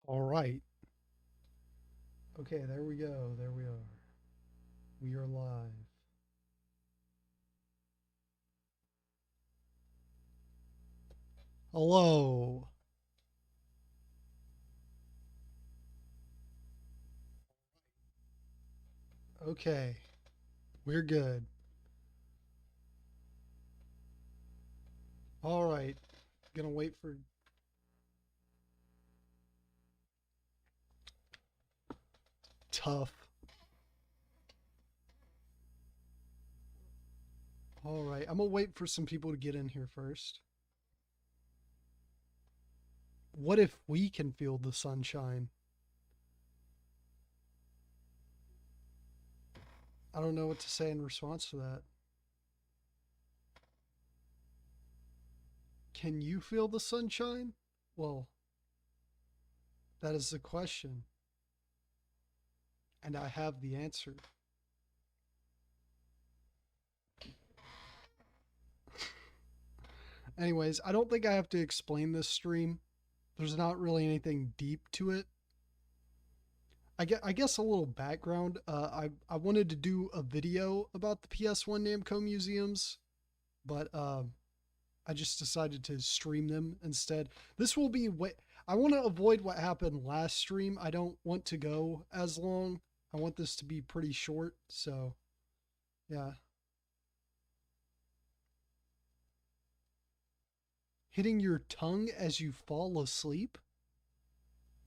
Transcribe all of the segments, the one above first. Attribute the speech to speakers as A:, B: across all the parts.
A: All right. Okay, there we go. There we are. We are live. Hello. Okay, we're good. All right. Gonna wait for. Tough. All right. I'm gonna wait for some people to get in here first. What if we can feel the sunshine? I don't know what to say in response to that. Can you feel the sunshine? Well, that is the question. And I have the answer. Anyways, I don't think I have to explain this stream. There's not really anything deep to it. I guess a little background. I wanted to do a video about the PS1 Namco Museums, but I just decided to stream them instead. This will be what I want to avoid what happened last stream. I don't want to go as long. I want this to be pretty short. So, yeah. Hitting your tongue as you fall asleep?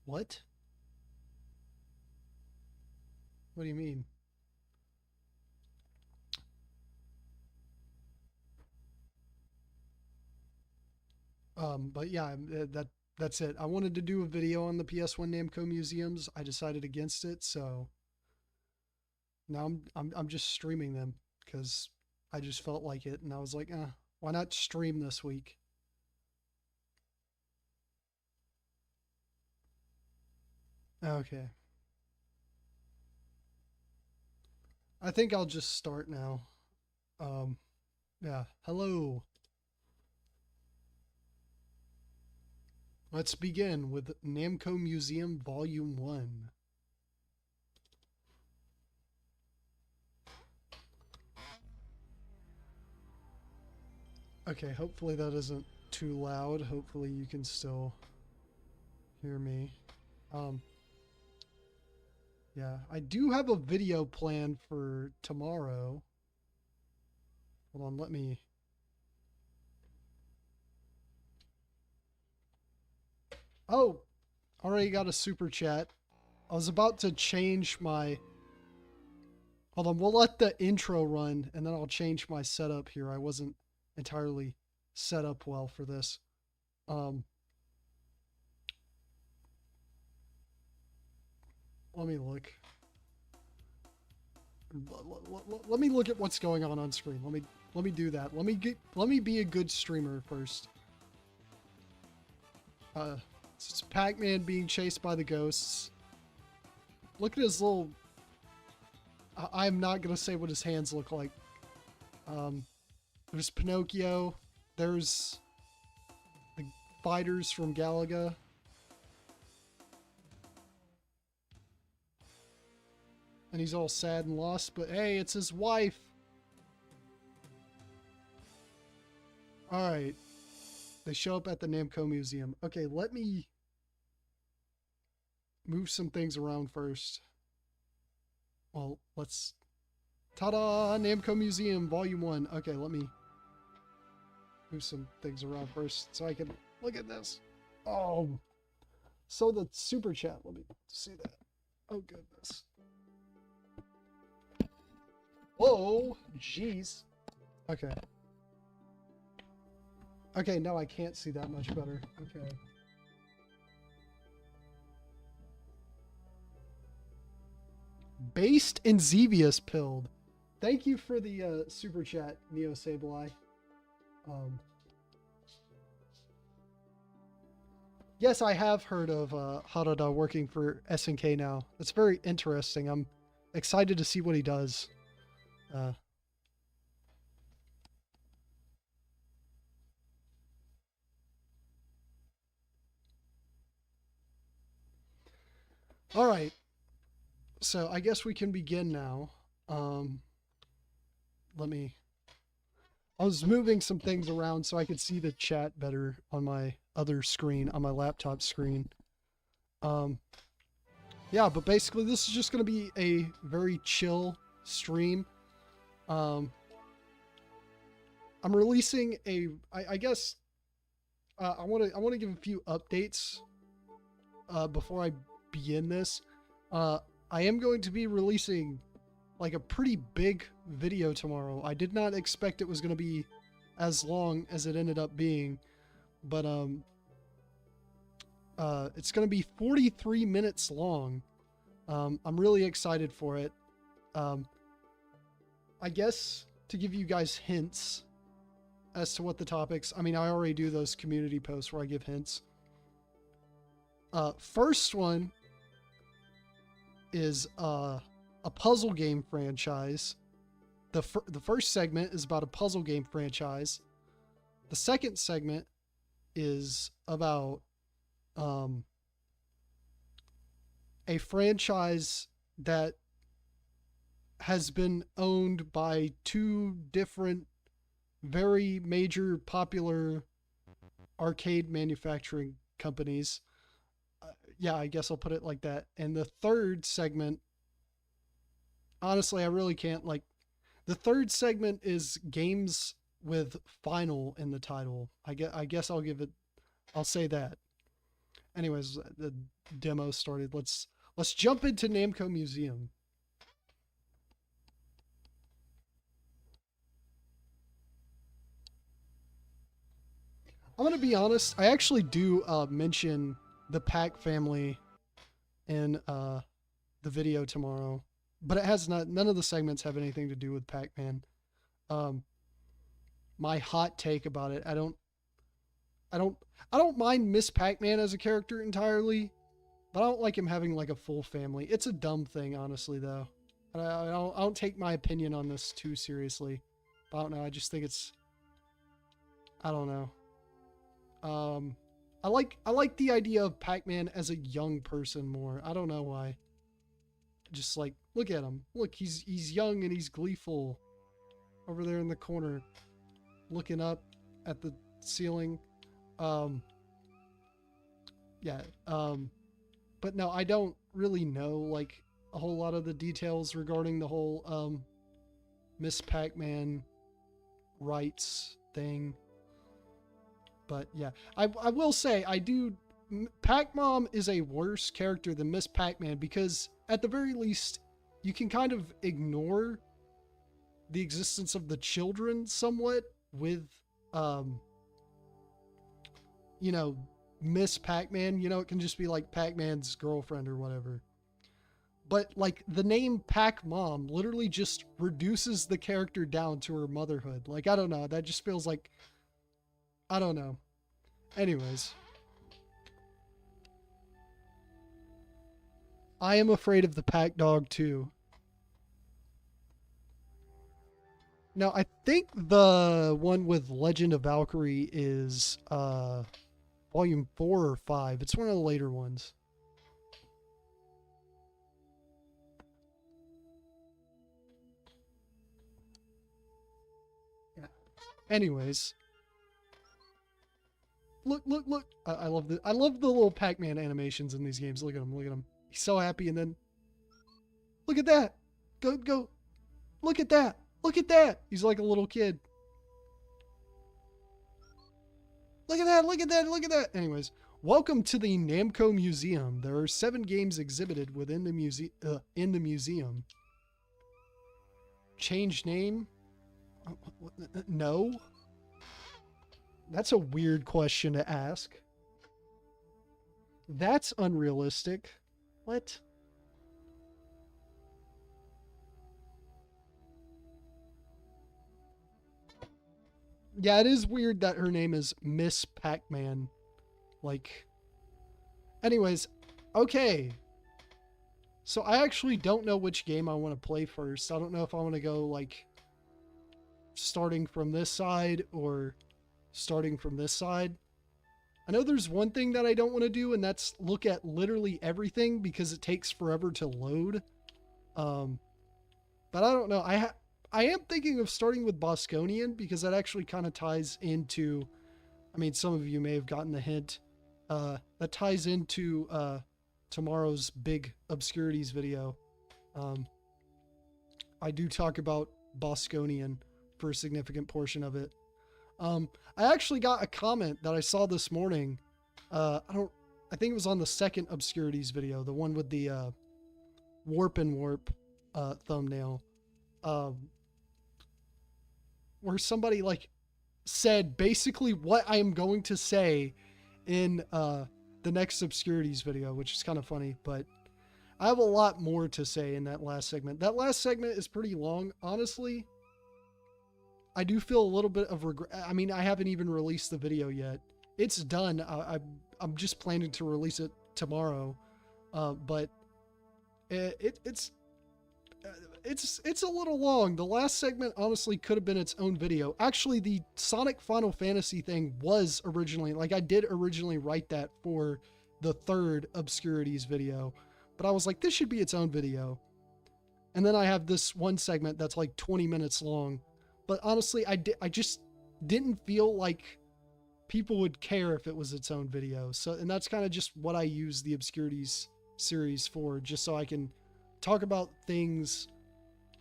A: What? What do you mean? But yeah, that's it. I wanted to do a video on the PS1 Namco Museums. I decided against it, so now I'm just streaming them because I just felt like it, and I was like, why not stream this week? Okay, I think I'll just start now. Um, yeah. Hello. Let's begin with Namco Museum Volume 1. Okay, hopefully that isn't too loud. Hopefully you can still hear me. Um, yeah, I do have a video planned for tomorrow. Hold on, let me. Oh, already got a super chat. I was about to change my. Hold on, we'll let the intro run and then I'll change my setup here. I wasn't entirely set up well for this. Um, let me look. Let me look at what's going on screen. Let me do that. Let me be a good streamer first. It's Pac-Man being chased by the ghosts. Look at his little. I'm not gonna say what his hands look like. There's Pinocchio. There's the fighters from Galaga. And he's all sad and lost, but hey, it's his wife. Alright. They show up at the Namco Museum. Okay, let me move some things around first. Well, let's... Ta-da! Namco Museum, Volume 1. Okay, let me move some things around first so I can look at this. Oh, so the super chat, let me see that. Oh, goodness. Whoa, jeez. Okay. Okay, now I can't see that much better. Okay. Based and Xevious pilled. Thank you for the super chat, Neo Sableye. Yes, I have heard of Harada working for SNK now. It's very interesting. I'm excited to see what he does. All right. So I guess we can begin now. Um, let me. I was moving some things around so I could see the chat better on my other screen, on my laptop screen. Um, yeah, but basically this is just going to be a very chill stream. Um, I'm releasing a. I guess I want to give a few updates before I begin this. Uh, I am going to be releasing like a pretty big video tomorrow. I did not expect it was going to be as long as it ended up being, but it's going to be 43 minutes long. I'm really excited for it. Um, I guess to give you guys hints as to what the topics. I mean, I already do those community posts where I give hints. First one is a puzzle game franchise. The first segment is about a puzzle game franchise. The second segment is about a franchise that has been owned by two different very major popular arcade manufacturing companies. Yeah, I guess I'll put it like that. And the third segment, honestly, I really can't like. The third segment is games with final in the title. I guess I'll give it. I'll say that. Anyways, the demo started. Let's jump into Namco Museum. I'm gonna be honest. I actually do mention the Pack family in the video tomorrow, but it has not. None of the segments have anything to do with Pac-Man. Um, my hot take about it. I don't. I don't mind Miss Pac-Man as a character entirely, but I don't like him having like a full family. It's a dumb thing, honestly, though. I don't take my opinion on this too seriously. I don't know. I just think it's. I don't know. Um, I like the idea of Pac-Man as a young person more. I don't know why. Just like look at him. Look, he's young and he's gleeful over there in the corner, looking up at the ceiling. Um, yeah. But no, I don't really know like a whole lot of the details regarding the whole Miss Pac-Man rights thing. But yeah, I will say I do. Pac-Mom is a worse character than Miss Pac-Man because at the very least, you can kind of ignore the existence of the children somewhat with, you know, Miss Pac-Man. You know, it can just be like Pac-Man's girlfriend or whatever. But like the name Pac-Mom literally just reduces the character down to her motherhood. Like I don't know, that just feels like I don't know. Anyways, I am afraid of the Pack Dog too. Now, I think the one with Legend of Valkyrie is volume 4 or 5. It's one of the later ones. Yeah. Anyways, look. I love the little Pac-Man animations in these games. Look at him. Look at him. He's so happy, and then look at that. Go. Look at that. Look at that. He's like a little kid. Look at that. Look at that. Look at that. Anyways, welcome to the Namco Museum. There are 7 games exhibited within the museum. Change name? No. That's a weird question to ask. That's unrealistic. What? Yeah, it is weird that her name is Miss Pac-Man. Like, anyways, okay. So I actually don't know which game I want to play first. I don't know if I want to go, like, starting from this side or starting from this side. I know there's one thing that I don't want to do, and that's look at literally everything because it takes forever to load. Um, but I don't know. I am thinking of starting with Bosconian because that actually kind of ties into. I mean, some of you may have gotten the hint. That ties into tomorrow's big obscurities video. Um, I do talk about Bosconian for a significant portion of it. I actually got a comment that I saw this morning. I think it was on the second obscurities video, the one with the warp and warp thumbnail, um, where somebody like said basically what I am going to say in the next obscurities video, which is kind of funny, but I have a lot more to say in that last segment. That last segment is pretty long, honestly. I do feel a little bit of regret. I mean, I haven't even released the video yet. It's done. I'm just planning to release it tomorrow, but it's a little long. The last segment honestly could have been its own video. Actually, the Sonic Final Fantasy thing was originally, like I did originally write that for the third obscurities video, but I was like, this should be its own video. And then I have this one segment that's like 20 minutes long. But honestly, I just didn't feel like people would care if it was its own video. So, and that's kind of just what I use the obscurities series for, just so I can talk about things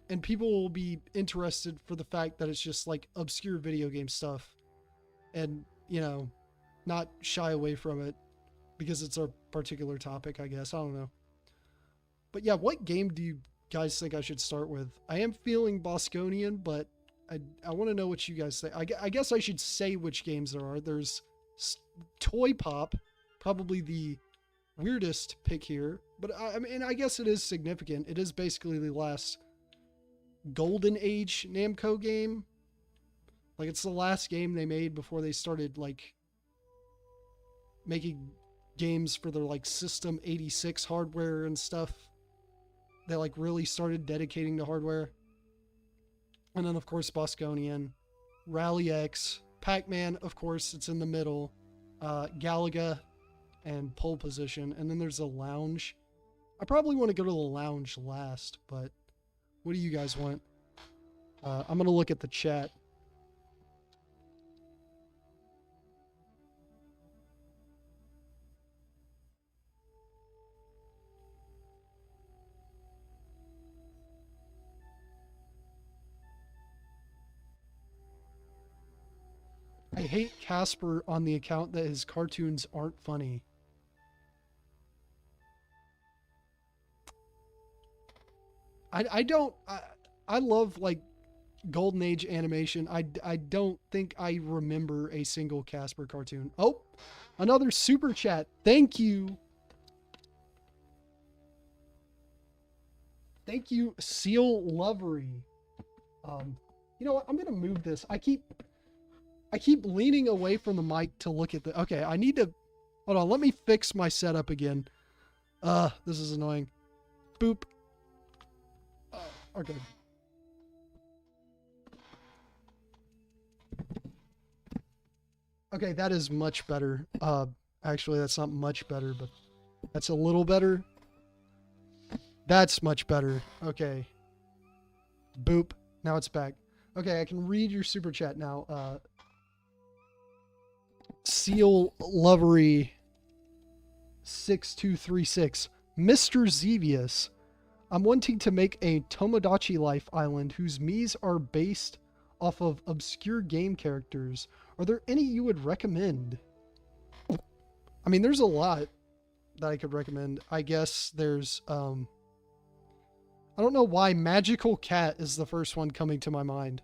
A: and people will be interested for the fact that it's just like obscure video game stuff and, you know, not shy away from it because it's a particular topic, I guess. I don't know. But yeah, what game do you guys think I should start with? I am feeling Bosconian, but I want to know what you guys think. I guess I should say which games there are. There's Toy Pop, probably the weirdest pick here, but I mean, I guess it is significant. It is basically the last Golden Age Namco game. Like, it's the last game they made before they started, like, making games for their, like, System 86 hardware and stuff. They, like, really started dedicating to hardware. And then, of course, Bosconian, Rally X, Pac-Man, of course, it's in the middle, Galaga, and Pole Position. And then there's a Lounge. I probably want to go to the Lounge last, but what do you guys want? I'm going to look at the chat. I hate Casper on the account that his cartoons aren't funny. I love like Golden Age animation. I don't think I remember a single Casper cartoon. Oh, another super chat. Thank you. Thank you, Seal Lovery. You know what? I'm gonna move this. I keep leaning away from the mic to look at the. Okay, I need to. Hold on. Let me fix my setup again. This is annoying. Boop. Okay. Okay, that is much better. Actually, that's not much better, but that's a little better. That's much better. Okay. Boop. Now it's back. Okay, I can read your super chat now. Seal Lovery 6236. Mr. Zevius. I'm wanting to make a Tomodachi Life island whose Miis are based off of obscure game characters. Are there any you would recommend? I mean, there's a lot that I could recommend. I guess there's, I don't know why Magical Cat is the first one coming to my mind.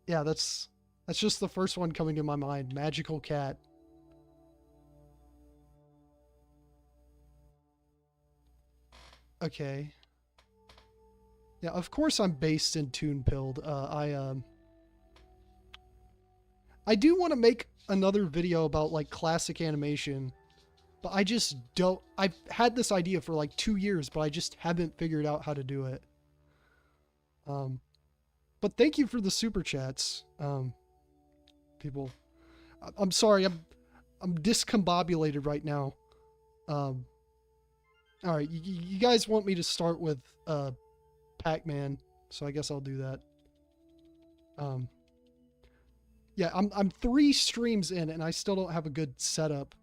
A: Yeah, that's just the first one coming to my mind. Magical Cat. Okay. Yeah, of course I'm based in Toonpilled. I do want to make another video about like classic animation, but I just don't. I've had this idea for like 2 years, but I just haven't figured out how to do it. But thank you for the super chats, people. I'm sorry. I'm discombobulated right now. Um, all right, you guys want me to start with Pac-Man, so I guess I'll do that. Um, yeah, I'm 3 streams in and I still don't have a good setup.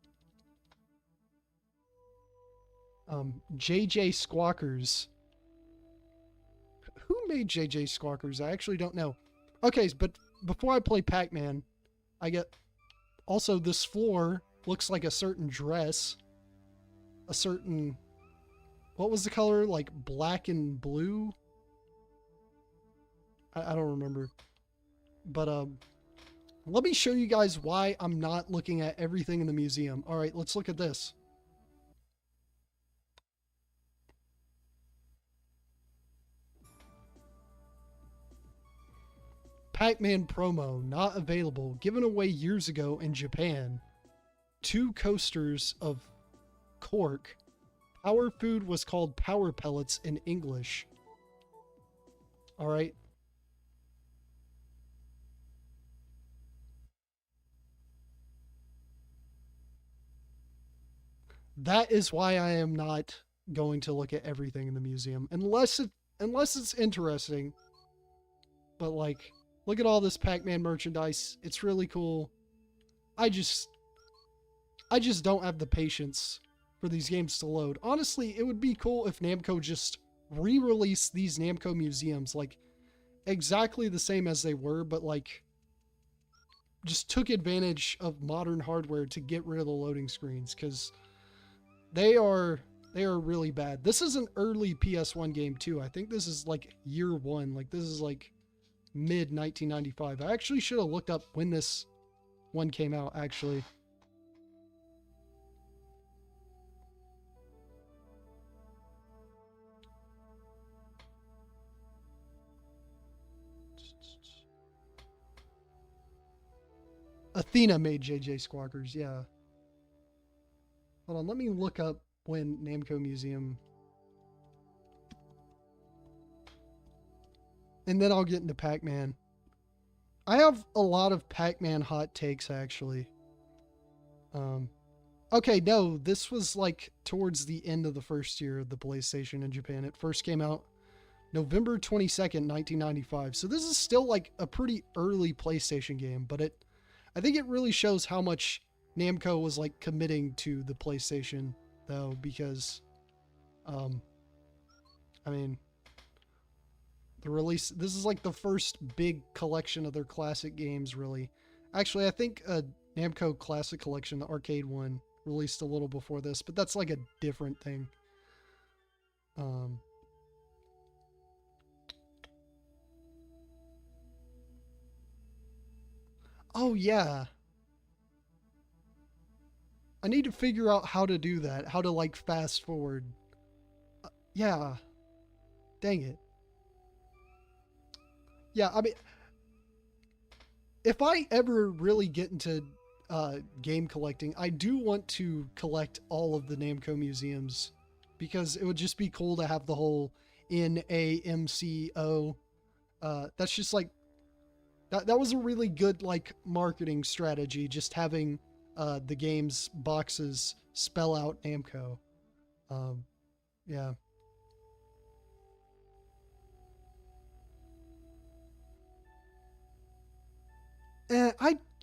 A: JJ Squawkers. Who made JJ Squawkers? I actually don't know. Okay, but before I play Pac-Man, I get also this floor looks like a certain dress, a certain, what was the color? Like black and blue? I don't remember. But let me show you guys why I'm not looking at everything in the museum. All right, let's look at this. Pac-Man promo, not available, given away years ago in Japan. 2 coasters of cork. Power food was called power pellets in English. All right. That is why I am not going to look at everything in the museum unless it's interesting. But like, look at all this Pac-Man merchandise. It's really cool. I just don't have the patience for these games to load. Honestly, it would be cool if Namco just re-released these Namco Museums like exactly the same as they were, but like just took advantage of modern hardware to get rid of the loading screens, because they are really bad. This is an early PS1 game too. I think this is like year 1. Like this is like mid 1995. I actually should have looked up when this one came out actually. Athena made JJ Squawkers, yeah. Hold on, let me look up when Namco Museum. And then I'll get into Pac-Man. I have a lot of Pac-Man hot takes, actually. Okay, no, this was like towards the end of the first year of the PlayStation in Japan. It first came out November 22nd, 1995. So this is still like a pretty early PlayStation game, but I think it really shows how much Namco was like committing to the PlayStation though, because I mean, the release, this is like the first big collection of their classic games, really. Actually, I think Namco Classic Collection, the arcade one, released a little before this, but that's like a different thing. Oh yeah, I need to figure out how to do that, how to like fast forward. Yeah, dang it. Yeah, I mean, if I ever really get into game collecting, I do want to collect all of the Namco museums, because it would just be cool to have the whole NAMCO. That's just like that was a really good like marketing strategy, just having the game's boxes spell out Namco. Yeah.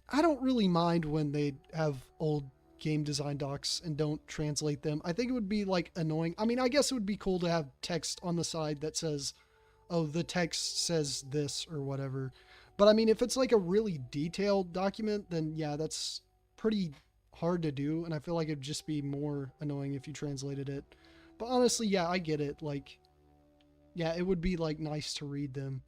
A: I don't really mind when they have old game design docs and don't translate them. I think it would be like annoying. I mean, I guess it would be cool to have text on the side that says, "Oh, the text says this" or whatever. But I mean, if it's like a really detailed document, then yeah, that's pretty hard to do, and I feel like it'd just be more annoying if you translated it. But honestly, yeah, I get it. Like, yeah, it would be like nice to read them.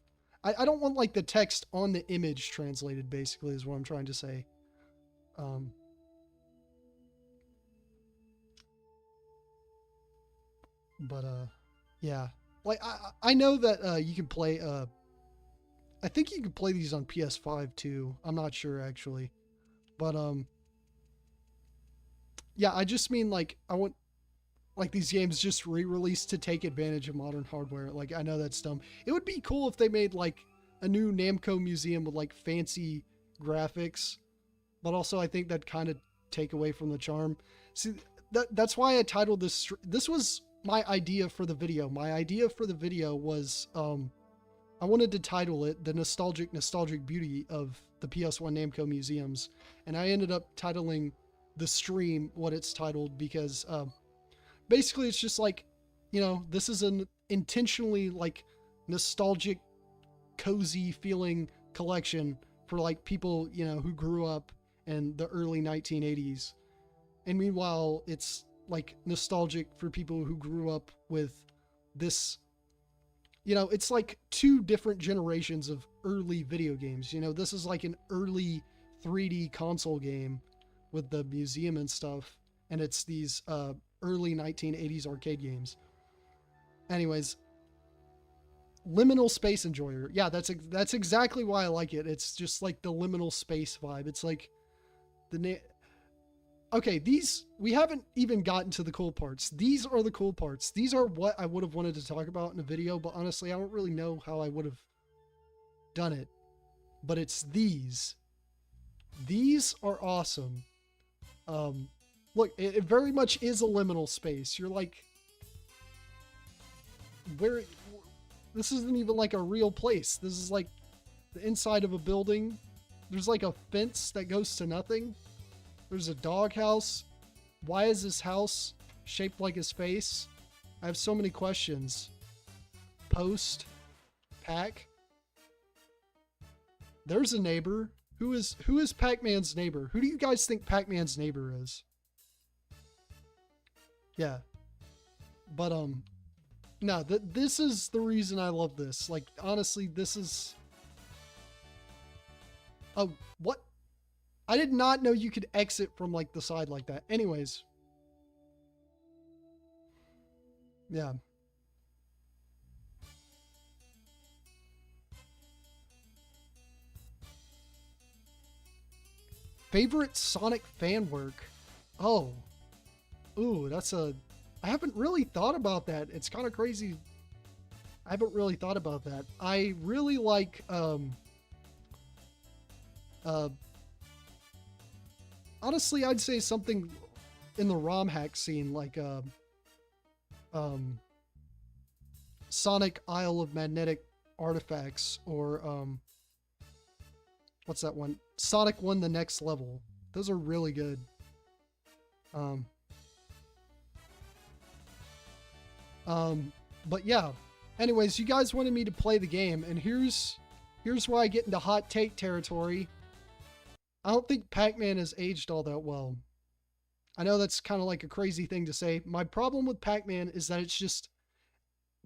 A: I don't want like the text on the image translated, basically, is what I'm trying to say. Um, but yeah, like I know that you can play. I think you can play these on PS5 too. I'm not sure actually, but yeah, I just mean like I want like these games just re-released to take advantage of modern hardware. Like I know that's dumb. It would be cool if they made like a new Namco museum with like fancy graphics, but also I think that kind of take away from the charm. See, that's why I titled this. This was my idea for the video. My idea for the video was I wanted to title it "The Nostalgic Beauty of the PS1 Namco Museums," and I ended up titling the stream what it's titled because basically it's just like, you know, this is an intentionally like nostalgic, cozy feeling collection for like people, you know, who grew up in the early 1980s. And meanwhile, it's like nostalgic for people who grew up with this, you know, it's like two different generations of early video games. You know, this is like an early 3D console game with the museum and stuff, and it's these early 1980s arcade games. Anyways, liminal space enjoyer. Yeah, that's exactly why I like it. It's just like the liminal space vibe. It's like okay, these, we haven't even gotten to the cool parts. These are the cool parts. These are what I would have wanted to talk about in a video, but honestly, I don't really know how I would have done it. But it's these. These are awesome. Look, it very much is a liminal space. You're like, where, this isn't even like a real place. This is like the inside of a building. There's like a fence that goes to nothing. There's a doghouse. Why is this house shaped like his face? I have so many questions. Post. Pack. There's a neighbor. Who is Pac-Man's neighbor? Who do you guys think Pac-Man's neighbor is? Yeah. But, no, this is the reason I love this. Like, honestly, this is... Oh, what? I did not know you could exit from, like, the side like that. Anyways. Yeah. Favorite Sonic fan work? Oh. Ooh, that's a... I haven't really thought about that. It's kind of crazy. I haven't really thought about that. I really like, honestly, I'd say something in the ROM hack scene, like, Sonic Isle of Magnetic Artifacts, or, what's that one? Sonic 1 The Next Level. Those are really good. But yeah, anyways, you guys wanted me to play the game, and here's where I get into hot take territory. I don't think Pac-Man has aged all that well. I know that's kind of like a crazy thing to say. My problem with Pac-Man is that it's just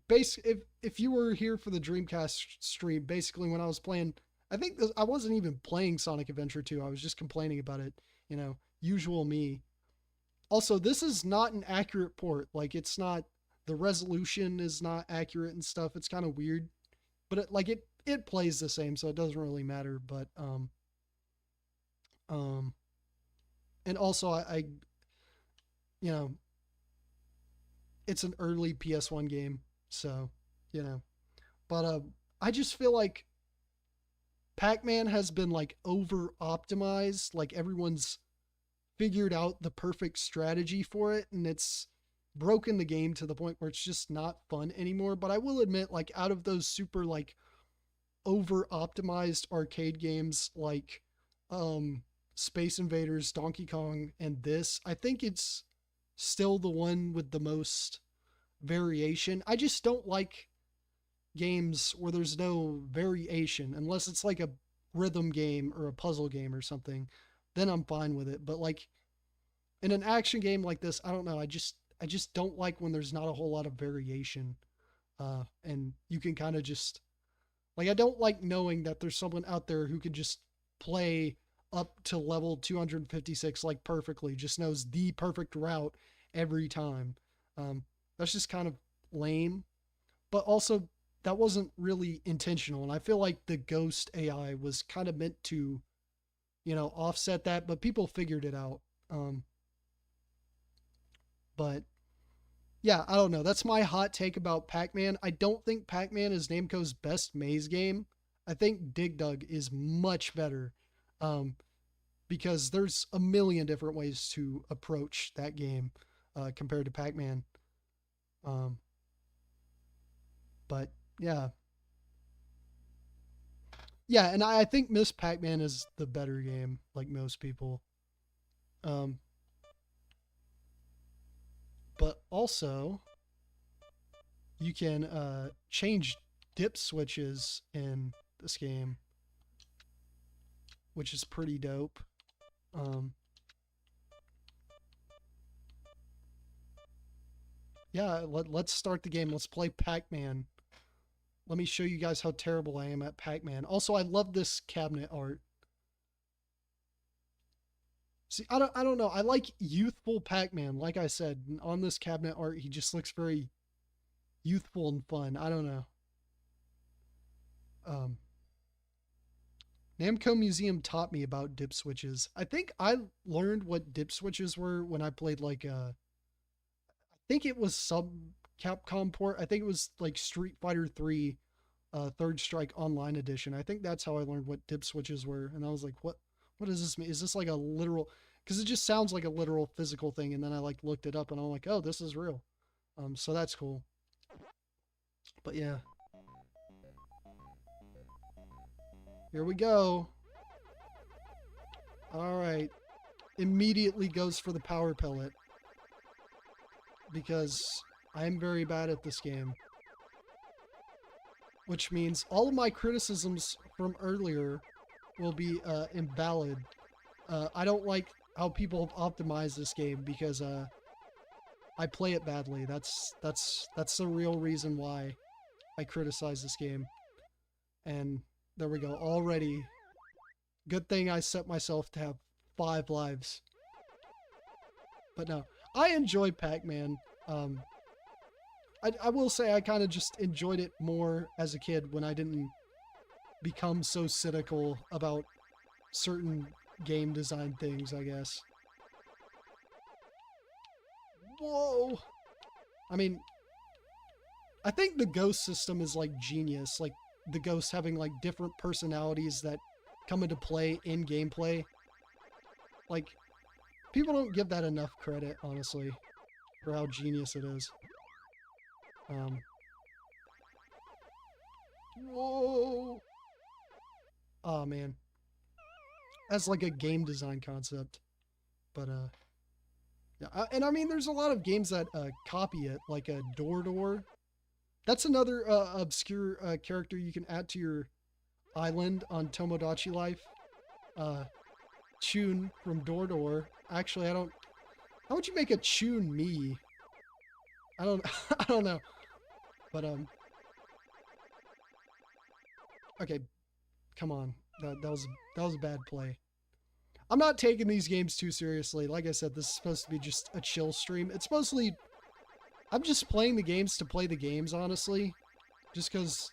A: if you were here for the Dreamcast stream, basically when I was playing, I think I wasn't even playing Sonic Adventure 2. I was just complaining about it, you know, usual me. Also, this is not an accurate port. Like, it's not, the resolution is not accurate and stuff. It's kind of weird, but it plays the same, so it doesn't really matter. But and also I you know, it's an early PS1 game, so, you know, but I just feel like Pac-Man has been like over optimized. Like, everyone's figured out the perfect strategy for it, and it's broken the game to the point where it's just not fun anymore. But I will admit, like, out of those super like over optimized arcade games like Space Invaders, Donkey Kong, and this, I think it's still the one with the most variation. I just don't like games where there's no variation, unless it's like a rhythm game or a puzzle game or something. Then I'm fine with it. But like in an action game like this, I don't know. I just don't like when there's not a whole lot of variation. And you can kind of just, like, I don't like knowing that there's someone out there who could just play up to level 256 like perfectly, just knows the perfect route every time. That's just kind of lame. But also, that wasn't really intentional. And I feel like the Ghost AI was kind of meant to, you know, offset that, but people figured it out. But yeah, I don't know. That's my hot take about Pac-Man. I don't think Pac-Man is Namco's best maze game. I think Dig Dug is much better. because there's a million different ways to approach that game compared to Pac-Man. Um, but yeah, yeah, and I think Miss Pac-Man is the better game, like most people. Um, but also, you can change dip switches in this game, which is pretty dope. Um, yeah, let's start the game. Let's play Pac-Man. Let me show you guys how terrible I am at Pac-Man. Also, I love this cabinet art. See, I don't know. I like youthful Pac-Man. Like I said, on this cabinet art, he just looks very youthful and fun. I don't know. Um, Namco Museum taught me about dip switches. I think I learned what dip switches were when I played like I think it was sub Capcom port. I think it was like Street Fighter 3 Third Strike Online Edition. I think that's how I learned what dip switches were, and I was like, what does this mean? Is this like a literal, because it just sounds like a literal physical thing, and then I like looked it up and I'm like, oh, this is real. So that's cool. But yeah. Here we go. Alright. Immediately goes for the power pellet. Because I am very bad at this game. Which means all of my criticisms from earlier will be invalid. I don't like how people have optimized this game because I play it badly. That's the real reason why I criticize this game. And there we go. Already. Good thing I set myself to have 5 lives. But no, I enjoy Pac-Man. I will say I kind of just enjoyed it more as a kid when I didn't become so cynical about certain game design things, I guess. Whoa! I mean, I think the ghost system is like genius. Like, the ghosts having like different personalities that come into play in gameplay. Like, people don't give that enough credit, honestly, for how genius it is. Whoa! Oh man, as like a game design concept, but yeah, and I mean, there's a lot of games that copy it, like a Door. That's another obscure character you can add to your island on Tomodachi Life. Chun from Door. Actually, I don't. How would you make a Chun me? I don't. I don't know. But okay, come on. That was a bad play. I'm not taking these games too seriously. Like I said, this is supposed to be just a chill stream. It's mostly, I'm just playing the games to play the games, honestly. Just because,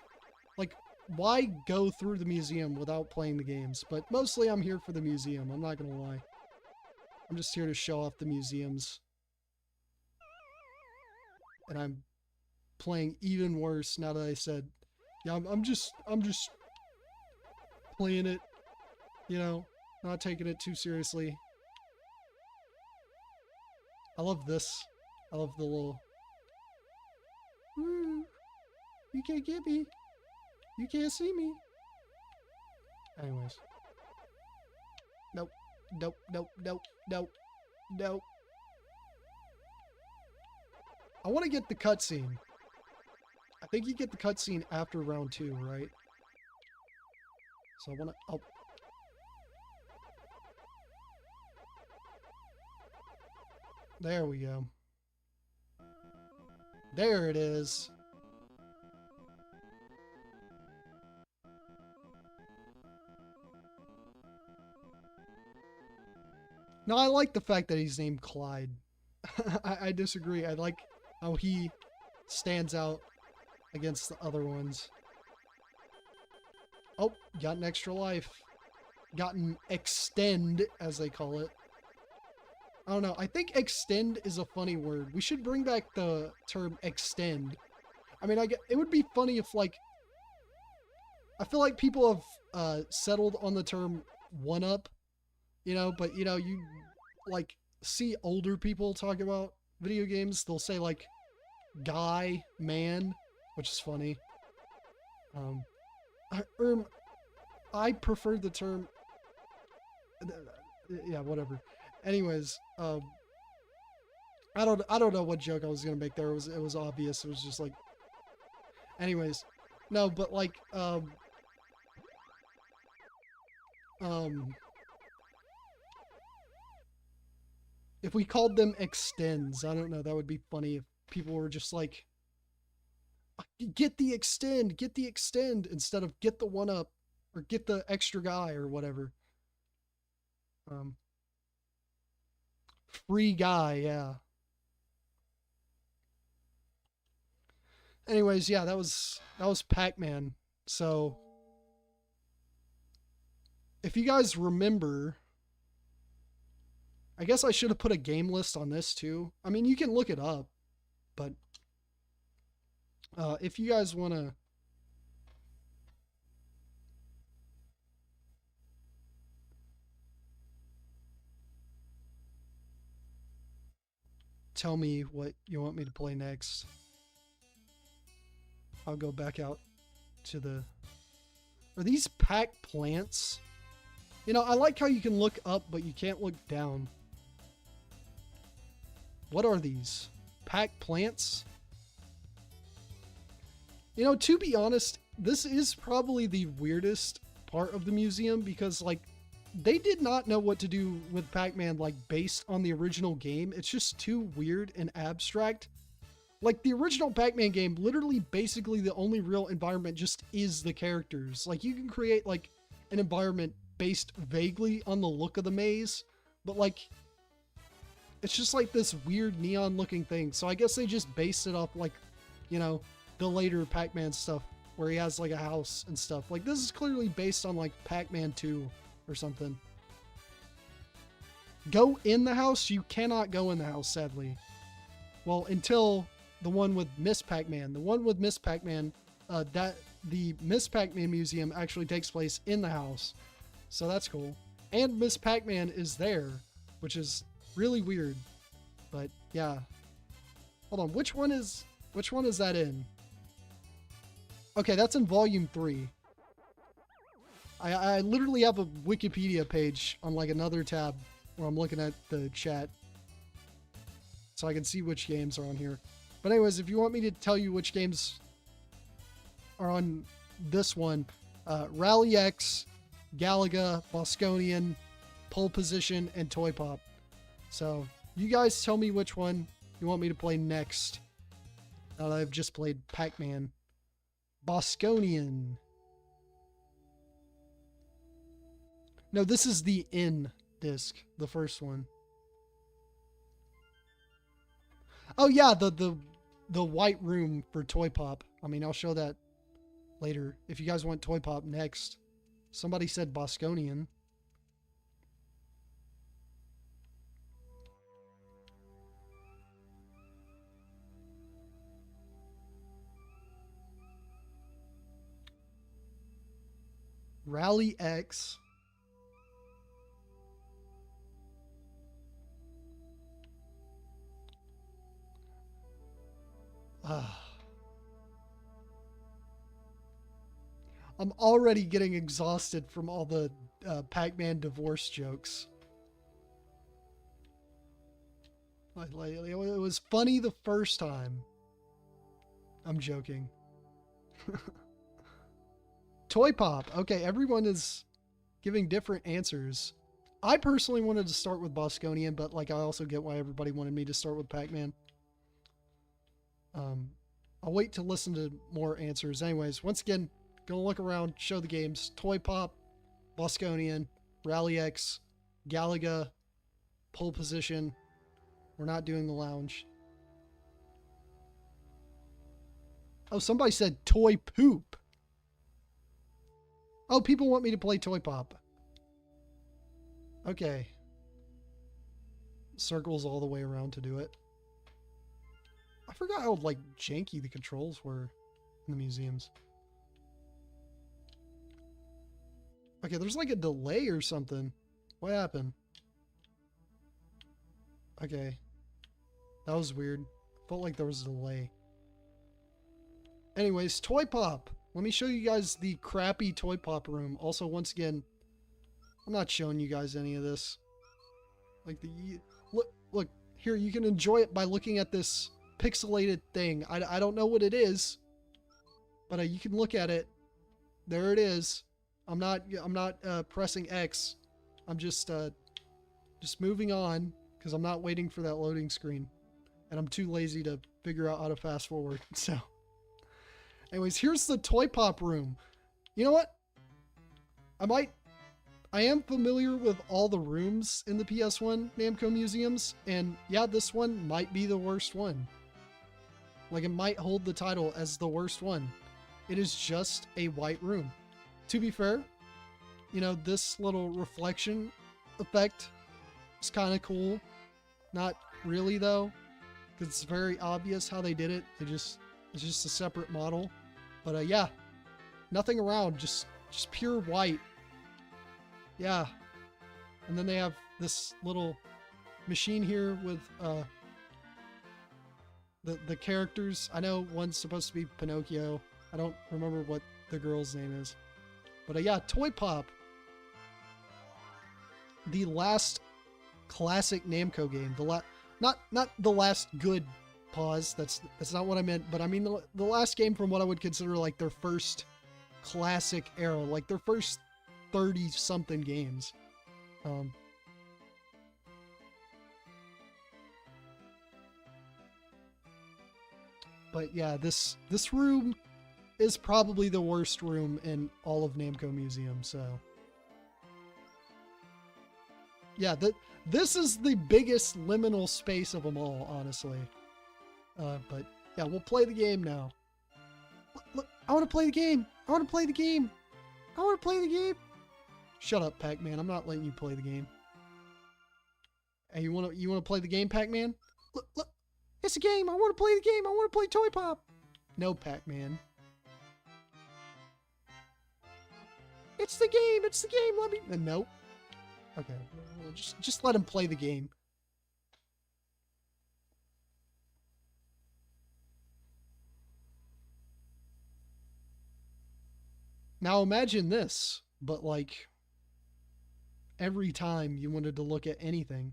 A: like, why go through the museum without playing the games? But mostly I'm here for the museum, I'm not gonna lie. I'm just here to show off the museums. And I'm playing even worse now that I said, yeah, I'm just playing it, you know, not taking it too seriously. I love this. I love the little, you can't get me. You can't see me. Anyways. Nope. Nope. Nope. Nope. Nope. Nope. I want to get the cutscene. I think you get the cutscene after round 2, right? So I want to... Oh. There we go. There it is. No, I like the fact that he's named Clyde. I disagree. I like how he stands out against the other ones. Oh, got an extra life. Got an extend, as they call it. I don't know. I think extend is a funny word. We should bring back the term extend. I mean, it would be funny if, like... I feel like people have settled on the term one-up. you know, but you know, you like see older people talk about video games. They'll say like guy, man, which is funny. Um, I, I prefer the term. Yeah, whatever. Anyways, I don't know what joke I was gonna make there. It was obvious. It was just like, anyways, no, but like um, if we called them extends, I don't know. That would be funny if people were just like, get the extend instead of get the one up or get the extra guy or whatever. Um, free guy, yeah. Anyways, yeah, that was Pac-Man. So if you guys remember, I guess I should have put a game list on this too. I mean, you can look it up, but if you guys want to tell me what you want me to play next, I'll go back out to the... Are these packed plants? You know, I like how you can look up, but you can't look down. What are these? Packed plants? You know, to be honest, this is probably the weirdest part of the museum because, like, they did not know what to do with Pac-Man, like, based on the original game. It's just too weird and abstract. Like, the original Pac-Man game, literally, basically, the only real environment just is the characters. Like, you can create, like, an environment based vaguely on the look of the maze, but, like, it's just, like, this weird neon-looking thing. So I guess they just based it off, like, you know, the later Pac-Man stuff, where he has, like, a house and stuff. Like, this is clearly based on, like, Pac-Man 2 or something. Go in the house? You cannot go in the house, sadly. Well, until the one with Miss Pac-Man. The one with Miss Pac-Man, the Miss Pac-Man Museum actually takes place in the house. So that's cool. And Miss Pac-Man is there, which is really weird. But yeah. Hold on, which one is that in? Okay, that's in volume 3. I literally have a Wikipedia page on like another tab where I'm looking at the chat, so I can see which games are on here. But anyways, if you want me to tell you which games are on this one, Rally X, Galaga, Bosconian, Pole Position, and Toy Pop. So you guys tell me which one you want me to play next. Now that I've just played Pac-Man. Bosconian. No, this is the in disc, the first one. Oh yeah, the white room for Toy Pop. I mean, I'll show that later. If you guys want Toy Pop next. Somebody said Bosconian. Rally X. I'm already getting exhausted from all the Pac-Man divorce jokes. It was funny the first time. I'm joking. Toy Pop. Okay, everyone is giving different answers. I personally wanted to start with Bosconian, but like I also get why everybody wanted me to start with Pac-Man. I'll wait to listen to more answers. Anyways, once again, gonna look around, show the games. Toy Pop, Bosconian, Rally X, Galaga, Pole Position. We're not doing the lounge. Oh, somebody said Toy Poop. Oh, people want me to play Toy Pop. Okay. Circles all the way around to do it. I forgot how, like, janky the controls were in the museums. Okay, there's like a delay or something. What happened? Okay. That was weird. Felt like there was a delay. Anyways, Toy Pop. Let me show you guys the crappy Toy Pop room. Also, once again, I'm not showing you guys any of this. Like look here. You can enjoy it by looking at this pixelated thing. I don't know what it is, but you can look at it. There it is. I'm not pressing X. I'm just moving on because I'm not waiting for that loading screen, and I'm too lazy to figure out how to fast forward. So, anyways, here's the Toy Pop room. You know what? I am familiar with all the rooms in the PS1 Namco Museums, and yeah, this one might be the worst one. Like, it might hold the title as the worst one. It is just a white room. To be fair, you know, this little reflection effect is kind of cool. Not really, though, because it's very obvious how they did it. It's just a separate model. But yeah, nothing around, just pure white. Yeah. And then they have this little machine here with the characters. I know one's supposed to be Pinocchio. I don't remember what the girl's name is. But yeah, Toy Pop. The last classic Namco game. Not the last good pause. That's not what I meant, but I mean the last game from what I would consider like their first classic era, like their first 30 something games. But yeah, this room is probably the worst room in all of Namco Museums. So yeah, this is the biggest liminal space of them all, honestly. But yeah, we'll play the game now. Look, I want to play the game. I want to play the game. I want to play the game. Shut up, Pac-Man. I'm not letting you play the game. Hey, you want to play the game, Pac-Man? Look. It's a game. I want to play the game. I want to play Toy Pop. No, Pac-Man. It's the game. It's the game. Let me. Nope. Okay. Well, just let him play the game. Now imagine this, but like every time you wanted to look at anything.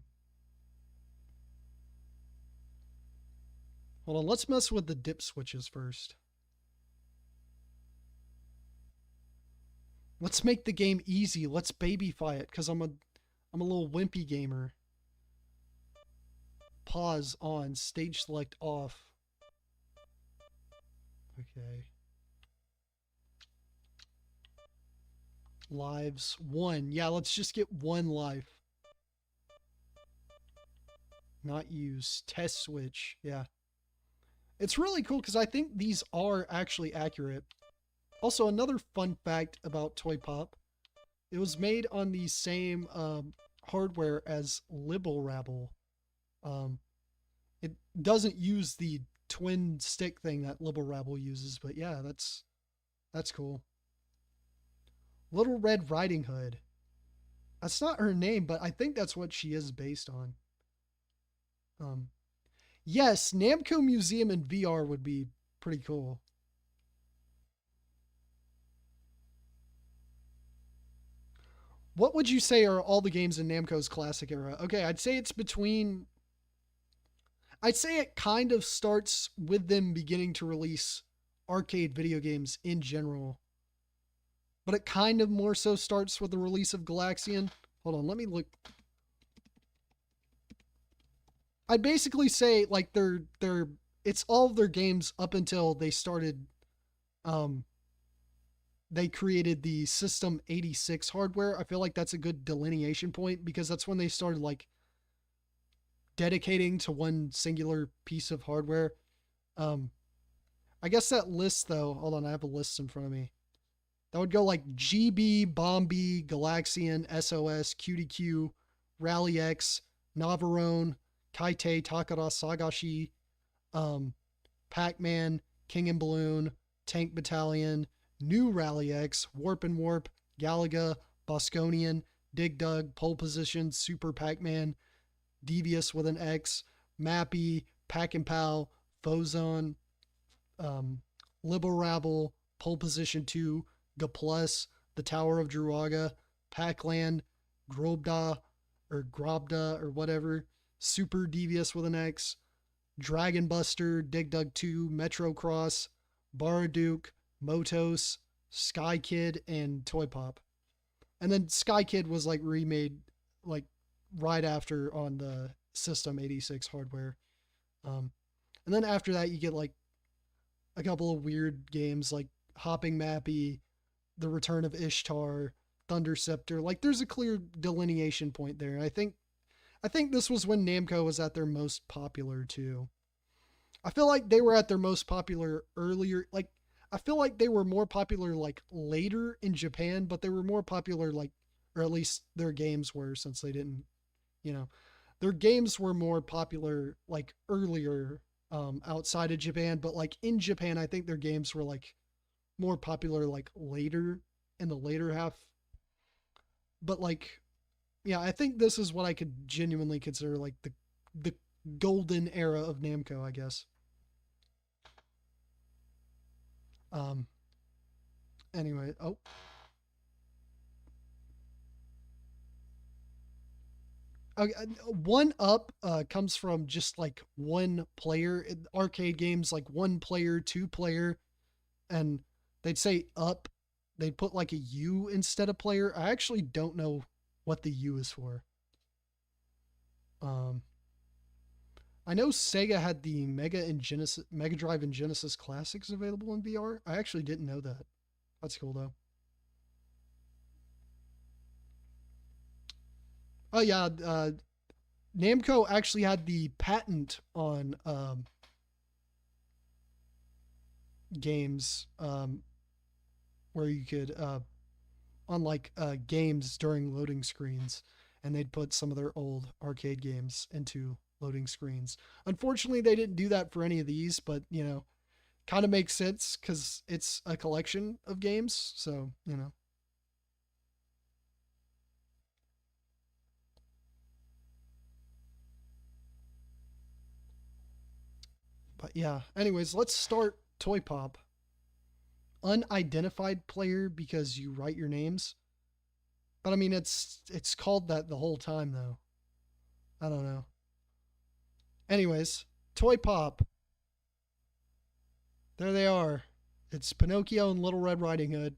A: Hold on, let's mess with the dip switches first. Let's make the game easy. Let's babyfy it, because I'm a little wimpy gamer. Pause on, stage select off. Okay. Lives 1. Yeah, let's just get 1 life. Not use. Test switch. Yeah. It's really cool because I think these are actually accurate. Also, another fun fact about Toy Pop. It was made on the same hardware as Libble Rabble. It doesn't use the twin stick thing that Libble Rabble uses, but yeah, that's cool. Little Red Riding Hood. That's not her name, but I think that's what she is based on. Yes, Namco Museum in VR would be pretty cool. What would you say are all the games in Namco's classic era? Okay, I'd say it kind of starts with them beginning to release arcade video games in general. But it kind of more so starts with the release of Galaxian. Hold on, let me look. I'd basically say like it's all of their games up until they started they created the System 86 hardware. I feel like that's a good delineation point because that's when they started like dedicating to one singular piece of hardware. I guess that list though, hold on, I have a list in front of me. That would go like GB, Bombi, Galaxian, SOS, QDQ, Rally X, Navarone, Kaite, Takara, Sagashi, Pac-Man, King and Balloon, Tank Battalion, New Rally X, Warp and Warp, Galaga, Bosconian, Dig Dug, Pole Position, Super Pac-Man, Devious with an X, Mappy, Pack and Pal, Fozone, um, Libble Rabble, Pole Position 2, Ga Plus, The Tower of Druaga, Pac-Land, Grobda or Grobda or whatever, Super Devious with an X, Dragon Buster, Dig Dug 2, Metro Cross, Baraduke, Motos, Sky Kid, and Toy Pop. And then Sky Kid was like remade like right after on the System 86 hardware. Um, and then after that, you get like a couple of weird games like Hopping Mappy, The Return of Ishtar, Thunder Scepter. Like there's a clear delineation point there. And I think this was when Namco was at their most popular too. I feel like they were at their most popular earlier. Like I feel like they were more popular like later in Japan, but they were more popular like, or at least their games were, since they didn't, you know, their games were more popular like earlier outside of Japan, but like in Japan, I think their games were like more popular like later in the later half. But like, yeah, I think this is what I could genuinely consider like the golden era of Namco, I guess. Um. Anyway, oh, okay, one up comes from just like one player in arcade games, like one player, two player, and they'd say up, they'd put like a U instead of player. I actually don't know what the U is for. Um, I know Sega had the Mega Drive and Genesis Classics available in VR. I actually didn't know that. That's cool though. Oh yeah, Namco actually had the patent on games where you could unlike games during loading screens, and they'd put some of their old arcade games into loading screens. Unfortunately, they didn't do that for any of these, but you know, kind of makes sense because it's a collection of games. So you know, but yeah. Anyways, let's start Toy Pop. Unidentified player because you write your names. But I mean, it's called that the whole time though. I don't know. Anyways, Toy Pop. There they are. It's Pinocchio and Little Red Riding Hood.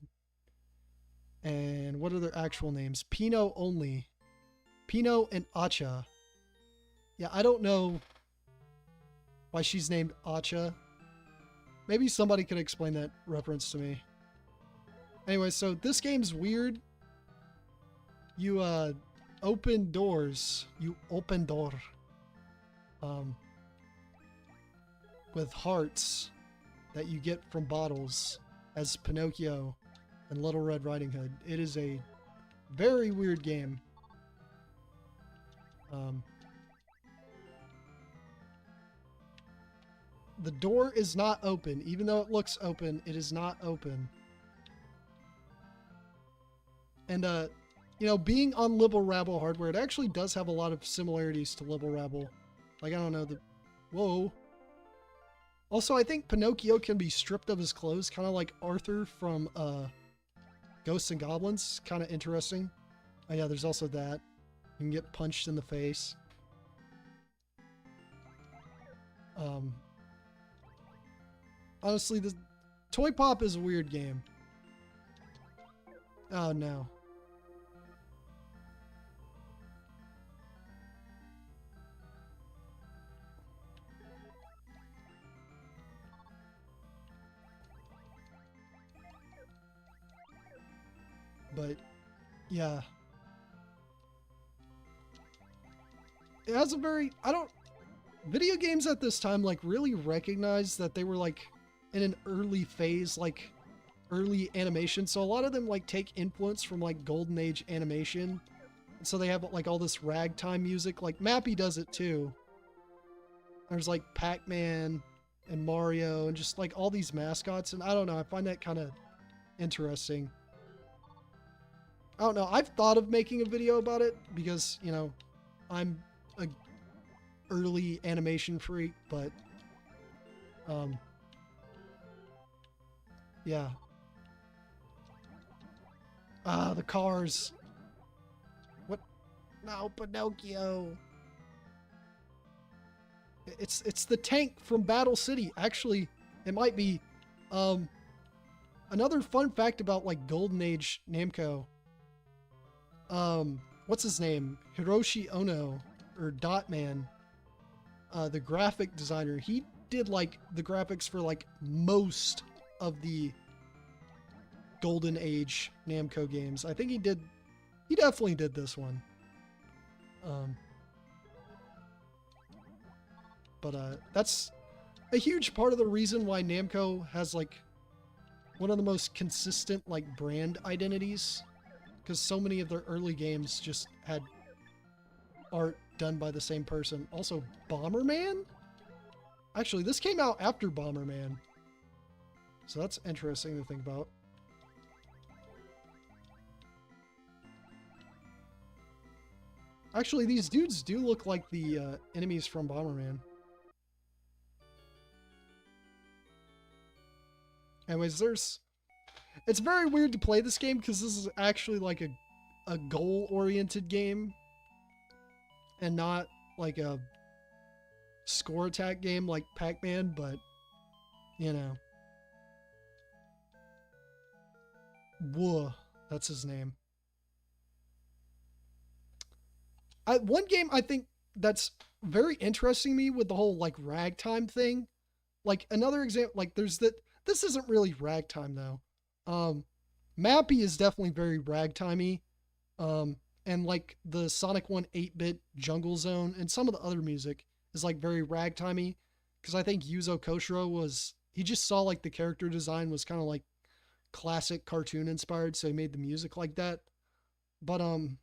A: And what are their actual names? Pino only. Pino and Acha. Yeah, I don't know why she's named Acha. Maybe somebody could explain that reference to me. Anyway, so this game's weird. You open doors. You open door. Um with hearts that you get from bottles as Pinocchio and Little Red Riding Hood. It is a very weird game. Um, the door is not open. Even though it looks open, it is not open. And, you know, being on Libble Rabble hardware, it actually does have a lot of similarities to Libble Rabble. Like, I don't know, the... Whoa. Also, I think Pinocchio can be stripped of his clothes, kind of like Arthur from Ghosts and Goblins. Kind of interesting. Oh yeah, there's also that. You can get punched in the face. Um, honestly, the Toy Pop is a weird game. Oh no. But yeah, it has a very, I don't, video games at this time like really recognized that they were like in an early phase, like early animation. So a lot of them like take influence from like golden age animation. And so they have like all this ragtime music, like Mappy does it too. There's like Pac-Man and Mario and just like all these mascots. And I don't know, I find that kind of interesting. I don't know. I've thought of making a video about it because, you know, I'm a early animation freak, but yeah. Ah, the cars. What? No, Pinocchio. It's the tank from Battle City. Actually, it might be. Another fun fact about like Golden Age Namco. What's his name? Hiroshi Ono or Dot Man, the graphic designer. He did like the graphics for like most of the Golden Age Namco games. I think he did. He definitely did this one. But that's a huge part of the reason why Namco has like one of the most consistent like brand identities, because so many of their early games just had art done by the same person. Also, Bomberman? Actually, this came out after Bomberman, so that's interesting to think about. Actually, these dudes do look like the enemies from Bomberman. Anyways, it's very weird to play this game because this is actually like a goal-oriented game and not like a score attack game like Pac-Man, but you know. Whoa, that's his name. One game I think that's very interesting to me with the whole like ragtime thing. Like another example, like there's that. This isn't really ragtime though. Mappy is definitely very ragtimey. And like the Sonic 1 8-bit Jungle Zone and some of the other music is like very ragtimey. Because I think Yuzo Koshiro he just saw like the character design was kind of like classic cartoon inspired, so he made the music like that. But um,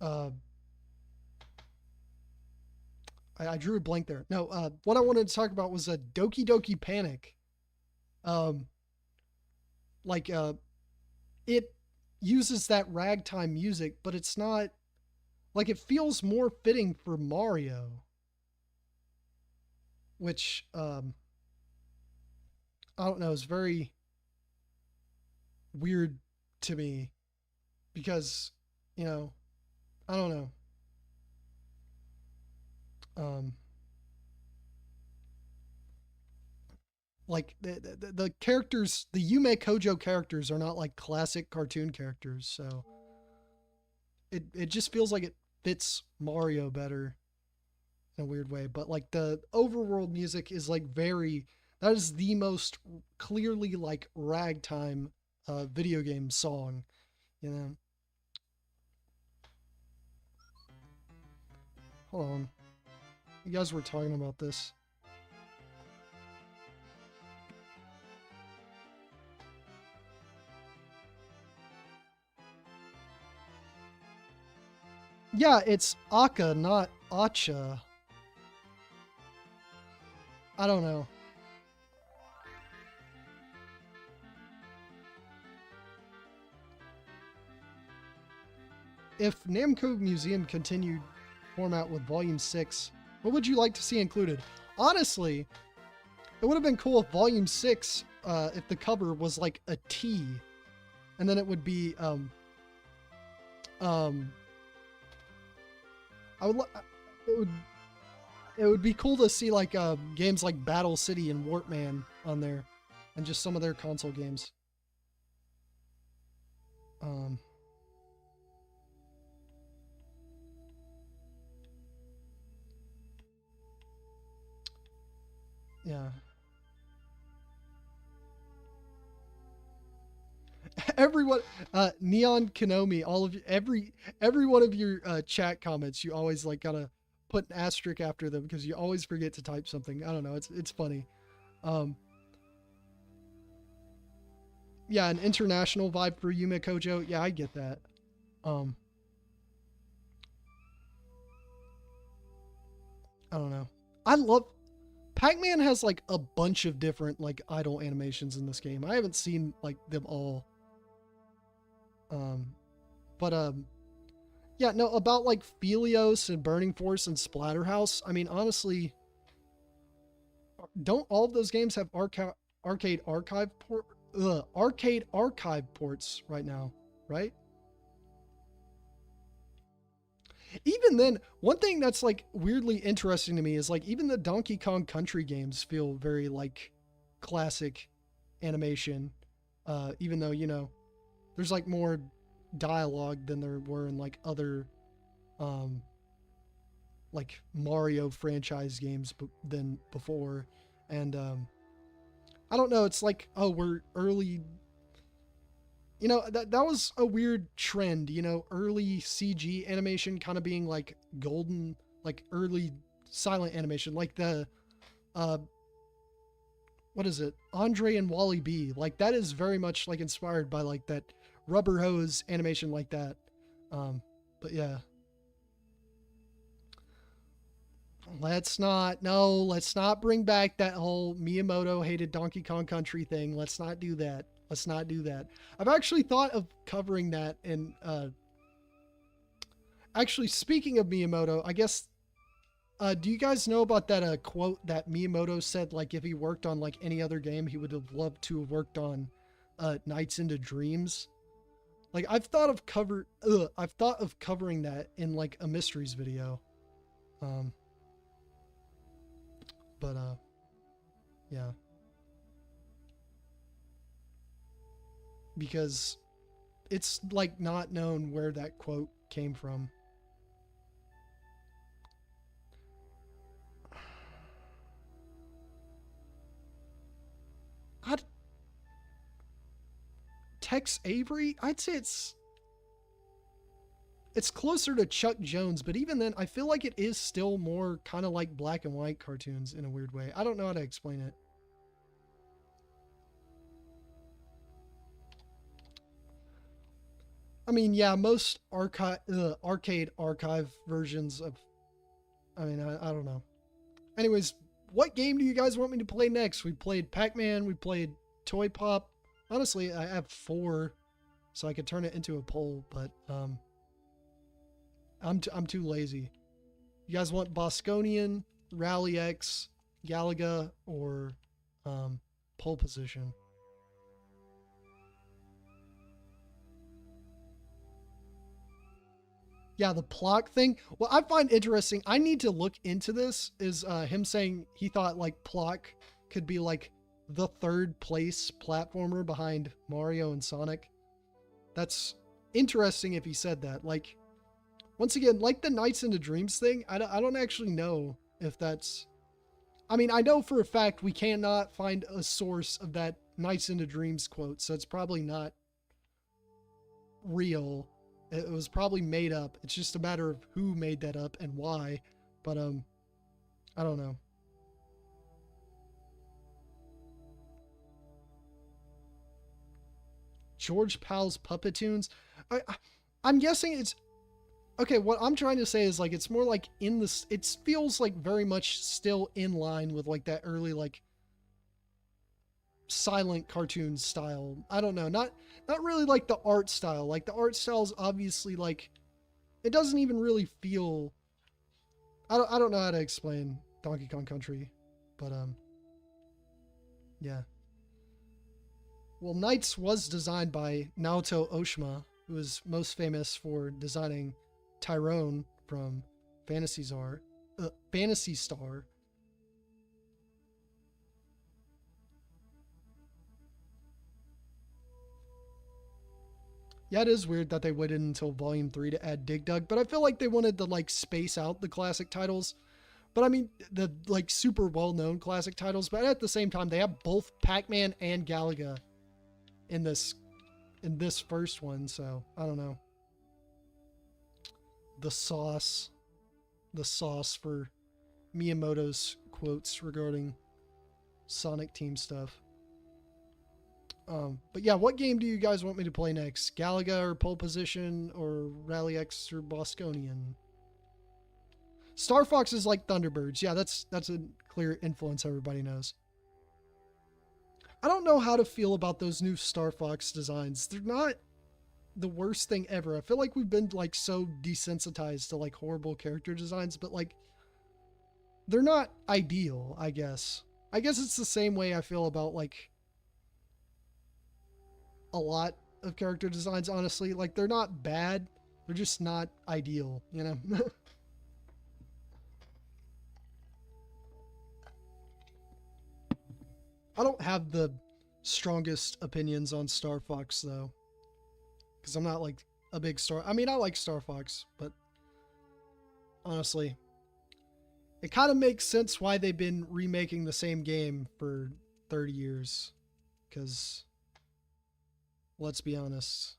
A: uh, I drew a blank there. No, what I wanted to talk about was a Doki Doki Panic. Um, like it uses that ragtime music, but it's not like it feels more fitting for Mario, which I don't know, is very weird to me because you know I don't know. Um, like the characters, the Yume Kojo characters are not like classic cartoon characters, so it just feels like it fits Mario better in a weird way. But like the overworld music is like very that is the most clearly like ragtime video game song, you know. Hold on, you guys were talking about this. Yeah, it's Aka, not Acha. I don't know. If Namco Museum continued format with Volume 6, what would you like to see included? Honestly, it would have been cool if Volume 6, if the cover was like a T, and then it would be, I would, it would, it would be cool to see like, games like Battle City and Warpman on there, and just some of their console games. Um, yeah. Everyone, Neon Konomi, all of you, every one of your chat comments, you always like gotta put an asterisk after them because you always forget to type something. I don't know, it's funny. Um, yeah, an international vibe for Yume Kojo. Yeah, I get that. Um, I don't know. I love Pac-Man has like a bunch of different like idle animations in this game. I haven't seen like them all. Um, but yeah, no, about like Phelios and Burning Force and Splatterhouse. I mean, honestly, don't all of those games have arcade archive ports right now, right? Even then, one thing that's like weirdly interesting to me is like even the Donkey Kong Country games feel very like classic animation. Even though, you know, there's like more dialogue than there were in like other um like Mario franchise games than before. And I don't know, it's like, oh, we're early, you know, that was a weird trend, you know, early CG animation kind of being like golden, like early silent animation, like the uh what is it? Andre and Wally B. Like that is very much like inspired by like that rubber hose animation like that. But yeah. Let's not bring back that whole Miyamoto hated Donkey Kong Country thing. Let's not do that. Let's not do that. I've actually thought of covering that. And actually, speaking of Miyamoto, I guess, do you guys know about that quote that Miyamoto said, like, if he worked on, like, any other game, he would have loved to have worked on Nights into Dreams? Like, I've thought of covering that in, like, a mysteries video. Um, but yeah. Because it's like not known where that quote came from. I'd, Tex Avery, I'd say it's closer to Chuck Jones, but even then, I feel like it is still more kind of like black and white cartoons in a weird way. I don't know how to explain it. I mean, yeah, most arcade archive versions of. I mean, I don't know. Anyways, what game do you guys want me to play next? We played Pac-Man. We played Toy Pop. Honestly, I have 4, so I could turn it into a poll, but I'm too lazy. You guys want Bosconian, Rally X, Galaga, or pole position? Yeah, the Plock thing. What I find interesting, I need to look into this, is him saying he thought like Plock could be like the third place platformer behind Mario and Sonic. That's interesting if he said that. Like, once again, like the Nights into Dreams thing, I don't actually know if that's. I mean, I know for a fact we cannot find a source of that Nights into Dreams quote, so it's probably not real. It was probably made up. It's just a matter of who made that up and why. But I don't know. George Powell's Puppet Tunes. I'm guessing it's okay. What I'm trying to say is like it's more like in this. It feels like very much still in line with like that early like silent cartoon style. I don't know. Not really like the art style. Like the art style is obviously like it doesn't even really feel. I don't know how to explain Donkey Kong Country, but yeah. Well, Knights was designed by Naoto Oshima, who is most famous for designing Tyrone from Fantasy Star. Yeah, it is weird that they waited until Volume 3 to add Dig Dug, but I feel like they wanted to like space out the classic titles. But I mean, the like super well-known classic titles, but at the same time, they have both Pac-Man and Galaga in this first one, so I don't know. The sauce, the sauce for Miyamoto's quotes regarding Sonic Team stuff. But yeah, what game do you guys want me to play next? Galaga or Pole Position or Rally X or Bosconian? Star Fox is like Thunderbirds. Yeah, that's a clear influence everybody knows. I don't know how to feel about those new Star Fox designs. They're not the worst thing ever. I feel like we've been like so desensitized to like horrible character designs, but like they're not ideal, I guess. I guess it's the same way I feel about like a lot of character designs, honestly. Like they're not bad, they're just not ideal, you know? I don't have the strongest opinions on Star Fox though, because I'm not like a big Star. I mean, I like Star Fox, but honestly, it kind of makes sense why they've been remaking the same game for 30 years. Because, let's be honest,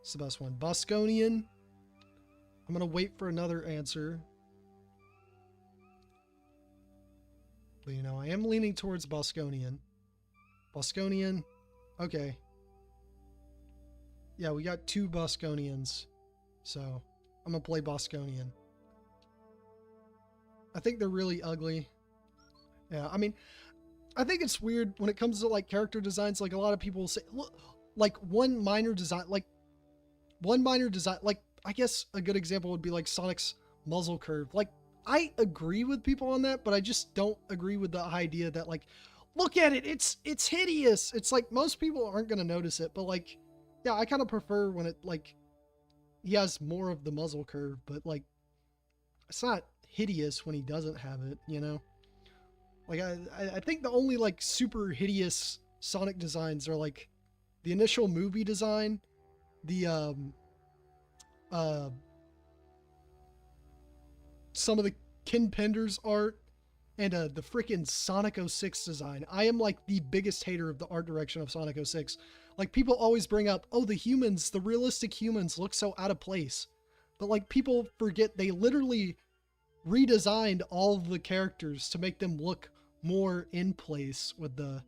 A: it's the best one. Bosconian. I'm going to wait for another answer. But, you know, I am leaning towards Bosconian. Bosconian. Okay. Yeah, we got 2 Bosconians. So, I'm going to play Bosconian. I think they're really ugly. Yeah, I mean, I think it's weird when it comes to like character designs. Like a lot of people say, look, like one minor design, like I guess a good example would be like Sonic's muzzle curve. Like I agree with people on that, but I just don't agree with the idea that like, look at it, it's hideous. It's like most people aren't gonna notice it, but like, yeah, I kind of prefer when it like he has more of the muzzle curve, but like it's not hideous when he doesn't have it, you know? Like I think the only like super hideous Sonic designs are like the initial movie design, the some of the Ken Penders art, and the freaking Sonic 06 design. I am like the biggest hater of the art direction of Sonic 06. Like people always bring up, oh, the realistic humans look so out of place. But like people forget they literally redesigned all of the characters to make them look more in place with the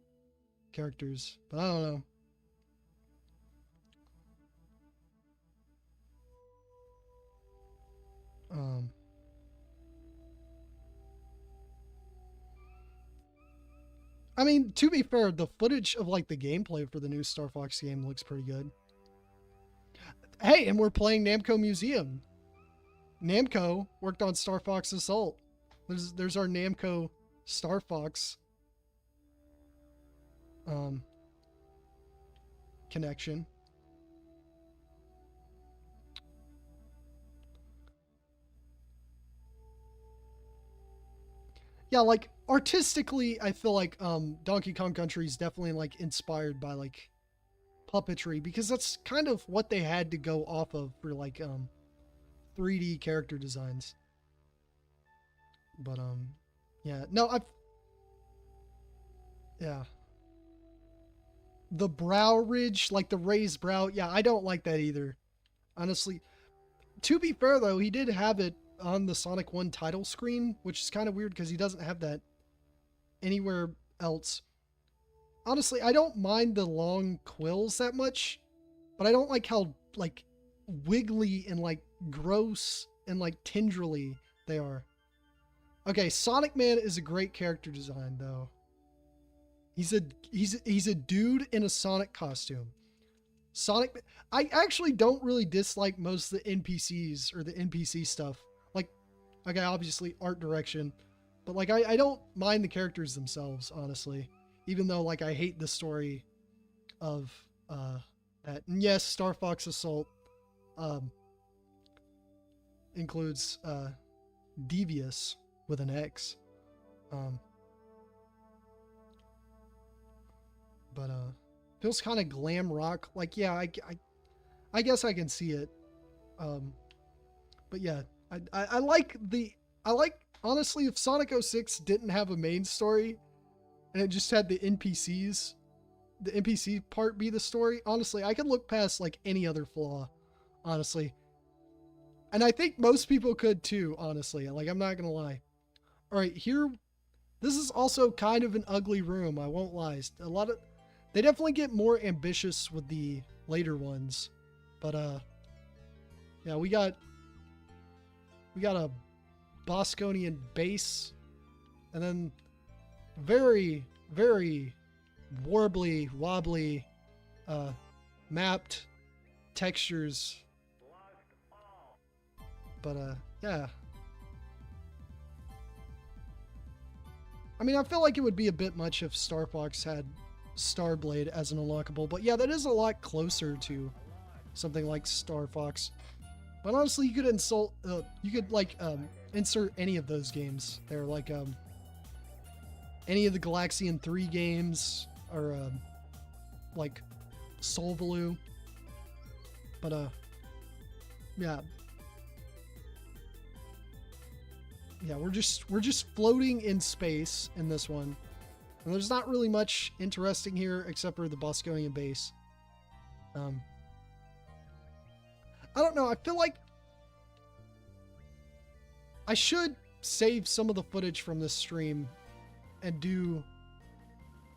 A: characters. But I don't know. Um, I mean, to be fair, the footage of like the gameplay for the new Star Fox game looks pretty good. Hey, and we're playing Namco Museum. Namco worked on Star Fox Assault. There's our Namco Star Fox connection. Yeah, like artistically, I feel like Donkey Kong Country is definitely like inspired by like puppetry, because that's kind of what they had to go off of for like 3D character designs. But yeah, no, I've yeah. The brow ridge, like the raised brow, yeah, I don't like that either. Honestly, to be fair though, he did have it on the Sonic 1 title screen, which is kind of weird because he doesn't have that anywhere else. Honestly, I don't mind the long quills that much, but I don't like how like wiggly and like gross and like tendrily they are. Okay, Sonic Man is a great character design though. He's a dude in a Sonic costume. Sonic, I actually don't really dislike most of the NPCs or the NPC stuff. Like, okay, obviously art direction, but like I don't mind the characters themselves, honestly. Even though like I hate the story of that. And yes, Star Fox Assault includes Devious with an X. But feels kind of glam rock. Like yeah, I guess I can see it. But yeah, I like honestly, if Sonic 06 didn't have a main story and it just had the NPCs, the NPC part be the story, honestly, I could look past like any other flaw, honestly. And I think most people could too, honestly. Like I'm not gonna lie. All right, here, this is also kind of an ugly room. I won't lie. They definitely get more ambitious with the later ones, but yeah, we got a Bosconian base, and then very, very warbly, wobbly, mapped textures. But, yeah. I mean, I feel like it would be a bit much if Star Fox had Starblade as an unlockable, but yeah, that is a lot closer to something like Star Fox. But honestly, you could insert any of those games. They're like, any of the Galaxian 3 games, or, like, Solvaloo. But, yeah. Yeah, we're just floating in space in this one. And there's not really much interesting here except for the Bosconian base. I don't know, I feel like I should save some of the footage from this stream and do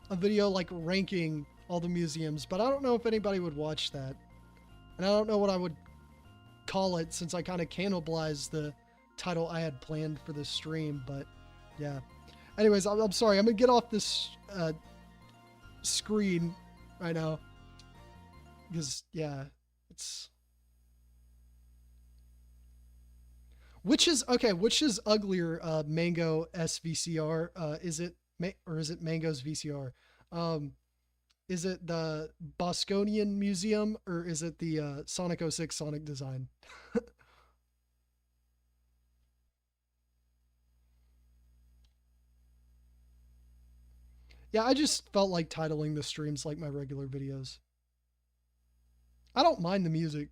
A: a video like ranking all the museums, but I don't know if anybody would watch that. And I don't know what I would call it since I kind of cannibalized the title I had planned for this stream, but yeah. Anyways, I'm sorry. I'm gonna get off this screen right now because yeah, it's which is uglier, Mango SVCR? Is it Mango's VCR? Is it the Bosconian Museum or is it the Sonic 06 Sonic Design? Yeah, I just felt like titling the streams like my regular videos. I don't mind the music.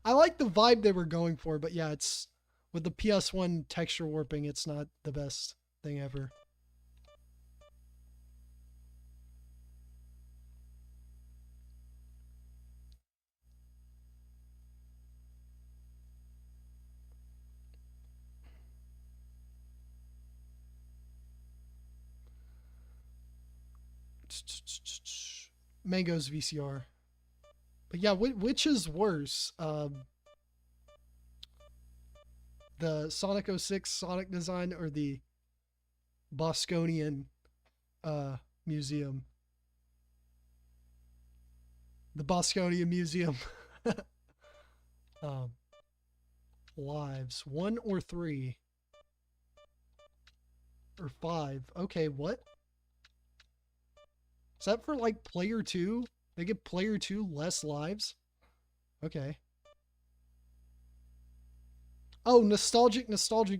A: I like the vibe they were going for, but yeah, it's with the PS1 texture warping, it's not the best thing ever. Mango's VCR. But yeah, which is worse? The Sonic 06 Sonic Design or the Bosconian Museum? The Bosconian Museum. um, lives. 1 or 3? Or 5? Okay, what? Is that for like player 2? They give player 2 less lives? Okay. Oh, nostalgic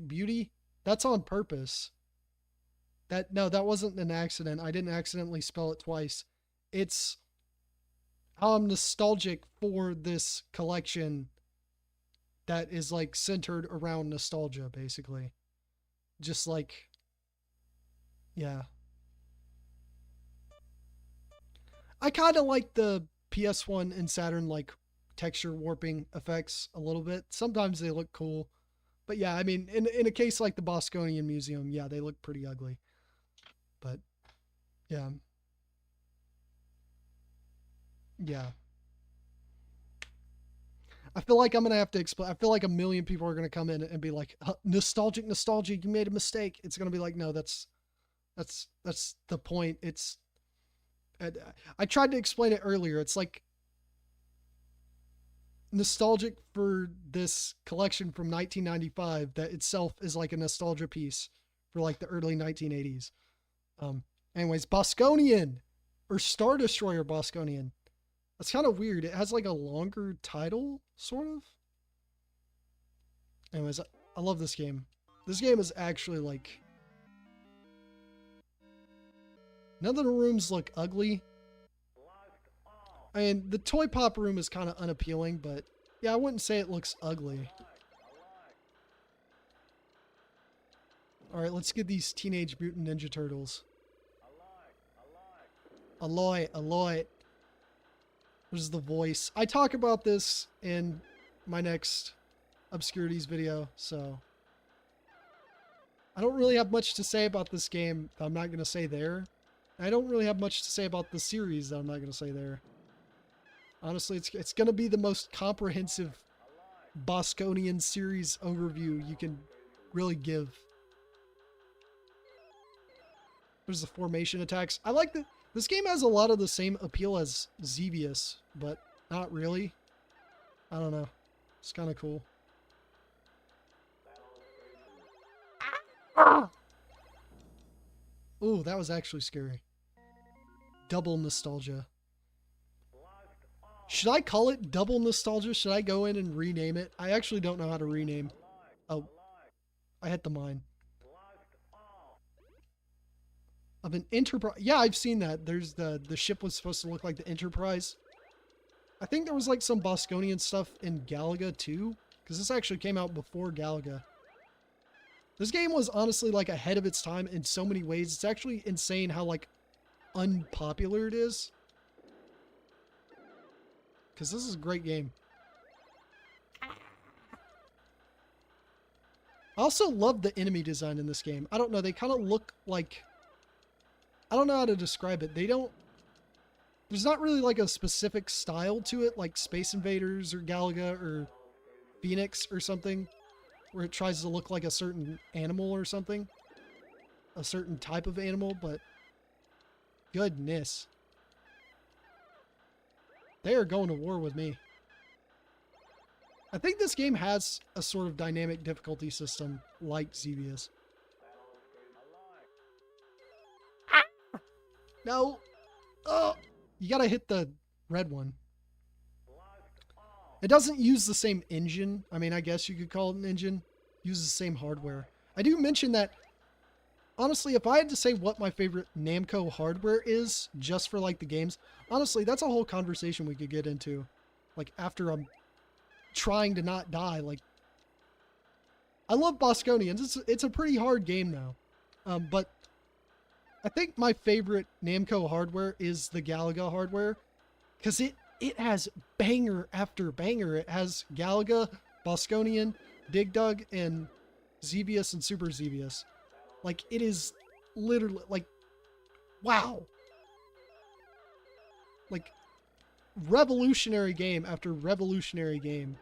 A: beauty? That's on purpose. That wasn't an accident. I didn't accidentally spell it twice. It's how I'm nostalgic for this collection that is like centered around nostalgia, basically. Just like, yeah. I kind of like the PS1 and Saturn like texture warping effects a little bit. Sometimes they look cool. But yeah, I mean, in a case like the Bosconian Museum, yeah, they look pretty ugly. But yeah. Yeah. I feel like I'm going to have to explain. I feel like a million people are going to come in and be like, nostalgic, you made a mistake. It's going to be like, no, that's the point. It's, I tried to explain it earlier. It's like nostalgic for this collection from 1995 that itself is like a nostalgia piece for like the early 1980s. Anyways, Bosconian or Star Destroyer Bosconian. That's kind of weird. It has like a longer title, sort of. Anyways, I love this game. This game is actually like... None of the rooms look ugly. I mean, the Toy Pop room is kind of unappealing, but yeah, I wouldn't say it looks ugly. Alright, let's get these Teenage Mutant Ninja Turtles. Aloy. There's the voice. I talk about this in my next Obscurities video, so... I don't really have much to say about this game that I'm not going to say there. I don't really have much to say about the series that I'm not going to say there. Honestly, it's going to be the most comprehensive Bosconian series overview you can really give. There's the formation attacks. I like that this game has a lot of the same appeal as Xevious, but not really. I don't know. It's kind of cool. Ah! Ooh, that was actually scary. Double nostalgia. Should I call it double nostalgia? Should I go in and rename it? I actually don't know how to rename. Oh, I hit the mine. Of an Enterprise. Yeah, I've seen that. There's the ship was supposed to look like the Enterprise. I think there was like some Bosconian stuff in Galaga too, because this actually came out before Galaga. This game was honestly like ahead of its time in so many ways. It's actually insane how like unpopular it is. Because this is a great game. I also love the enemy design in this game. I don't know, they kind of look like... I don't know how to describe it. They don't... There's not really like a specific style to it, like Space Invaders or Galaga or Phoenix or something, where it tries to look like a certain animal or something. A certain type of animal, but... Goodness. They are going to war with me. I think this game has a sort of dynamic difficulty system like Xevious. Ah! No! Oh! You gotta hit the red one. It doesn't use the same engine. I mean, I guess you could call it an engine. It uses the same hardware. I do mention that, honestly, if I had to say what my favorite Namco hardware is, just for like the games, honestly, that's a whole conversation we could get into. Like, after I'm trying to not die. Like, I love Bosconians. It's a pretty hard game though. But I think my favorite Namco hardware is the Galaga hardware, because it has banger after banger. It has Galaga, Bosconian, Dig Dug, and Xevious and Super Xevious. Like, it is literally, like, wow. Like, revolutionary game after revolutionary game.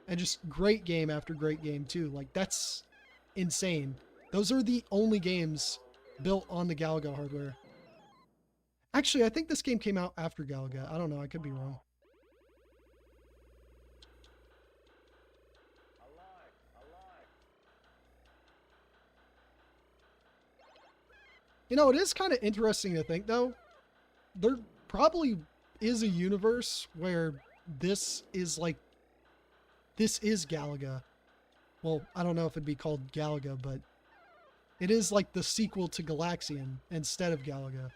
A: And just great game after great game, too. Like, that's insane. Those are the only games built on the Galaga hardware. Actually, I think this game came out after Galaga. I don't know. I could be wrong. You know, it is kind of interesting to think, though. There probably is a universe where this is like... This is Galaga. Well, I don't know if it'd be called Galaga, but... It is like the sequel to Galaxian instead of Galaga.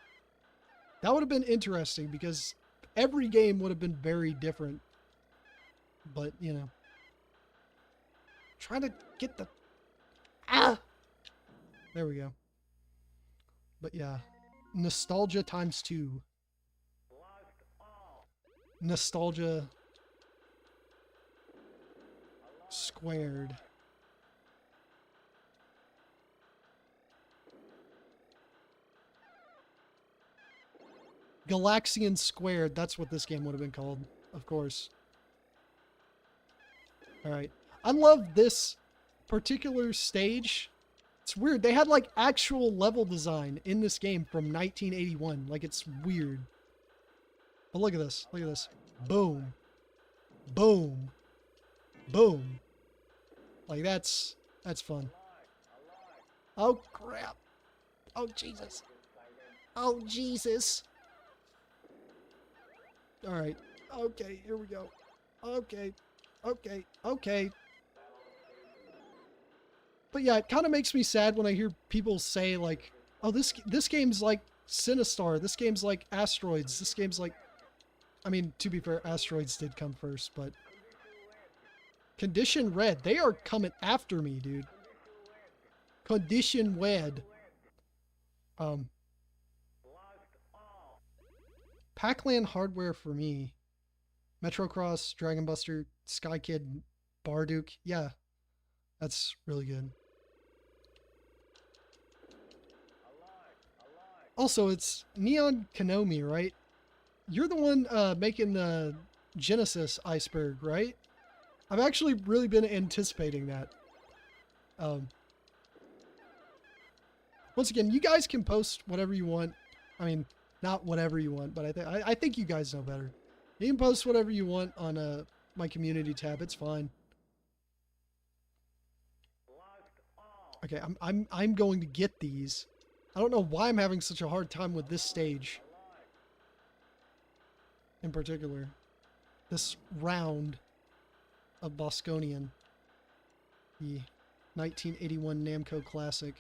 A: That would have been interesting because every game would have been very different. But, you know. Trying to get the... Ah! There we go. But yeah. Nostalgia times 2. Nostalgia squared. Galaxian Squared, that's what this game would have been called, of course. Alright. I love this particular stage. It's weird. They had like actual level design in this game from 1981. Like, it's weird. But look at this. Look at this. Boom. Boom. Boom. Like, that's fun. Oh, crap. Oh, Jesus. Oh, Jesus. Alright. Okay, here we go. Okay. Okay. Okay. But yeah, it kind of makes me sad when I hear people say, like, oh, this game's like Sinistar. This game's like Asteroids. This game's like... I mean, to be fair, Asteroids did come first, but... Condition Red. They are coming after me, dude. Condition Red. Pac-Land hardware for me. Metrocross, Dragon Buster, Sky Kid, Barduke. Yeah, that's really good. Also, it's Neon Konomi, right? You're the one making the Genesis iceberg, right? I've actually really been anticipating that. Um, once again, you guys can post whatever you want. I mean, not whatever you want, but I think you guys know better. You can post whatever you want on my community tab. It's fine. Okay, I'm going to get these. I don't know why I'm having such a hard time with this stage in particular. This round of Bosconian, the 1981 Namco Classic.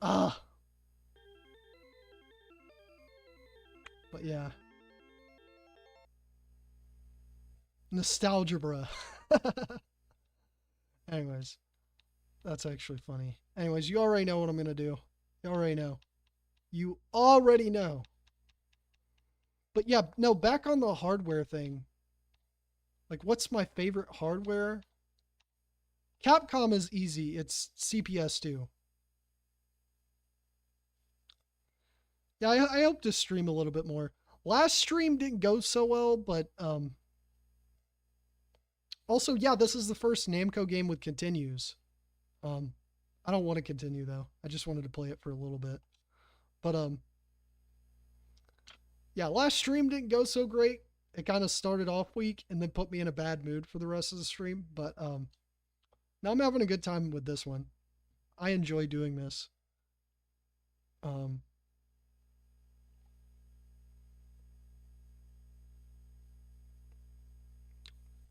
A: Ah! But yeah. Nostalgia, bruh. Anyways, that's actually funny. Anyways, you already know what I'm gonna do. You already know. You already know. But yeah, no, back on the hardware thing. Like, what's my favorite hardware? Capcom is easy. It's CPS2. Yeah, I hope to stream a little bit more. Last stream didn't go so well, but also, yeah, this is the first Namco game with continues. I don't want to continue though. I just wanted to play it for a little bit. But yeah, last stream didn't go so great. It kind of started off weak and then put me in a bad mood for the rest of the stream. But now I'm having a good time with this one. I enjoy doing this.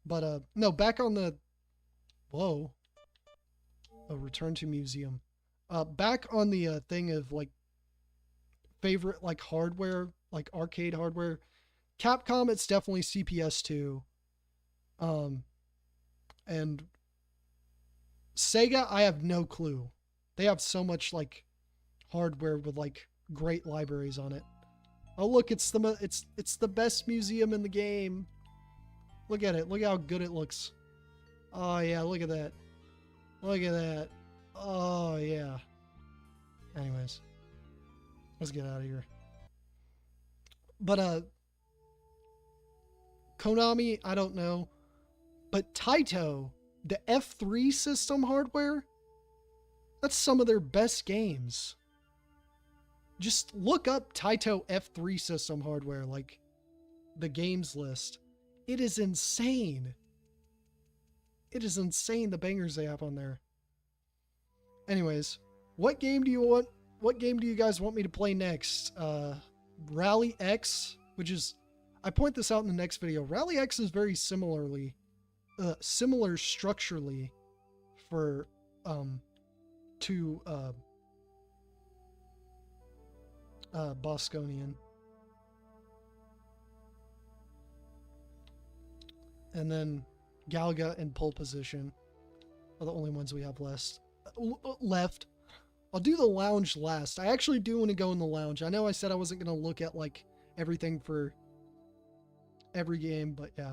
A: But no, back on the whoa. A return to museum. Back on the thing of like favorite like hardware, like arcade hardware. Capcom, it's definitely CPS2. And Sega, I have no clue. They have so much like hardware with like great libraries on it. Oh look, it's the best museum in the game. Look at it. Look how good it looks. Oh yeah, look at that. Look at that. Oh yeah. Anyways, let's get out of here. But Konami, I don't know. But Taito, the F3 system hardware, that's some of their best games. Just look up Taito F3 system hardware, like the games list. It is insane. It is insane the bangers they have on there. Anyways, what game do you guys want me to play next? Rally X, which is, I point this out in the next video. Rally X is very similar structurally for to Bosconian. And then Galga and Pole Position are the only ones we have left. I'll do the lounge last. I actually do want to go in the lounge. I know I said I wasn't going to look at like everything for every game, but yeah.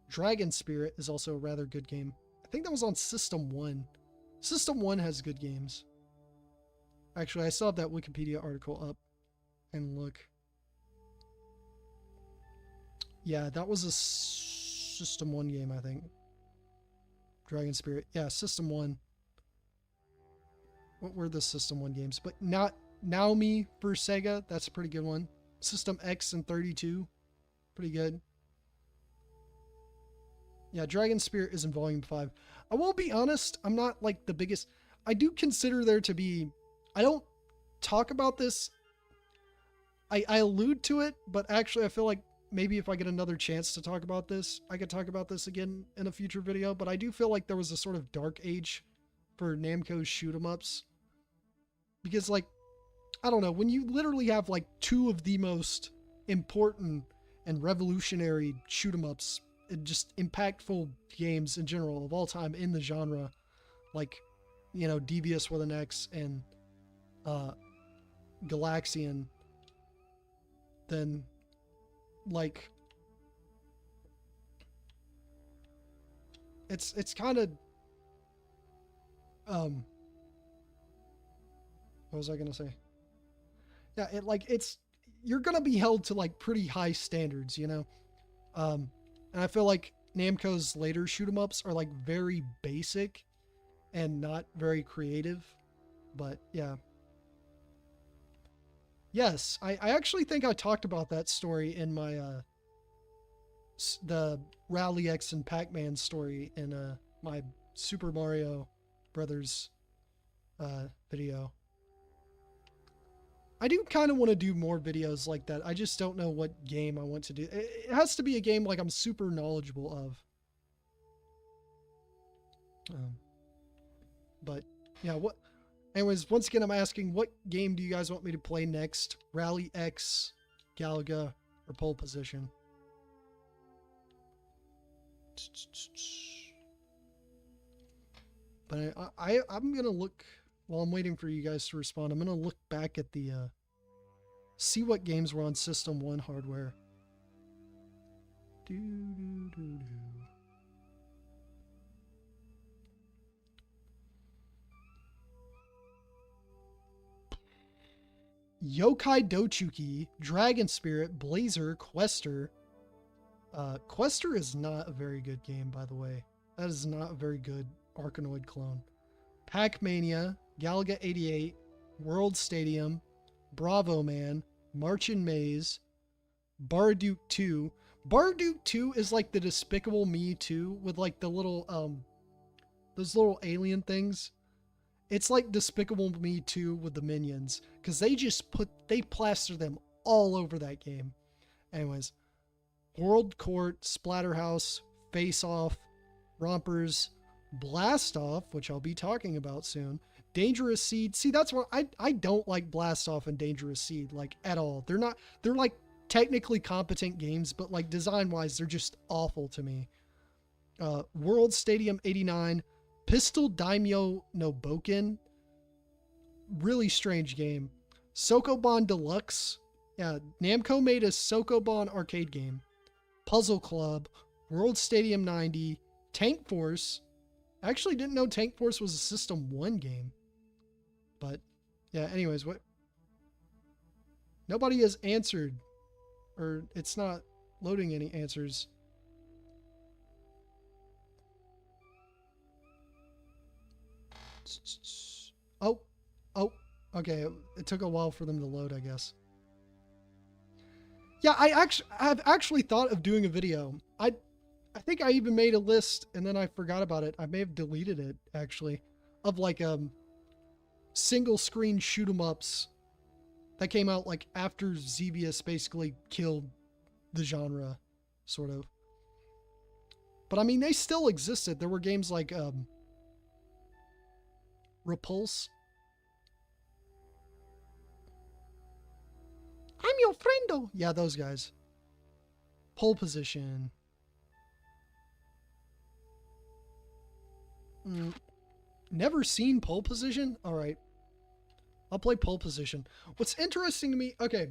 A: Dragon Spirit is also a rather good game. I think that was on System 1. System 1 has good games. Actually, I still have that Wikipedia article up and look. Yeah, that was a System 1 game, I think. Dragon Spirit. Yeah, System 1. What were the System 1 games? But not Naomi for Sega. That's a pretty good one. System X and 32. Pretty good. Yeah, Dragon Spirit is in Volume 5. I will be honest, I'm not like the biggest... I do consider there to be... I don't talk about this. I allude to it, but actually I feel like maybe if I get another chance to talk about this, I could talk about this again in a future video. But I do feel like there was a sort of dark age for Namco's shoot-'em-ups. Because, like, I don't know, when you literally have, like, two of the most important and revolutionary shoot-'em-ups and just impactful games in general of all time in the genre, like, you know, Devious with an X and Galaxian, then, like, it's kind of, what was I gonna say? Yeah, you're gonna be held to like pretty high standards, you know? And I feel like Namco's later shoot 'em ups are like very basic and not very creative. But yeah. Yes, I actually think I talked about that story in my the Rally X and Pac-Man story in my Super Mario Brothers video. I do kind of want to do more videos like that. I just don't know what game I want to do. It has to be a game like I'm super knowledgeable of. But yeah, what? Anyways, once again, I'm asking, what game do you guys want me to play next? Rally X, Galaga, or Pole Position? But I'm gonna look while I'm waiting for you guys to respond. I'm gonna look back at the see what games were on System 1 hardware. Yokai Dochuki, Dragon Spirit, Blazer, Quester. Quester is not a very good game, by the way. That is not a very good Arkanoid clone. Pac-Mania, Galaga 88, World Stadium, Bravo Man, Marchin' Maze, Barduke 2. Barduke 2 is like the Despicable Me 2 with like the little those little alien things. It's like Despicable Me 2 with the minions, because they plaster them all over that game. Anyways, World Court, Splatterhouse, Face Off, Rompers, Blast Off, which I'll be talking about soon. Dangerous Seed. See, that's what I don't like Blast Off and Dangerous Seed like at all. They're like technically competent games, but like design wise, they're just awful to me. World Stadium 89, Pistol Daimyo no Boken. Really strange game. Sokoban Deluxe. Yeah, Namco made a Sokoban arcade game. Puzzle Club, World Stadium 90, Tank Force. I actually didn't know Tank Force was a System 1 game. But, yeah, anyways, what? Nobody has answered. Or it's not loading any answers. Oh, okay. It took a while for them to load, I guess. Yeah, I've actually thought of doing a video. I think I even made a list and then I forgot about it. I may have deleted it actually, of like single screen shoot 'em ups that came out like after Xevious basically killed the genre, sort of. But I mean, they still existed. There were games like Repulse. I'm your friendo. Yeah, those guys. Pole Position. Never seen Pole Position? All right. I'll play Pole Position. What's interesting to me, okay,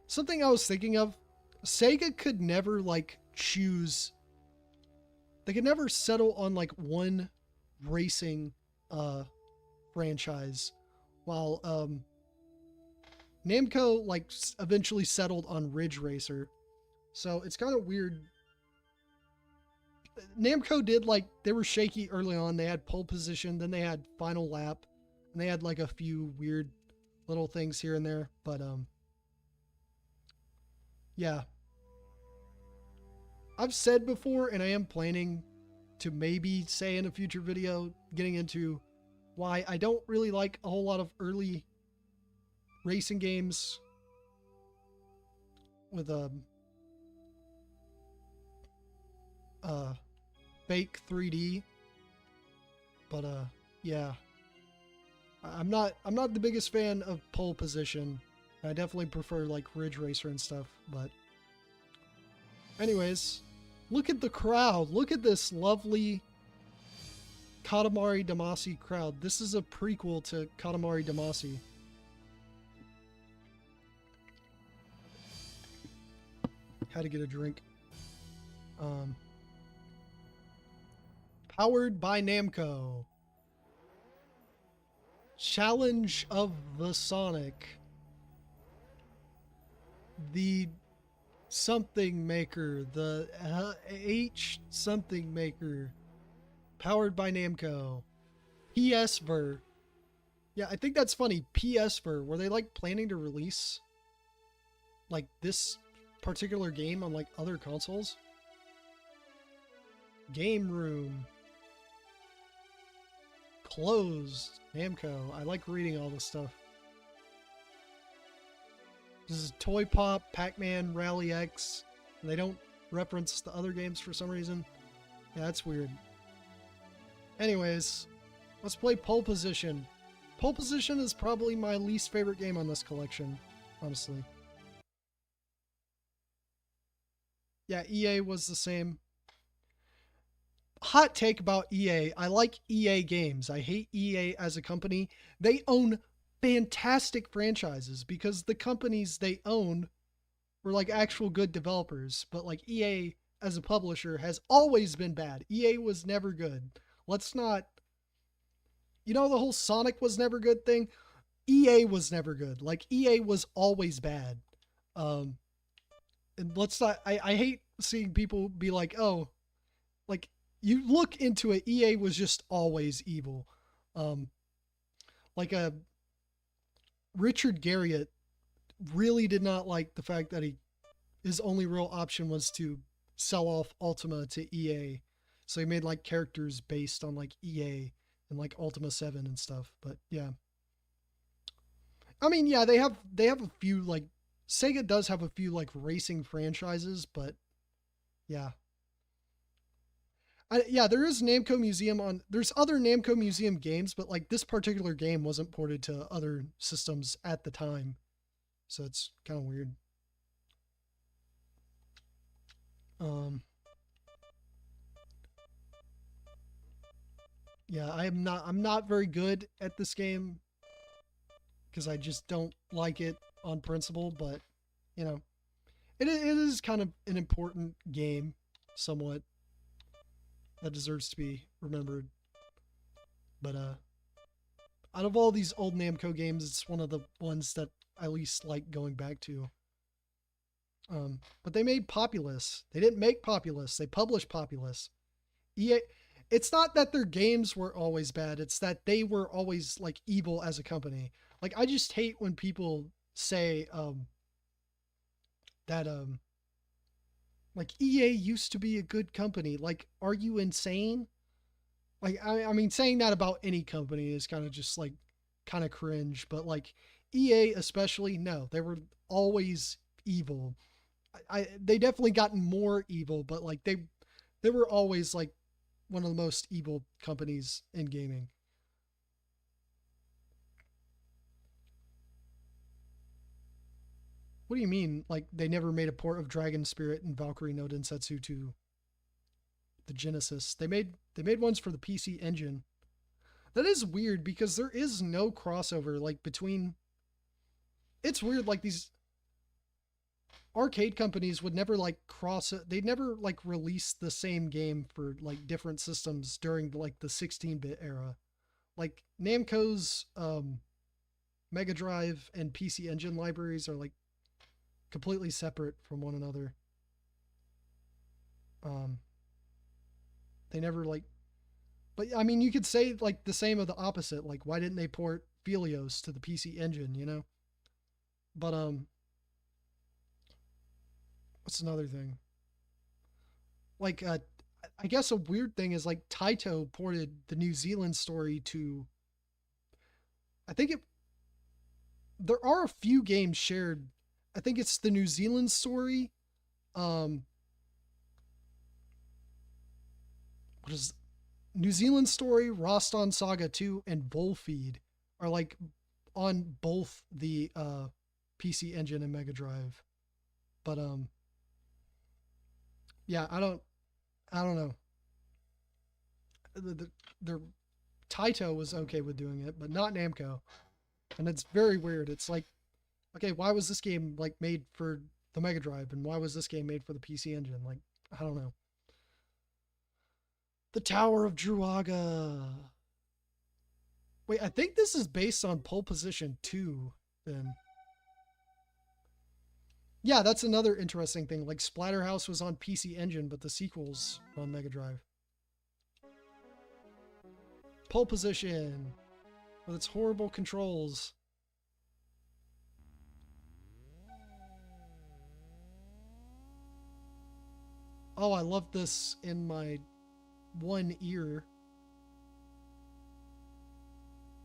A: something I was thinking of, Sega could never like choose, they could never settle on like one racing franchise, while Namco like eventually settled on Ridge Racer. So it's kind of weird. Namco did like, they were shaky early on. They had Pole Position, then they had Final Lap, and they had like a few weird little things here and there. But yeah. I've said before, and I am planning to maybe say in a future video, getting into why I don't really like a whole lot of early racing games with fake 3D. But yeah, I'm not the biggest fan of Pole Position. I definitely prefer like Ridge Racer and stuff. But anyways, look at the crowd. Look at this lovely Katamari Damacy crowd. This is a prequel to Katamari Damacy. Had to get a drink. Powered by Namco. Challenge of the Sonic. The something maker, the H something maker, powered by Namco. PS Ver. Yeah, I think that's funny. PS Ver. Were they like planning to release like this particular game on like other consoles? Game Room. Closed. Namco. I like reading all this stuff. This is Toy Pop, Pac-Man, Rally X. And they don't reference the other games for some reason. Yeah, that's weird. Anyways, let's play Pole Position. Pole Position is probably my least favorite game on this collection, honestly. Yeah, EA was the same. Hot take about EA. I like EA games. I hate EA as a company. They own fantastic franchises because the companies they own were like actual good developers. But like EA as a publisher has always been bad. EA was never good. Let's not, you know, the whole Sonic was never good thing. EA was never good. Like EA was always bad. Um, and let's not. I hate seeing people be like, oh, like you look into it. EA was just always evil. Um, like a Richard Garriott really did not like the fact that his only real option was to sell off Ultima to EA. So he made like characters based on like EA and like Ultima 7 and stuff. But yeah. I mean, yeah, they have a few like Sega does have a few like racing franchises, but yeah. Yeah, there is Namco Museum on. There's other Namco Museum games, but like this particular game wasn't ported to other systems at the time, so it's kind of weird. Um, yeah, I'm not very good at this game because I just don't like it on principle. But you know, it is kind of an important game, somewhat that deserves to be remembered. But out of all these old Namco games, it's one of the ones that I least like going back to. But they made Populous. They didn't make Populous. They published Populous. EA. It's not that their games were always bad. It's that they were always like evil as a company. Like I just hate when people say that like EA used to be a good company. Like, are you insane? Like I mean, saying that about any company is kind of just like kind of cringe. But like EA especially, no, they were always evil. They definitely gotten more evil, but like they were always like one of the most evil companies in gaming. What do you mean? Like they never made a port of Dragon Spirit and Valkyrie no Densetsu to the Genesis? They made ones for the PC Engine. That is weird because there is no crossover like between. It's weird like these arcade companies would never like cross it. They'd never like release the same game for like different systems during like the 16-bit era. Like Namco's Mega Drive and PC Engine libraries are like completely separate from one another. Um, they never like, but I mean, you could say like the same of the opposite. Like, why didn't they port Philios to the PC Engine? You know, but what's another thing? Like, I guess a weird thing is like Taito ported the New Zealand story to. I think it. There are a few games shared. I think it's the New Zealand story. Um, what is New Zealand Story, Roston Saga 2, and Bullfeed are like on both the PC Engine and Mega Drive. But yeah, I don't know. The Taito was okay with doing it, but not Namco, and it's very weird. It's like, okay, why was this game like made for the Mega Drive, and why was this game made for the PC Engine? Like, I don't know. The Tower of Druaga. Wait, I think this is based on Pole Position 2. Then Yeah, that's another interesting thing. Like Splatterhouse was on PC Engine, but the sequels were on Mega Drive. Pole Position with its horrible controls. Oh, I love this in my one ear.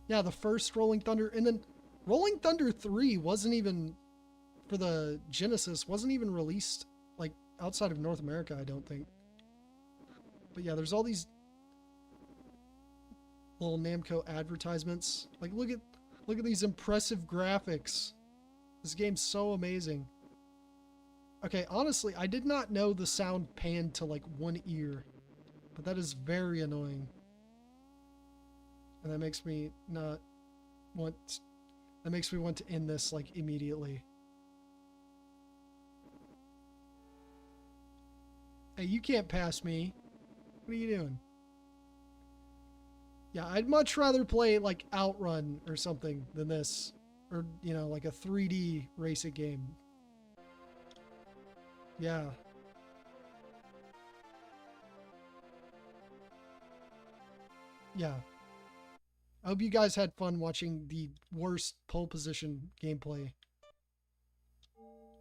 A: Yeah, the first Rolling Thunder, and then Rolling Thunder 3 wasn't even, for the Genesis, wasn't even released like outside of North America, I don't think. But yeah, there's all these little Namco advertisements. Like look at these impressive graphics. This game's so amazing. Okay, honestly, I did not know the sound panned to like one ear, but that is very annoying. And that makes me not want, that makes me want to end this like immediately. Hey, you can't pass me. What are you doing? Yeah, I'd much rather play like Outrun or something than this. Or, you know, like a 3D racing game. Yeah. Yeah. I hope you guys had fun watching the worst pole position gameplay.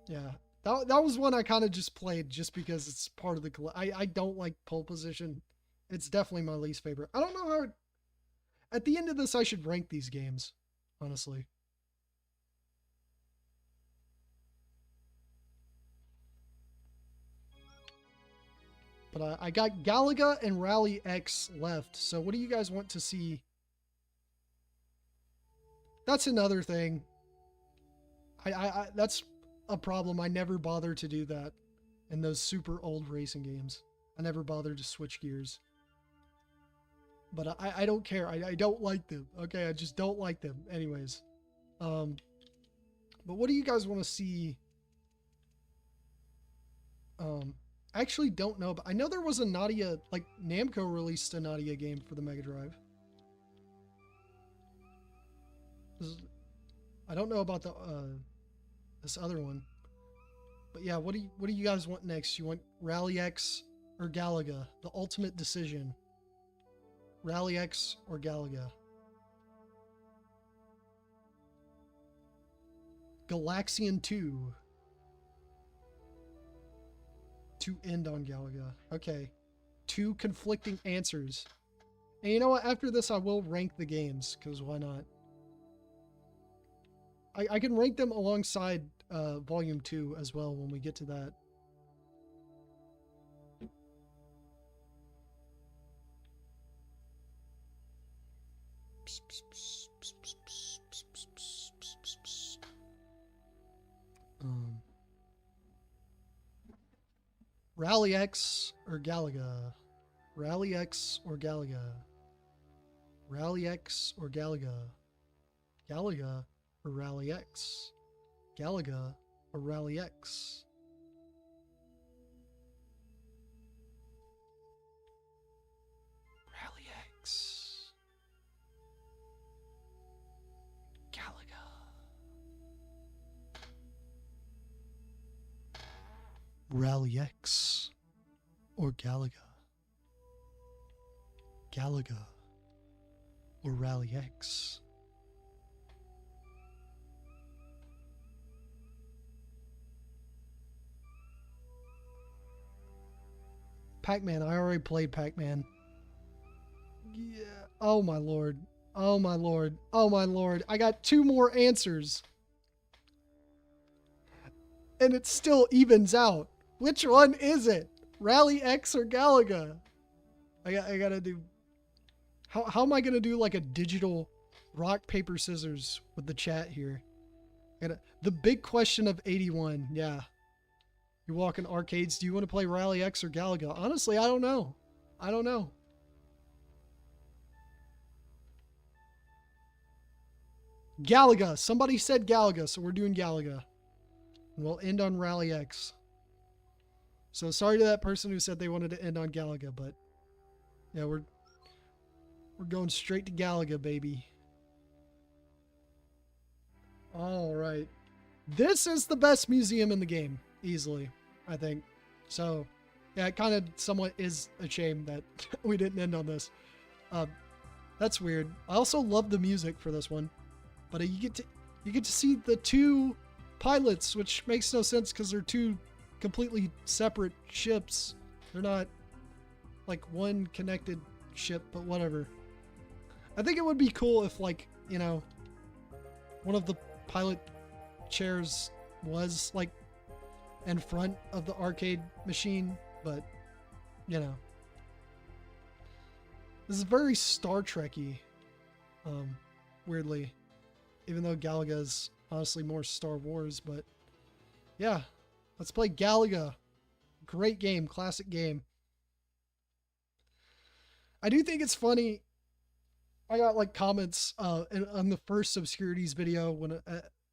A: Yeah. That was one I kind of just played just because it's part of the... I don't like pole position. It's definitely my least favorite. I don't know how... At the end of this, I should rank these games, honestly. But I got Galaga and Rally X left. So what do you guys want to see? That's another thing. That's a problem. I never bother to do that in those super old racing games. I never bothered to switch gears. But I don't care. I don't like them. Okay, I just don't like them. Anyways. But what do you guys want to see? I actually don't know, but I know there was a Nadia, like Namco released a Nadia game for the Mega Drive. I don't know about the this other one. But yeah, what do you guys want next? You want Rally X or Galaga? The ultimate decision. Rally X or Galaga? Galaxian 2. To end on Galaga. Okay. Two conflicting answers. And you know what? After this, I will rank the games, because why not? I can rank them alongside Volume 2 as well when we get to that. Rally X or Galaga? Rally X or Galaga? Rally X or Galaga? Galaga or Rally X? Galaga or Rally X? Rally X. Galaga. Rally X or Galaga? Galaga or Rally X? Pac-Man. I already played Pac-Man. Yeah. Oh my lord. Oh my lord. Oh my lord. I got two more answers. And it still evens out. Which one is it? Rally X or Galaga? I gotta do... How am I gonna do like a digital rock, paper, scissors with the chat here? The big question of 81. Yeah. You walk in arcades. Do you want to play Rally X or Galaga? Honestly, I don't know. I don't know. Galaga. Somebody said Galaga, so we're doing Galaga. And we'll end on Rally X. So sorry to that person who said they wanted to end on Galaga, but yeah, we're going straight to Galaga, baby. All right. This is the best museum in the game, easily, I think. So, yeah, it kind of somewhat is a shame that we didn't end on this. Uh, that's weird. I also love the music for this one, but you get to see the two pilots, which makes no sense because they're two completely separate ships. They're not like one connected ship, but whatever. I think it would be cool if, like, you know, one of the pilot chairs was like in front of the arcade machine, but you know, this is very Star Trek-y, weirdly, even though Galaga is honestly more Star Wars. But yeah, let's play Galaga. Great game, classic game. I do think it's funny. I got like comments on the first Obscurities video when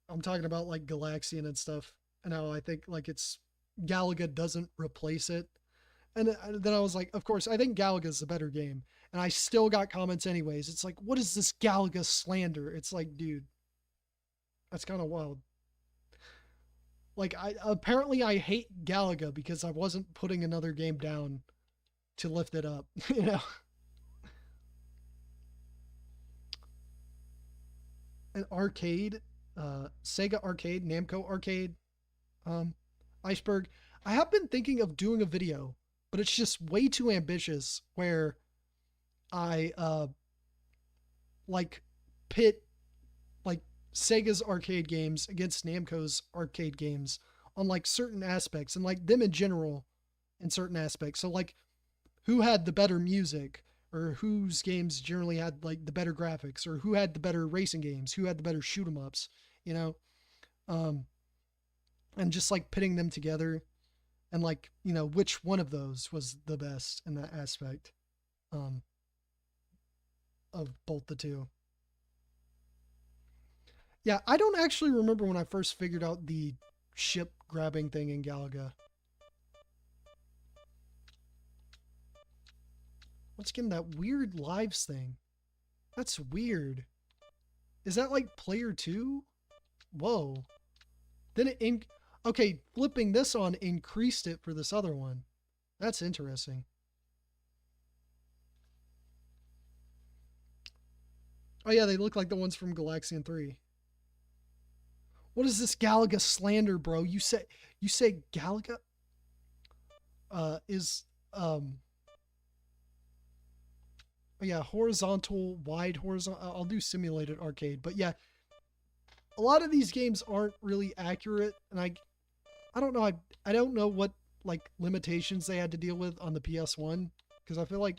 A: I'm talking about like Galaxian and stuff, and how I think like it's Galaga doesn't replace it. And then I was like, of course, I think Galaga's a better game. And I still got comments anyways. It's like, what is this Galaga slander? It's like, dude, that's kind of wild. Like, I hate Galaga because I wasn't putting another game down to lift it up, you know? An arcade, Sega Arcade, Namco Arcade, um, Iceberg. I have been thinking of doing a video, but it's just way too ambitious where I like pit like Sega's arcade games against Namco's arcade games on like certain aspects and like them in general in certain aspects. So like who had the better music or whose games generally had like the better graphics or who had the better racing games, who had the better shoot 'em ups, you know? Um and just like pitting them together and like, you know, which one of those was the best in that aspect um of both the two. Yeah, I don't actually remember when I first figured out the ship grabbing thing in Galaga. What's getting that weird lives thing? That's weird. Is that like player two? Whoa. Then okay, flipping this on increased it for this other one. That's interesting. Oh yeah, they look like the ones from Galaxian 3. What is this Galaga slander, bro? You say Galaga is oh yeah, horizontal, wide horizontal. I'll do simulated arcade, but yeah, a lot of these games aren't really accurate, and I don't know. I don't know what like limitations they had to deal with on the PS1 because I feel like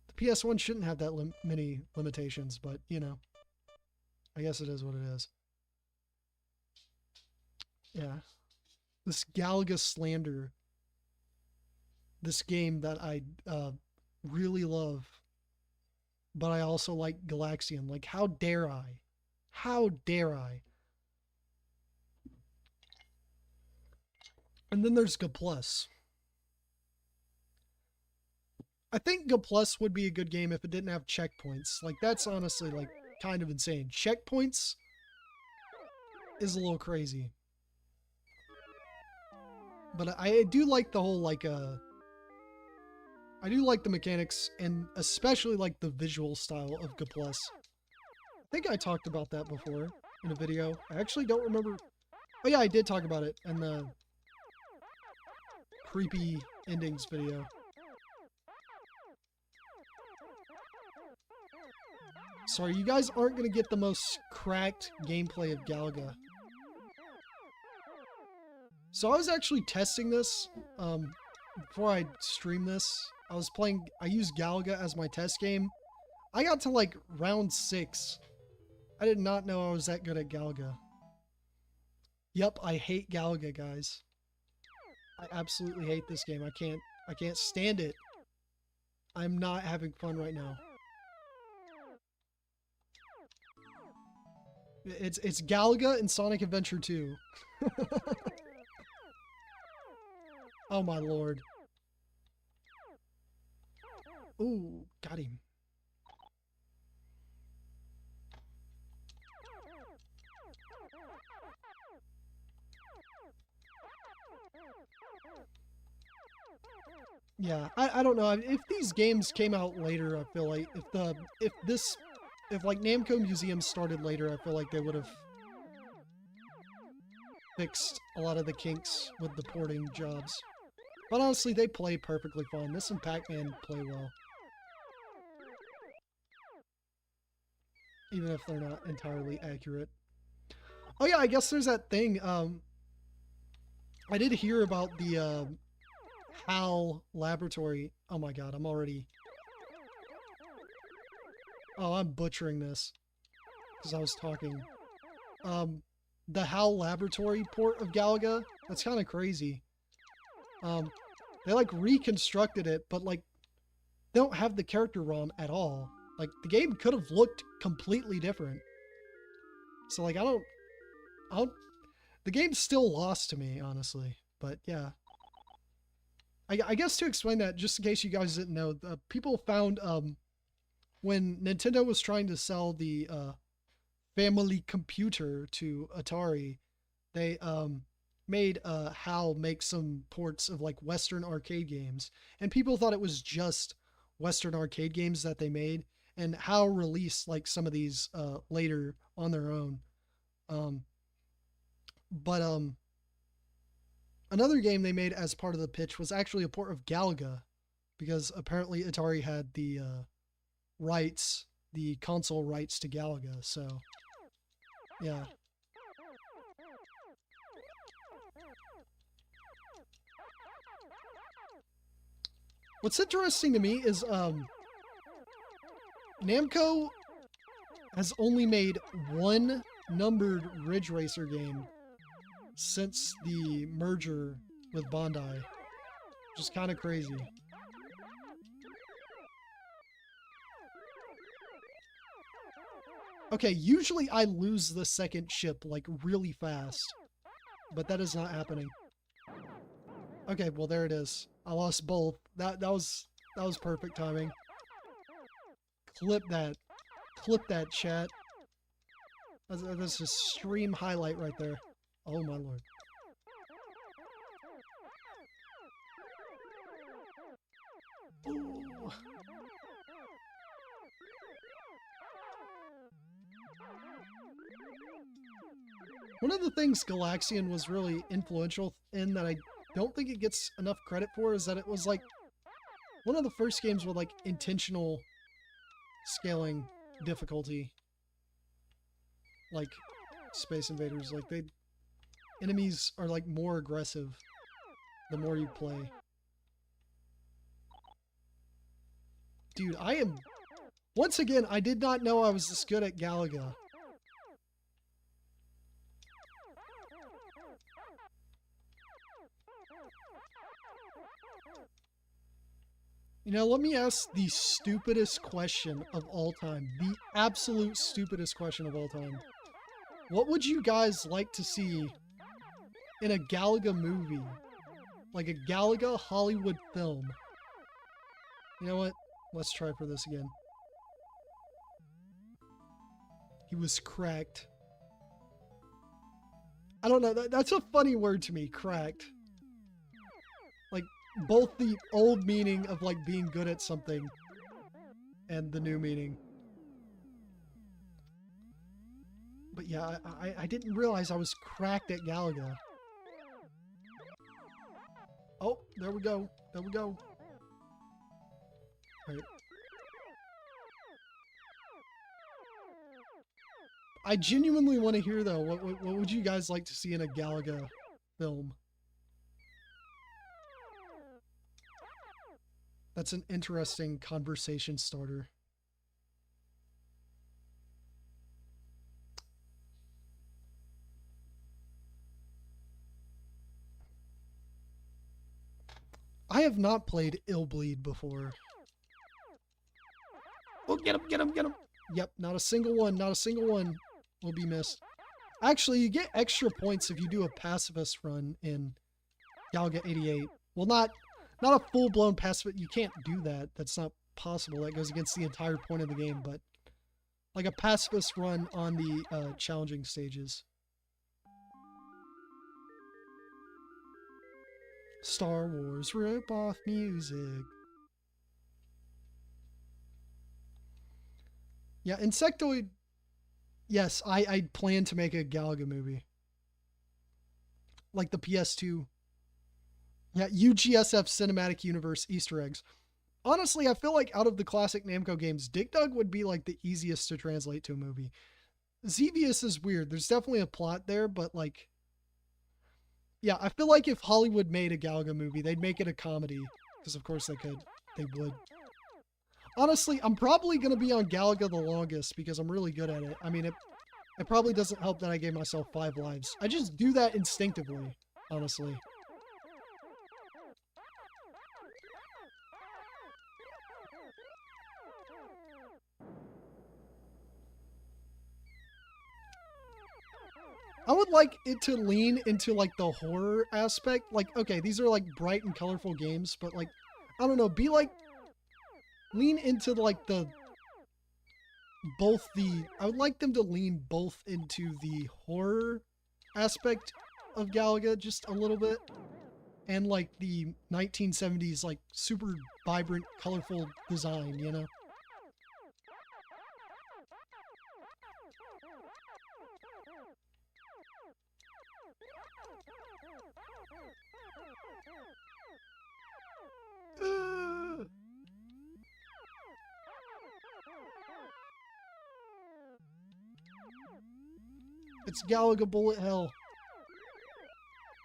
A: the PS1 shouldn't have that many limitations, but you know, I guess it is what it is. Yeah, this Galaga slander, this game that I really love, but I also like Galaxian. Like, how dare I? How dare I? And then there's G Plus. I think G Plus would be a good game if it didn't have checkpoints. Like, that's honestly like kind of insane. Checkpoints is a little crazy. But I do like the whole like I do like the mechanics and especially like the visual style of G Plus. I think I talked about that before in a video. I actually don't remember. Oh yeah, I did talk about it in the creepy endings video. Sorry, you guys aren't going to get the most cracked gameplay of Galaga. So I was actually testing this before I streamed this. I used Galaga as my test game. I got to like round 6. I did not know I was that good at Galaga. Yep, I hate Galaga, guys. I absolutely hate this game. I can't stand it. I'm not having fun right now. It's Galaga and Sonic Adventure 2. Oh my lord. Ooh, got him. Yeah, I don't know. If these games came out later, I feel like if like Namco Museums started later, I feel like they would have fixed a lot of the kinks with the porting jobs. But honestly, they play perfectly fine. This and Pac-Man play well. Even if they're not entirely accurate. Oh yeah, I guess there's that thing. I did hear about the HAL laboratory. Oh my god, I'm already... Oh, I'm butchering this. Because I was talking. The HAL laboratory port of Galaga. That's kind of crazy. They like reconstructed it, but like they don't have the character ROM at all. Like the game could have looked completely different. So like I don't the game's still lost to me, honestly. But yeah. I guess to explain that, just in case you guys didn't know, people found when Nintendo was trying to sell the family computer to Atari, they made HAL make some ports of like Western arcade games, and people thought it was just Western arcade games that they made, and HAL released like some of these later on their own. But another game they made as part of the pitch was actually a port of Galaga, because apparently Atari had the rights, the console rights to Galaga. So yeah. What's interesting to me is Namco has only made one numbered Ridge Racer game since the merger with Bandai, which is kind of crazy. Okay, usually I lose the second ship like really fast, but that is not happening. Okay, well there it is. I lost both. That was perfect timing. Clip that. Clip that, chat. That's a stream highlight right there. Oh my lord. Ooh. One of the things Galaxian was really influential in that I don't think it gets enough credit for is that it was like one of the first games with like intentional scaling difficulty. Like Space Invaders, like enemies are like more aggressive the more you play. Dude, once again, I did not know I was this good at Galaga. You know, let me ask the stupidest question of all time. The absolute stupidest question of all time. What would you guys like to see in a Galaga movie? Like a Galaga Hollywood film? You know what? Let's try for this again. He was cracked. I don't know. That's a funny word to me, cracked. Like, both the old meaning of like being good at something and the new meaning. But yeah, I didn't realize I was cracked at Galaga. Oh, there we go. There we go. All right. I genuinely want to hear though, what would you guys like to see in a Galaga film? That's an interesting conversation starter. I have not played Illbleed before. Oh, get him, get him, get him. Yep, not a single one, not a single one will be missed. Actually, you get extra points if you do a pacifist run in Galaga 88. Well, not a full-blown pacifist. You can't do that. That's not possible. That goes against the entire point of the game, but like a pacifist run on the challenging stages. Star Wars rip-off music. Yeah, Insectoid. Yes, I plan to make a Galaga movie. Like the PS2. Yeah, UGSF Cinematic Universe Easter eggs. Honestly, I feel like out of the classic Namco games, Dig Dug would be like the easiest to translate to a movie. Xevious is weird. There's definitely a plot there, but like, yeah, I feel like if Hollywood made a Galaga movie, they'd make it a comedy. Because of course they could. They would. Honestly, I'm probably going to be on Galaga the longest because I'm really good at it. I mean, it probably doesn't help that I gave myself 5 lives. I just do that instinctively, honestly. I would like it to lean into like the horror aspect. Like, okay, these are like bright and colorful games, but like, I don't know, be like, lean into like the, both the, I would like them to lean both into the horror aspect of Galaga just a little bit, and like the 1970s, like super vibrant, colorful design, you know? It's Galaga Bullet Hell.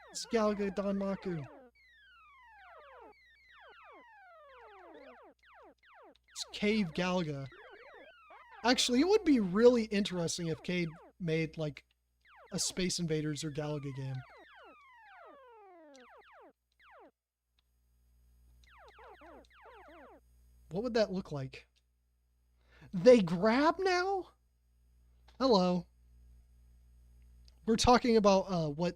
A: It's Galaga Danmaku. It's Cave Galaga. Actually, it would be really interesting if Cade made like a Space Invaders or Galaga game. What would that look like? They grab now? Hello. We're talking about what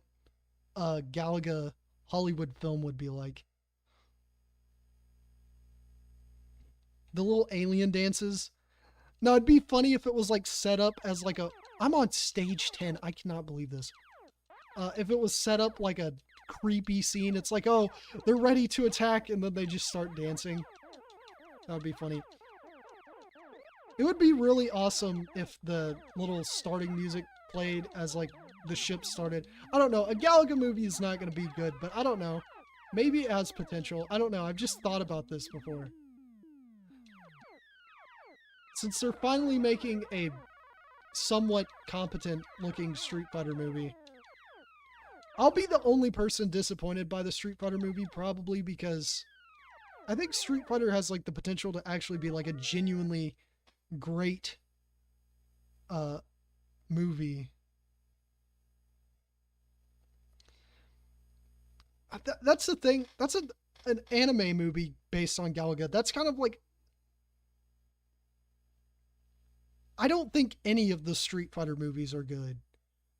A: a Galaga Hollywood film would be like. The little alien dances. Now, it'd be funny if it was like set up as like a. I'm on stage 10. I cannot believe this. If it was set up like a creepy scene, it's like, oh, they're ready to attack, and then they just start dancing. That would be funny. It would be really awesome if the little starting music played as like the ship started. I don't know. A Galaga movie is not going to be good, but I don't know. Maybe it has potential. I don't know. I've just thought about this before. Since they're finally making a somewhat competent looking Street Fighter movie, I'll be the only person disappointed by the Street Fighter movie, probably because I think Street Fighter has like the potential to actually be like a genuinely great movie. That's the thing. That's an anime movie based on Galaga. That's kind of like, I don't think any of the Street Fighter movies are good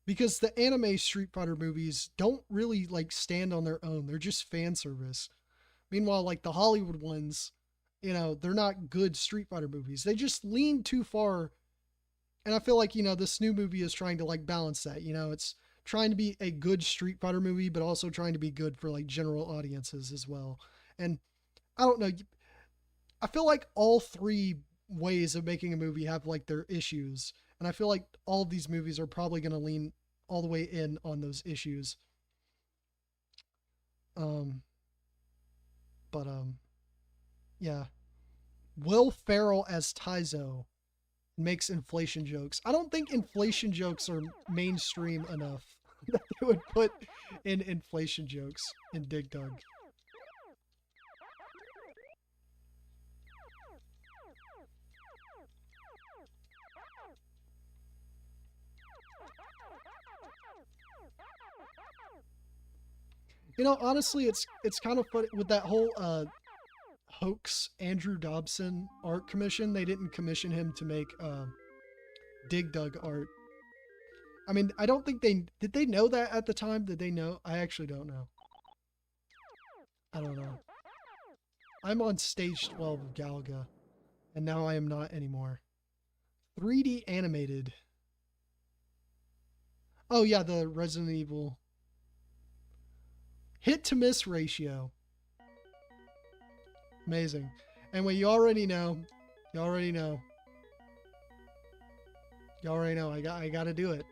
A: because the anime Street Fighter movies don't really like stand on their own. They're just fan service. Meanwhile, like the Hollywood ones, you know, they're not good Street Fighter movies. They just lean too far. And I feel like, you know, this new movie is trying to like balance that. You know, it's trying to be a good Street Fighter movie, but also trying to be good for like general audiences as well. And I don't know. I feel like all three ways of making a movie have like their issues. And I feel like all of these movies are probably going to lean all the way in on those issues. Um, but yeah. Will Ferrell as Taizo makes inflation jokes. I don't think inflation jokes are mainstream enough that they would put in inflation jokes in Dig Dug. You know, honestly, it's kind of funny with that whole hoax Andrew Dobson art commission. They didn't commission him to make Dig Dug art. I mean, I don't think they did. They know that at the time? Did they know? I actually don't know. I don't know. I'm on stage 12 of Galaga, and now I am not anymore. 3D animated. Oh yeah, the Resident Evil. Hit to miss ratio. Amazing. Anyway, you already know. You already know. You already know. I gotta do it.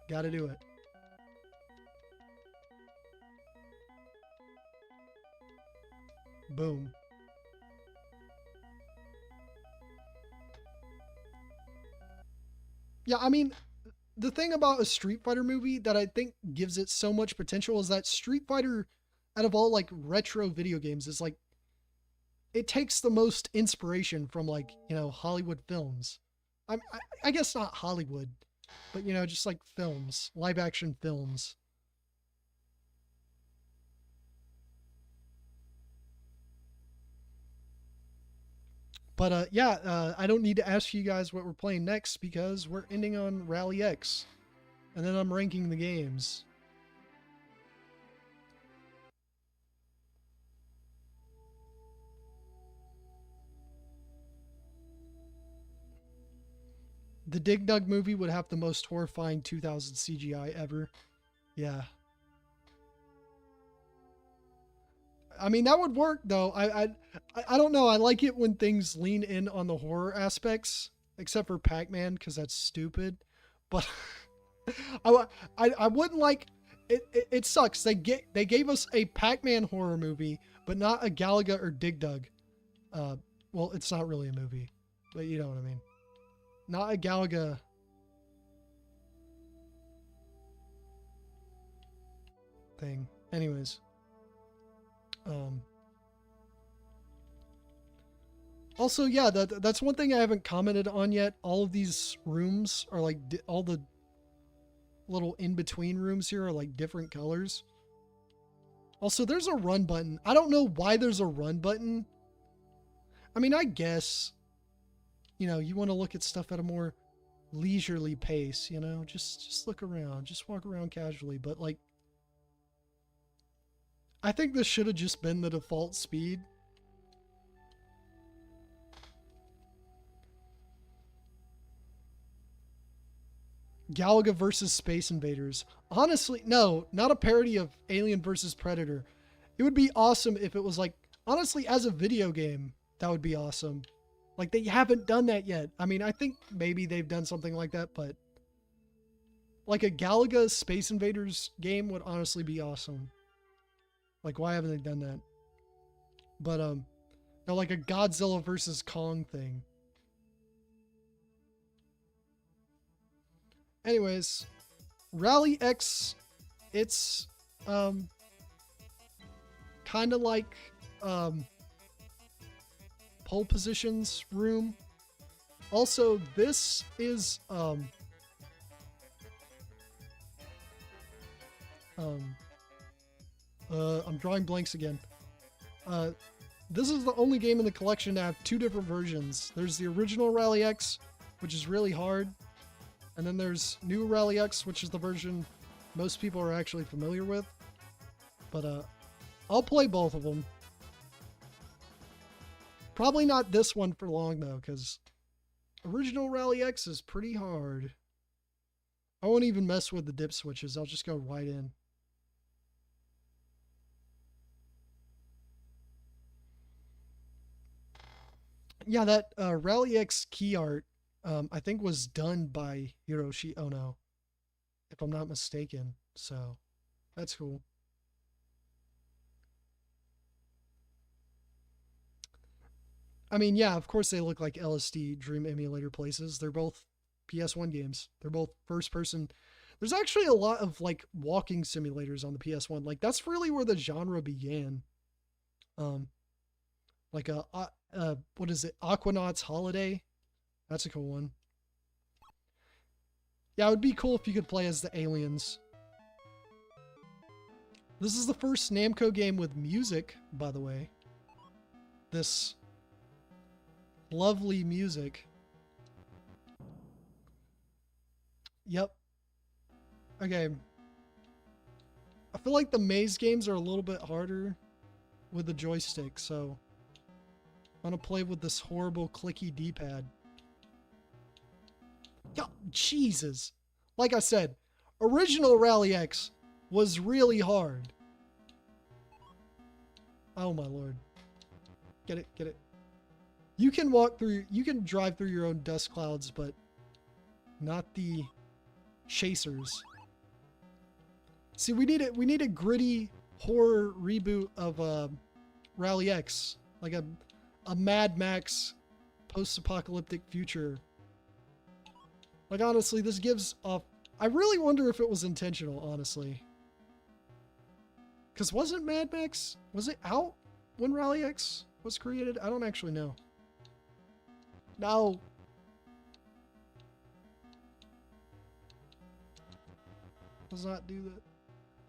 A: Gotta do it. Boom. Yeah, I mean, the thing about a Street Fighter movie that I think gives it so much potential is that Street Fighter, out of all like retro video games, is like it takes the most inspiration from like, you know, Hollywood films. I guess not Hollywood, but you know, just like films, live action films. But yeah, I don't need to ask you guys what we're playing next because we're ending on Rally X, and then I'm ranking the games. The Dig Dug movie would have the most horrifying 2000 CGI ever. Yeah. I mean, that would work though. I don't know. I like it when things lean in on the horror aspects, except for Pac-Man because that's stupid. But I wouldn't like it sucks. They gave us a Pac-Man horror movie, but not a Galaga or Dig Dug. Well, it's not really a movie, but you know what I mean. Not a Galaga. Thing. Anyways. Also, yeah, that's one thing I haven't commented on yet. All of these rooms are like all the little in-between rooms here are like different colors. Also, there's a run button. I don't know why there's a run button. I mean, I guess, you know, you want to look at stuff at a more leisurely pace, you know, just look around, just walk around casually. But like, I think this should have just been the default speed. Galaga versus Space Invaders. Honestly, no, not a parody of Alien versus Predator. It would be awesome if it was like, honestly, as a video game, that would be awesome. Like, they haven't done that yet. I mean, I think maybe they've done something like that, but like a Galaga Space Invaders game would honestly be awesome. Like, why haven't they done that? But, no, like a Godzilla versus Kong thing. Anyways, Rally X, it's kind of like pole positions room. Also, this is I'm drawing blanks again. This is the only game in the collection to have two different versions. There's the original Rally X, which is really hard. And then there's New Rally X, which is the version most people are actually familiar with. But I'll play both of them. Probably not this one for long, though, because original Rally X is pretty hard. I won't even mess with the dip switches. I'll just go right in. Yeah, that Rally X key art, I think was done by Hiroshi Ono, if I'm not mistaken. So, that's cool. I mean, yeah, of course they look like LSD Dream Emulator places. They're both PS1 games. They're both first person. There's actually a lot of like walking simulators on the PS1. Like that's really where the genre began. Um, like what is it? Aquanauts Holiday. That's a cool one. Yeah, it would be cool if you could play as the aliens. This is the first Namco game with music, by the way. This lovely music. Yep. Okay. I feel like the maze games are a little bit harder with the joystick, so I'm gonna play with this horrible clicky D-pad. Yo, Jesus. Like I said, original Rally X was really hard. Oh my lord. Get it, get it. You can walk through, you can drive through your own dust clouds, but not the chasers. See, we need a gritty horror reboot of Rally X, like a Mad Max post-apocalyptic future. Like honestly, this gives off. I really wonder if it was intentional, honestly. Because wasn't Mad Max, was it out when Rally X was created? I don't actually know. No. Does not do that.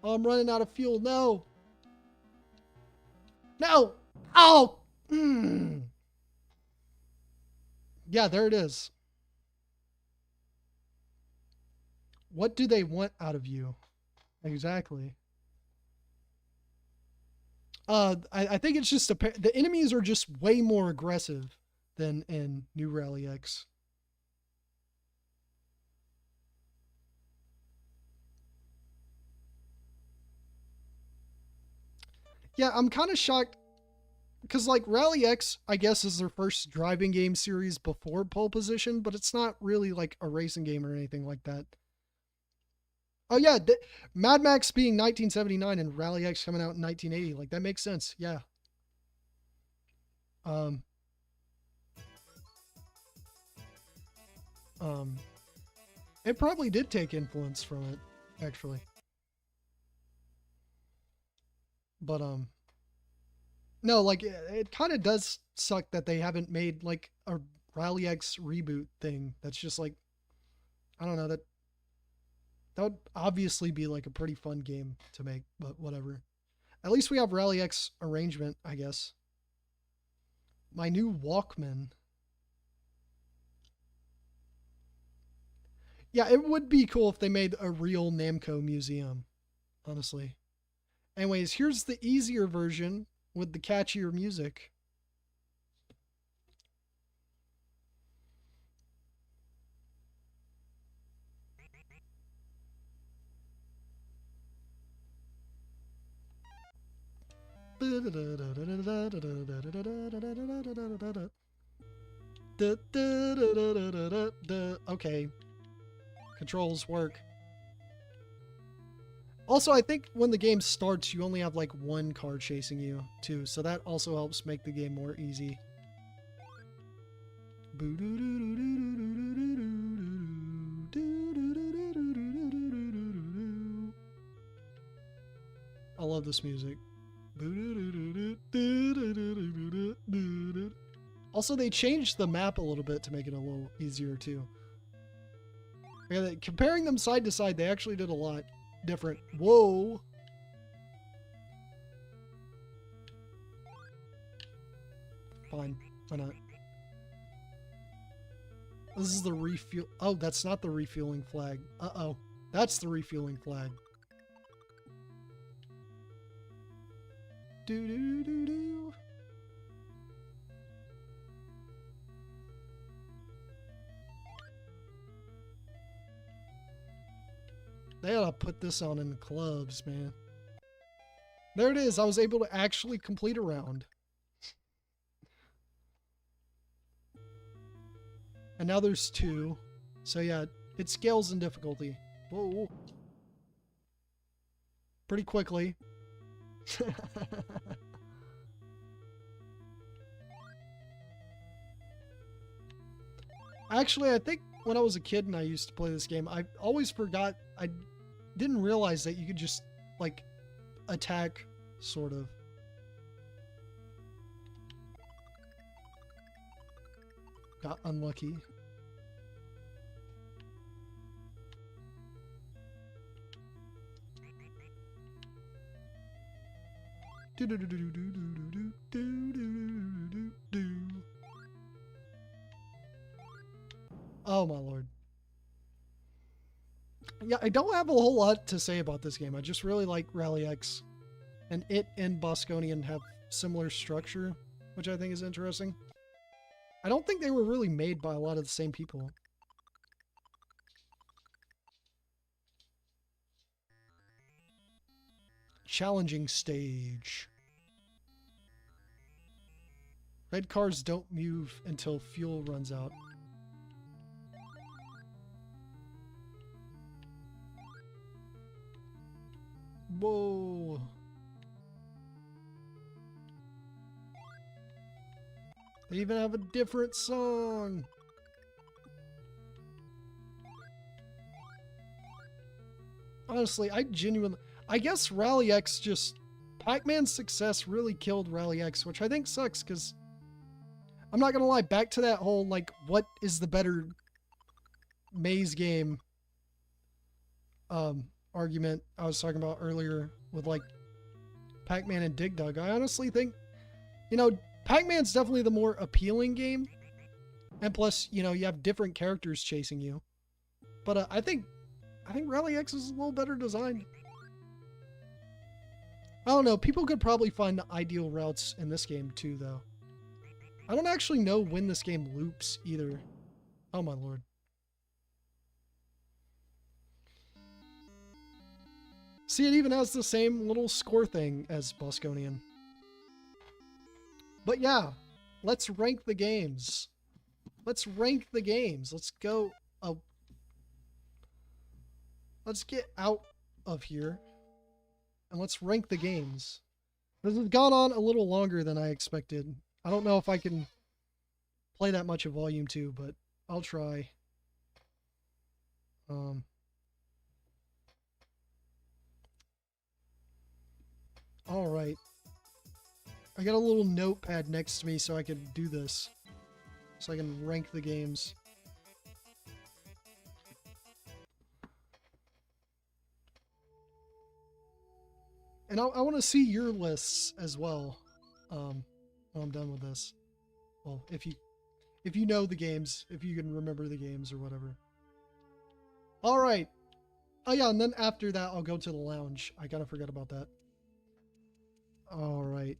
A: Oh, I'm running out of fuel. No. No. Oh. Yeah, there it is. What do they want out of you? Exactly. I think it's just the enemies are just way more aggressive than in New Rally X. Yeah, I'm kind of shocked because like Rally X, I guess, is their first driving game series before Pole Position, but it's not really like a racing game or anything like that. Oh yeah, Mad Max being 1979 and Rally X coming out in 1980, like that makes sense. Yeah. Um. Um. It probably did take influence from it, actually. But no, like it kind of does suck that they haven't made like a Rally X reboot thing. That's just like I don't know that would obviously be like a pretty fun game to make, but whatever. At least we have Rally X arrangement, I guess. My new Walkman. Yeah, it would be cool if they made a real Namco museum, honestly. Anyways, here's the easier version with the catchier music. Okay, controls work. Also, I think when the game starts, you only have like one car chasing you, too, so that also helps make the game more easy. I love this music. Also, they changed the map a little bit to make it a little easier, too. Comparing them side to side, they actually did a lot different. Whoa. Fine. Why not? This is the refuel. Oh, that's not the refueling flag. Uh-oh. That's the refueling flag. Do-do-do-do-do. They ought to put this on in the clubs, man. There it is. I was able to actually complete a round. And now there's two. So yeah, it scales in difficulty. Whoa. Pretty quickly. Actually, I think when I was a kid and I used to play this game, I always forgot, I didn't realize that you could just, like, attack, sort of. Got unlucky. Oh my lord. Yeah, I don't have a whole lot to say about this game. I just really like Rally X. And it and Bosconian have similar structure, which I think is interesting. I don't think they were really made by a lot of the same people. Challenging stage. Red cars don't move until fuel runs out. Whoa. They even have a different song. Honestly, I guess Rally X just... Pac-Man's success really killed Rally X, which I think sucks, because... I'm not gonna lie, back to that whole, like, what is the better maze game argument I was talking about earlier with, like, Pac-Man and Dig Dug. I honestly think, you know, Pac-Man's definitely the more appealing game. And plus, you know, you have different characters chasing you. But I think Rally X is a little better designed. I don't know. People could probably find the ideal routes in this game too, though. I don't actually know when this game loops either. Oh my lord. See, it even has the same little score thing as Bosconian. But yeah, let's rank the games. Let's rank the games. Let's go. Let's get out of here. And let's rank the games. This has gone on a little longer than I expected. I don't know if I can play that much of Volume 2, but I'll try. Alright. I got a little notepad next to me so I can do this. So I can rank the games. And I want to see your lists as well. When I'm done with this. Well, if you know the games, if you can remember the games or whatever. All right. Oh yeah, and then after that, I'll go to the lounge. I gotta forget about that. All right.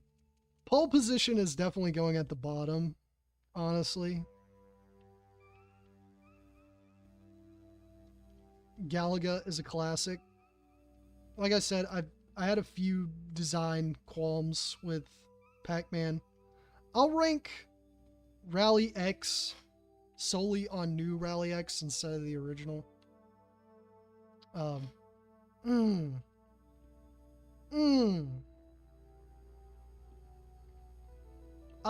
A: Pole position is definitely going at the bottom, honestly. Galaga is a classic. Like I said, I had a few design qualms with Pac-Man. I'll rank Rally X solely on new Rally X instead of the original. I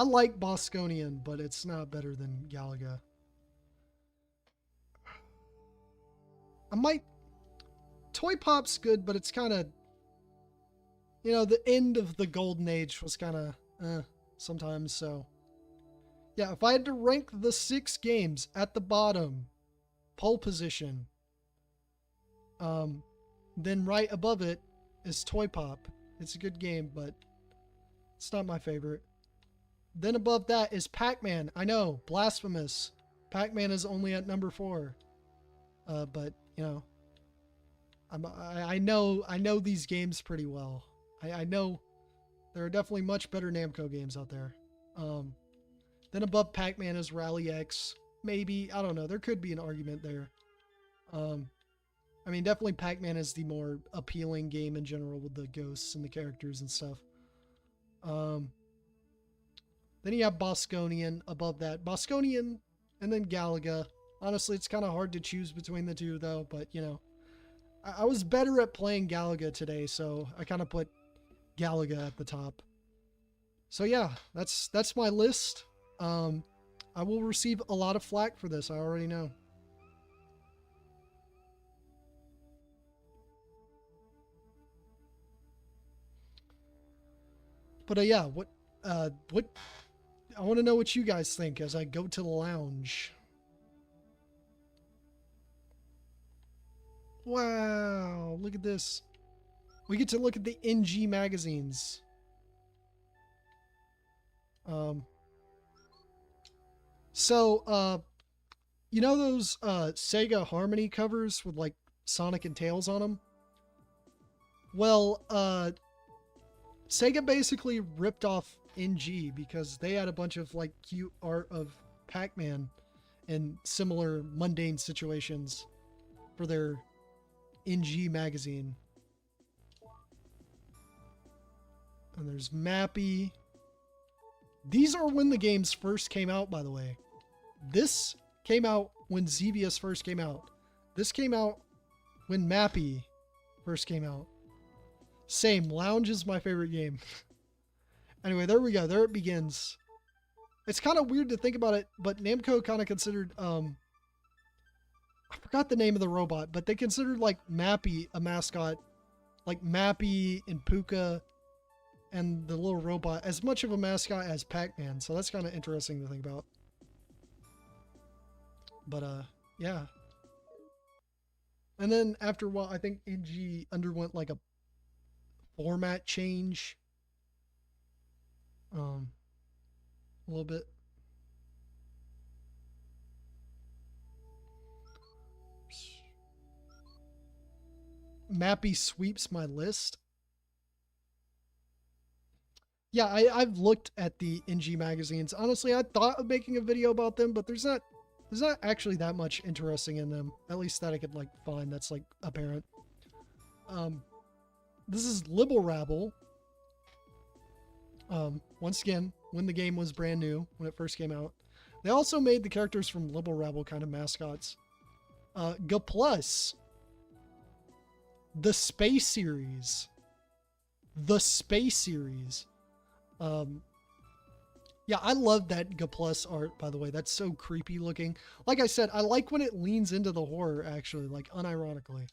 A: like Bosconian, but it's not better than Galaga. Toy Pop's good, but it's kind of, you know, the end of the golden age was kind of sometimes, so. Yeah, if I had to rank the 6 games at the bottom, pole position, then right above it is Toy Pop. It's a good game, but it's not my favorite. Then above that is Pac-Man. I know, blasphemous. Pac-Man is only at number 4. But, you know, I know these games pretty well. I know there are definitely much better Namco games out there. Then above Pac-Man is Rally X. Maybe, I don't know. There could be an argument there. I mean, definitely Pac-Man is the more appealing game in general with the ghosts and the characters and stuff. Then you have Bosconian above that. Bosconian and then Galaga. Honestly, it's kind of hard to choose between the two, though. But, you know, I was better at playing Galaga today, so I kind of put Galaga at the top. So, yeah, that's my list. I will receive a lot of flack for this. I already know. But, yeah, what I want to know what you guys think as I go to the lounge. Wow, look at this. We get to look at the NG magazines. So, you know those Sega Harmony covers with like Sonic and Tails on them? Well, Sega basically ripped off NG because they had a bunch of like cute art of Pac-Man in similar mundane situations for their NG magazine. And there's Mappy. These are when the games first came out, by the way. This came out when Xevious first came out. This came out when Mappy first came out. Same, Lounge is my favorite game. Anyway, there we go. There it begins. It's kind of weird to think about it, but Namco kind of considered, I forgot the name of the robot, but they considered like Mappy a mascot, like Mappy and Puka and the little robot as much of a mascot as Pac-Man. So that's kind of interesting to think about. But yeah. And then after a while, I think NG underwent like a format change. A little bit. Mappy sweeps my list. Yeah, I've looked at the NG magazines. Honestly, I thought of making a video about them, but there's not actually that much interesting in them. At least that I could like find that's like apparent. This is Libble Rabble. Once again, when the game was brand new, when it first came out. They also made the characters from Libble Rabble kind of mascots. G Plus. The Space Series. The Space Series. Yeah, I love that G Plus art, by the way. That's so creepy looking. Like I said, I like when it leans into the horror, actually, like unironically.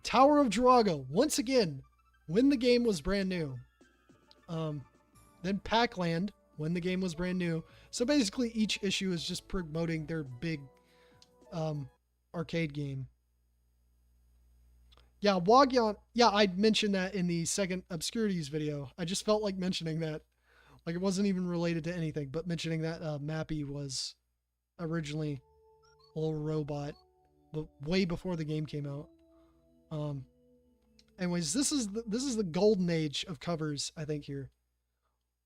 A: Tower of Drago, once again, when the game was brand new. Then Pac-Land, when the game was brand new. So basically each issue is just promoting their big arcade game. Yeah, Wagyan, yeah, I mentioned that in the second Obscurities video. I just felt like mentioning that. Like it wasn't even related to anything, but mentioning that Mappy was originally a little robot, but way before the game came out. Anyways, this is the golden age of covers, I think, here.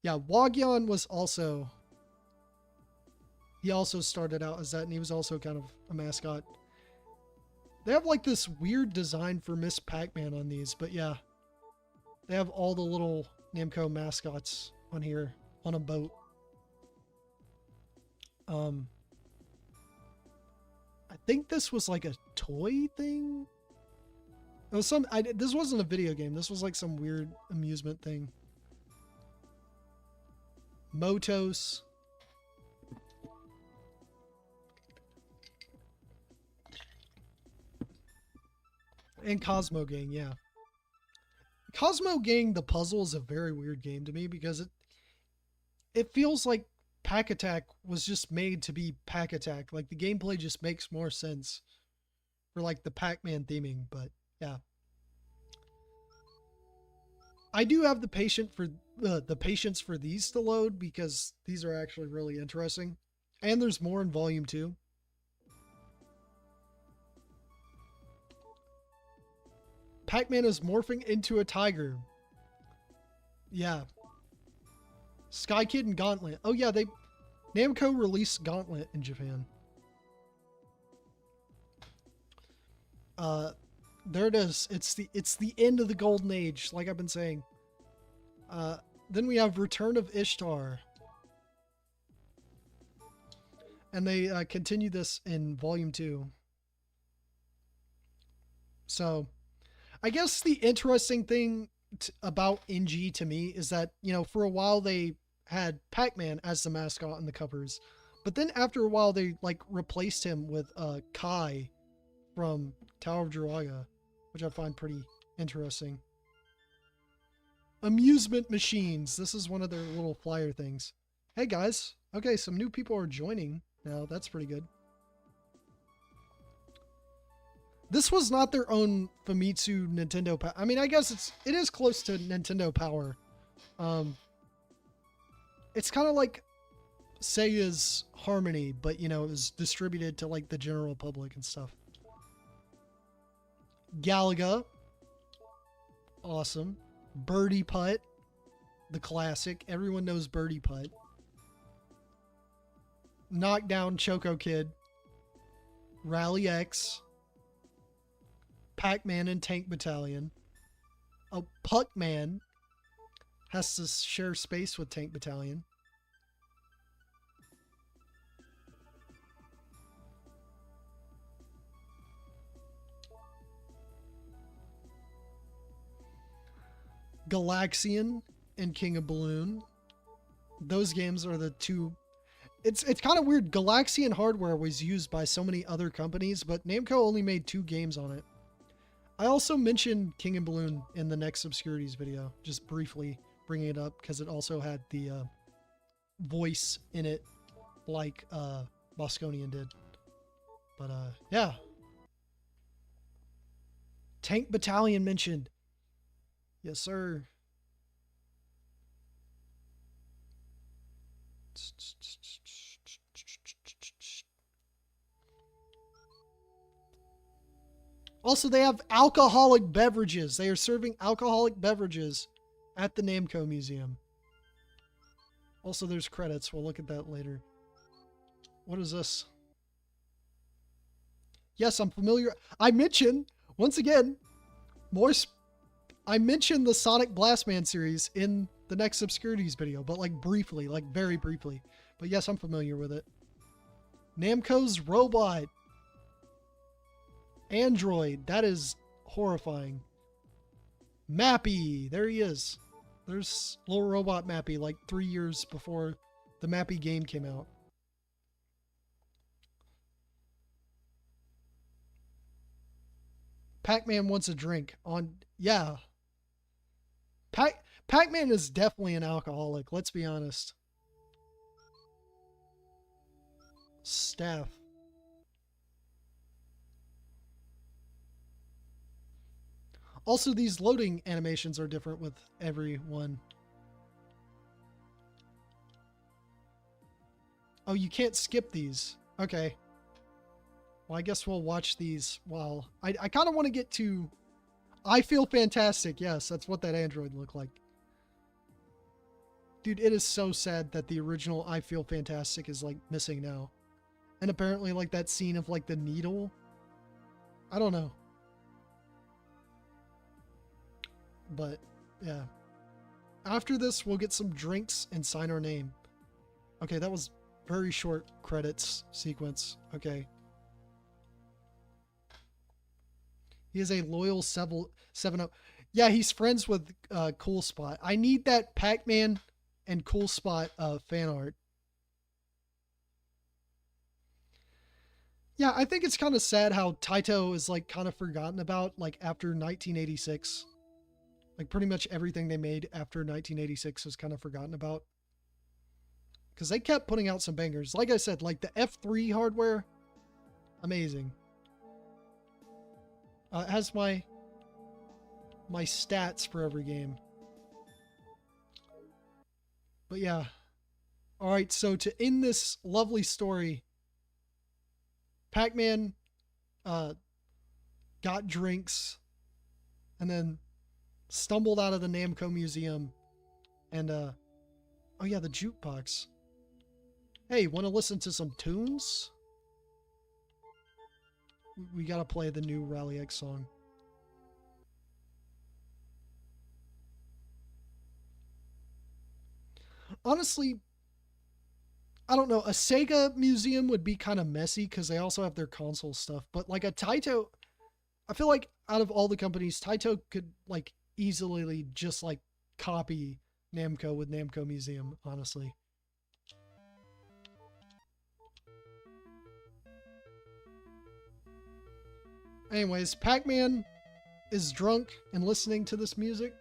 A: Yeah, Wagyan was also... He also started out as that, and he was also kind of a mascot. They have like this weird design for Miss Pac-Man on these, but yeah. They have all the little Namco mascots on here on a boat. I think this was like a toy thing. It was some. This wasn't a video game. This was like some weird amusement thing. Motos. And Cosmo Gang, yeah. Cosmo Gang, the puzzle, is a very weird game to me because it feels like Pack Attack was just made to be Pack Attack. Like the gameplay just makes more sense for like the Pac-Man theming, but yeah. I do have the patience for these to load because these are actually really interesting. And there's more in Volume 2. Pac-Man is morphing into a tiger. Yeah. Sky Kid and Gauntlet. Oh yeah, Namco released Gauntlet in Japan. There it is. It's the end of the golden age, like I've been saying. Then we have Return of Ishtar. And they continue this in Volume 2. So, I guess the interesting thing about NG to me is that, you know, for a while they had Pac-Man as the mascot on the covers. But then after a while they like replaced him with Kai from Tower of Draga, which I find pretty interesting. Amusement machines. This is one of their little flyer things. Hey guys. Okay, some new people are joining now. That's pretty good. This was not their own Famitsu Nintendo Power. I mean, I guess it is close to Nintendo Power. It's kind of like Sega's Harmony, but you know, it was distributed to like the general public and stuff. Galaga. Awesome. Birdie Putt. The classic. Everyone knows Birdie Putt. Knockdown Choco Kid. Rally X. Pac-Man and Tank Battalion. Oh, Puck-Man. has to share space with Tank Battalion. Galaxian and King of Balloon. Those games are the two. It's kind of weird. Galaxian hardware was used by so many other companies, but Namco only made 2 games on it. I also mentioned King and Balloon in the next Obscurities video, just briefly bringing it up because it also had the voice in it like Bosconian did. But yeah. Tank Battalion mentioned. Yes, sir. Also, they have alcoholic beverages. They are serving alcoholic beverages at the Namco Museum. Also, there's credits. We'll look at that later. What is this? Yes, I'm familiar. I mentioned, once again, I mentioned the Sonic Blastman series in the next Obscurities video, but like briefly, like very briefly. But yes, I'm familiar with it. Namco's robot. Android. That is horrifying. Mappy. There he is. There's little robot Mappy like 3 years before the Mappy game came out. Pac-Man wants a drink on... Yeah. Pac-Man is definitely an alcoholic. Let's be honest. Staff. Also, these loading animations are different with every one. Oh, you can't skip these. Okay. Well, I guess we'll watch these while... I kind of want to get to... I Feel Fantastic. Yes, that's what that android looked like. Dude, it is so sad that the original I Feel Fantastic is, like, missing now. And apparently, like, that scene of, like, the needle. I don't know. But, yeah. After this, we'll get some drinks and sign our name. Okay, that was very short credits sequence. Okay. He is a loyal 7-0. Yeah, he's friends with Cool Spot. I need that Pac-Man and Cool Spot fan art. Yeah, I think it's kind of sad how Taito is like kind of forgotten about like after 1986. Like pretty much everything they made after 1986 was kind of forgotten about. Because they kept putting out some bangers. Like I said, like the F3 hardware, amazing. It has my stats for every game. But yeah. Alright, so to end this lovely story, Pac-Man got drinks and then stumbled out of the Namco Museum and oh yeah, the jukebox. Hey, want to listen to some tunes? We gotta play the new Rally X song. Honestly, I don't know. A Sega museum would be kind of messy because they also have their console stuff. But like a Taito, I feel like out of all the companies, Taito could like easily just like copy Namco with Namco Museum, honestly. Anyways, Pac-Man is drunk and listening to this music.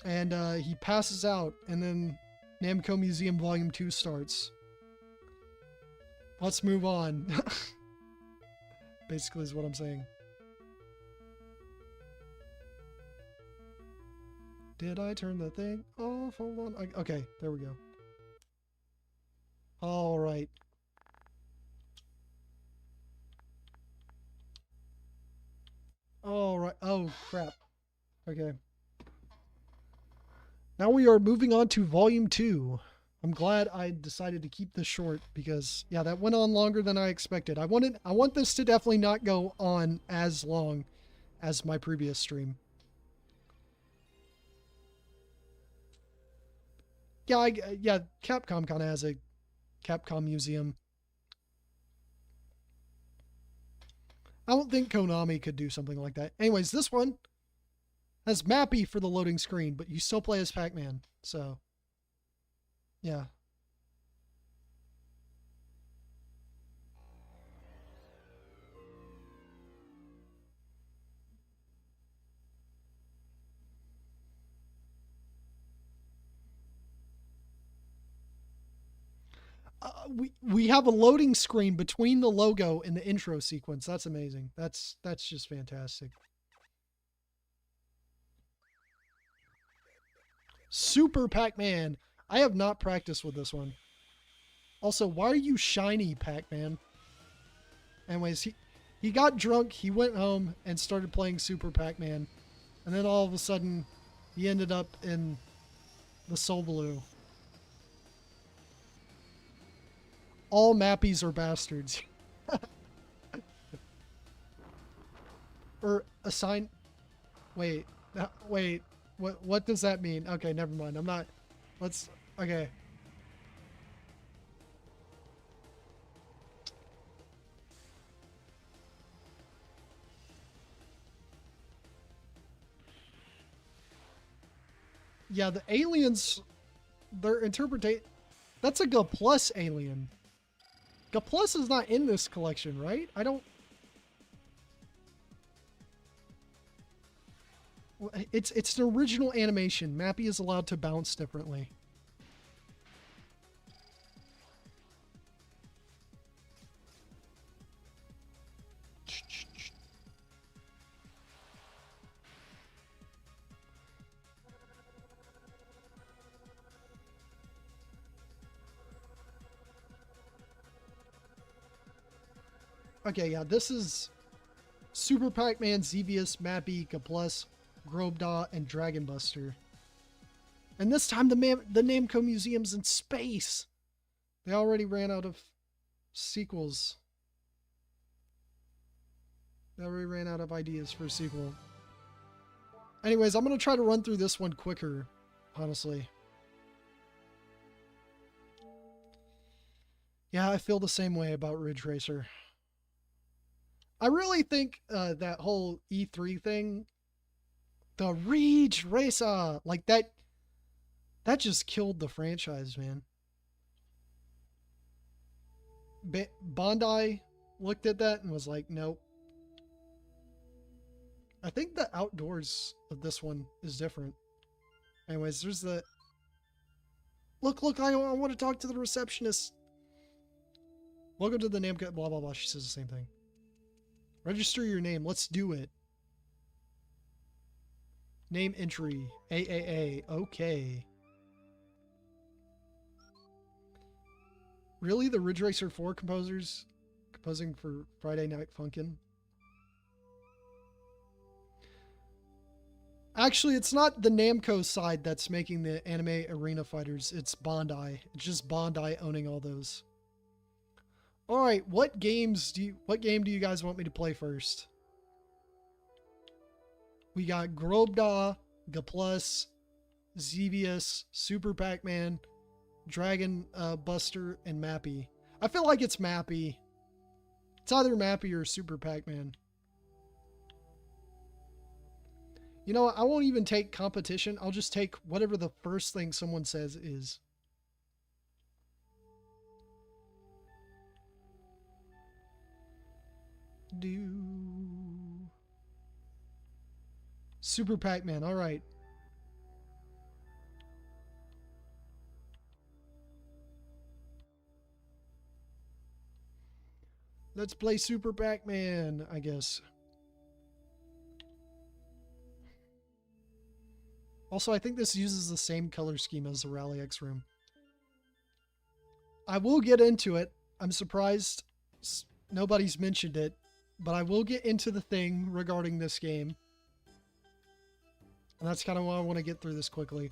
A: And he passes out, and then Namco Museum Volume 2 starts. Let's move on. Basically is what I'm saying. Did I turn the thing off? Hold on. Okay, there we go. All right. All right. Oh, crap. Okay. Now we are moving on to Volume 2. I'm glad I decided to keep this short because, yeah, that went on longer than I expected. I want this to definitely not go on as long as my previous stream. Yeah, yeah, Capcom kind of has a Capcom museum. I don't think Konami could do something like that. Anyways, this one has Mappy for the loading screen, but you still play as Pac-Man. So, yeah. We have a loading screen between the logo and the intro sequence. That's amazing. That's just fantastic. Super Pac-Man. I have not practiced with this one. Also, why are you shiny, Pac-Man? Anyways, he got drunk, he went home and started playing Super Pac-Man. And then all of a sudden, he ended up in the Soul Blue. All Mappies are bastards. Or assign... Wait. Wait. What does that mean? Okay, never mind. I'm not... Let's... Okay. Yeah, the aliens... Their interpretation... That's a G plus alien. G plus is not in this collection, right? I don't... It's an original animation. Mappy is allowed to bounce differently. Okay, yeah, this is Super Pac-Man, Xevious, Mappy, Plus, Grobda, and Dragon Buster. And this time the Namco Museum's in space. They already ran out of sequels. They already ran out of ideas for a sequel. Anyways, I'm going to try to run through this one quicker, honestly. Yeah, I feel the same way about Ridge Racer. I really think that whole E3 thing, the Ridge Racer, like that just killed the franchise, man. Bandai looked at that and was like, nope. I think the outdoors of this one is different. Anyways, there's the... Look, I want to talk to the receptionist. Welcome to the Namco... Blah, blah, blah. She says the same thing. Register your name. Let's do it. Name entry. AAA. Okay. Really? The Ridge Racer 4 composers composing for Friday Night Funkin'? Actually, it's not the Namco side that's making the anime arena fighters. It's Bandai. It's just Bandai owning all those. All right, what game do you guys want me to play first? We got Grobda, Plus, Xevious, Super Pac-Man, Dragon Buster, and Mappy. I feel like it's Mappy. It's either Mappy or Super Pac-Man. You know what? I won't even take competition. I'll just take whatever the first thing someone says is. Super Pac-Man. All right. Let's play Super Pac-Man, I guess. Also, I think this uses the same color scheme as the Rally X room. I will get into it. I'm surprised nobody's mentioned it, but I will get into the thing regarding this game. And that's kind of why I want to get through this quickly.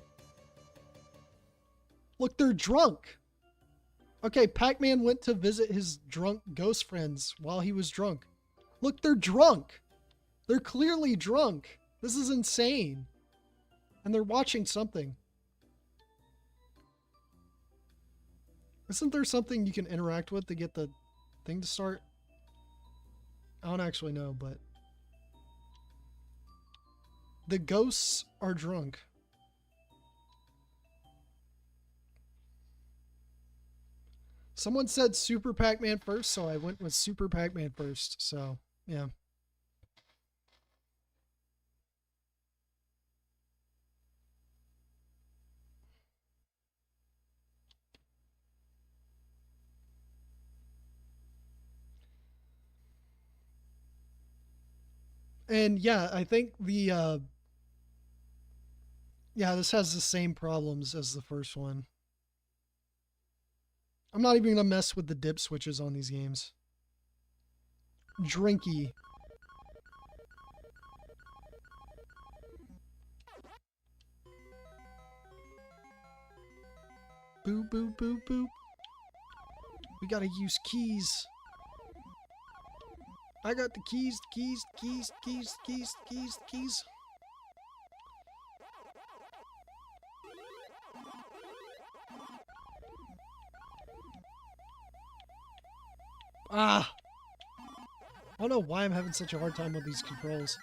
A: Look, they're drunk. Okay, Pac-Man went to visit his drunk ghost friends while he was drunk. Look, they're drunk. They're clearly drunk. This is insane. And they're watching something. Isn't there something you can interact with to get the thing to start? I don't actually know, but the ghosts are drunk. Someone said Super Pac-Man first, so I went with Super Pac-Man first. So, yeah. And yeah, I think the yeah, this has the same problems as the first one. I'm not even gonna mess with the dip switches on these games. Drinky. Boop, boop, boop, boop. We gotta use keys. I got the keys, keys, keys, keys, keys, keys, keys. Ah! I don't know why I'm having such a hard time with these controls.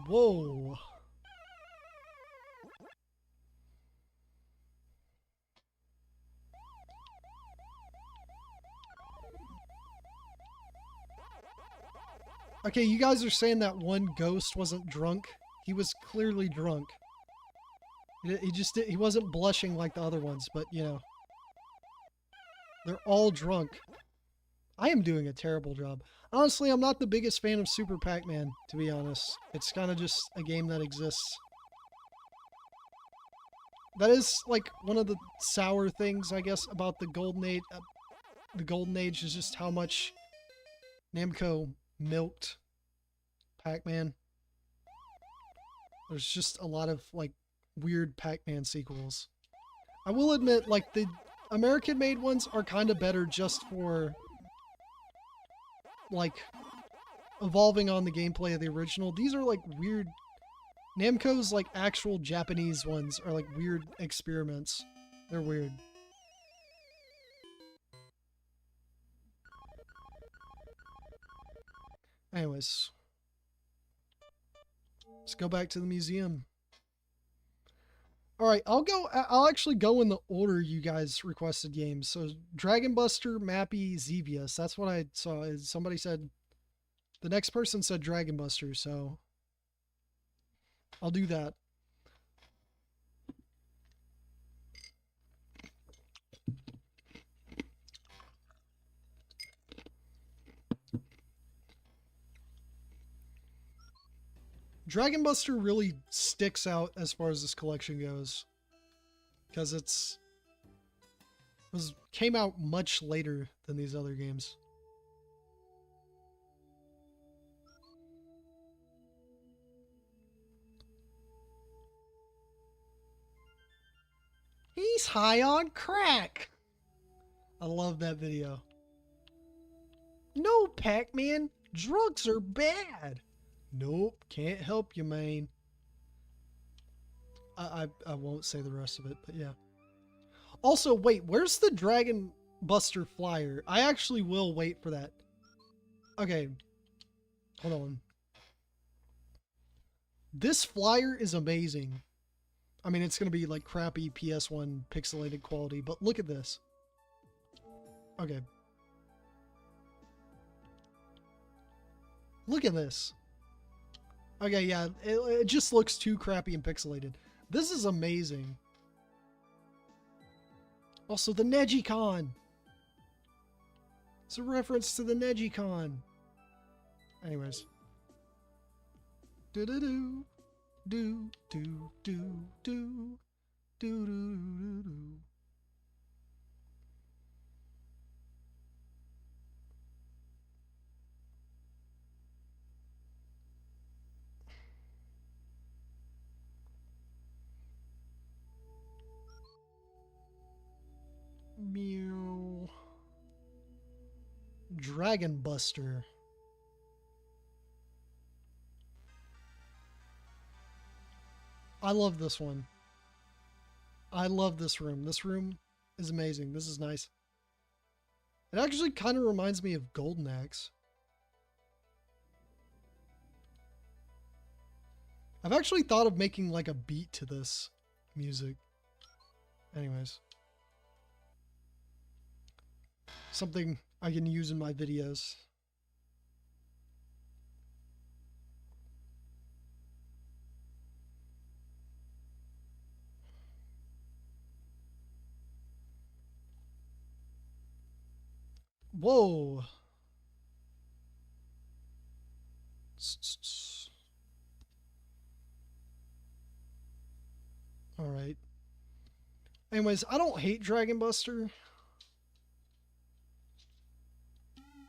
A: Whoa. Okay, you guys are saying that one ghost wasn't drunk. He was clearly drunk. He just he wasn't blushing like the other ones, but you know. They're all drunk. I am doing a terrible job. Honestly, I'm not the biggest fan of Super Pac-Man, to be honest. It's kind of just a game that exists. That is like one of the sour things, I guess, about the Golden Age. The Golden Age is just how much Namco milked Pac-Man. There's just a lot of like weird Pac-Man sequels. I will admit, like the American-made ones are kind of better just for like evolving on the gameplay of the original. These are like weird. Namco's like actual Japanese ones are like weird experiments. They're weird. Anyways, let's go back to the museum. All right, I'll actually go in the order you guys requested games. So Dragon Buster, Mappy, Xevious. That's what I saw. Somebody said, the next person said Dragon Buster, so I'll do that. Dragon Buster really sticks out as far as this collection goes, because came out much later than these other games. He's high on crack. I love that video. No, Pac-Man, drugs are bad. Nope, can't help you, man. I won't say the rest of it, but yeah. Also, wait, where's the Dragon Buster flyer? I actually will wait for that. Okay, hold on. This flyer is amazing. I mean, it's going to be like crappy PS1 pixelated quality, but look at this. Okay. Look at this. Okay, yeah, it just looks too crappy and pixelated. This is amazing. Also, the Neji-Con. It's a reference to the Neji-Con. Anyways. Do-do-do. Do-do-do-do. Do-do-do-do. Dragon Buster. I love this one. I love this room. This room is amazing. This is nice. It actually kind of reminds me of Golden Axe. I've actually thought of making like a beat to this music. Anyways. Something I can use in my videos. Whoa. All right. Anyways, I don't hate Dragon Buster.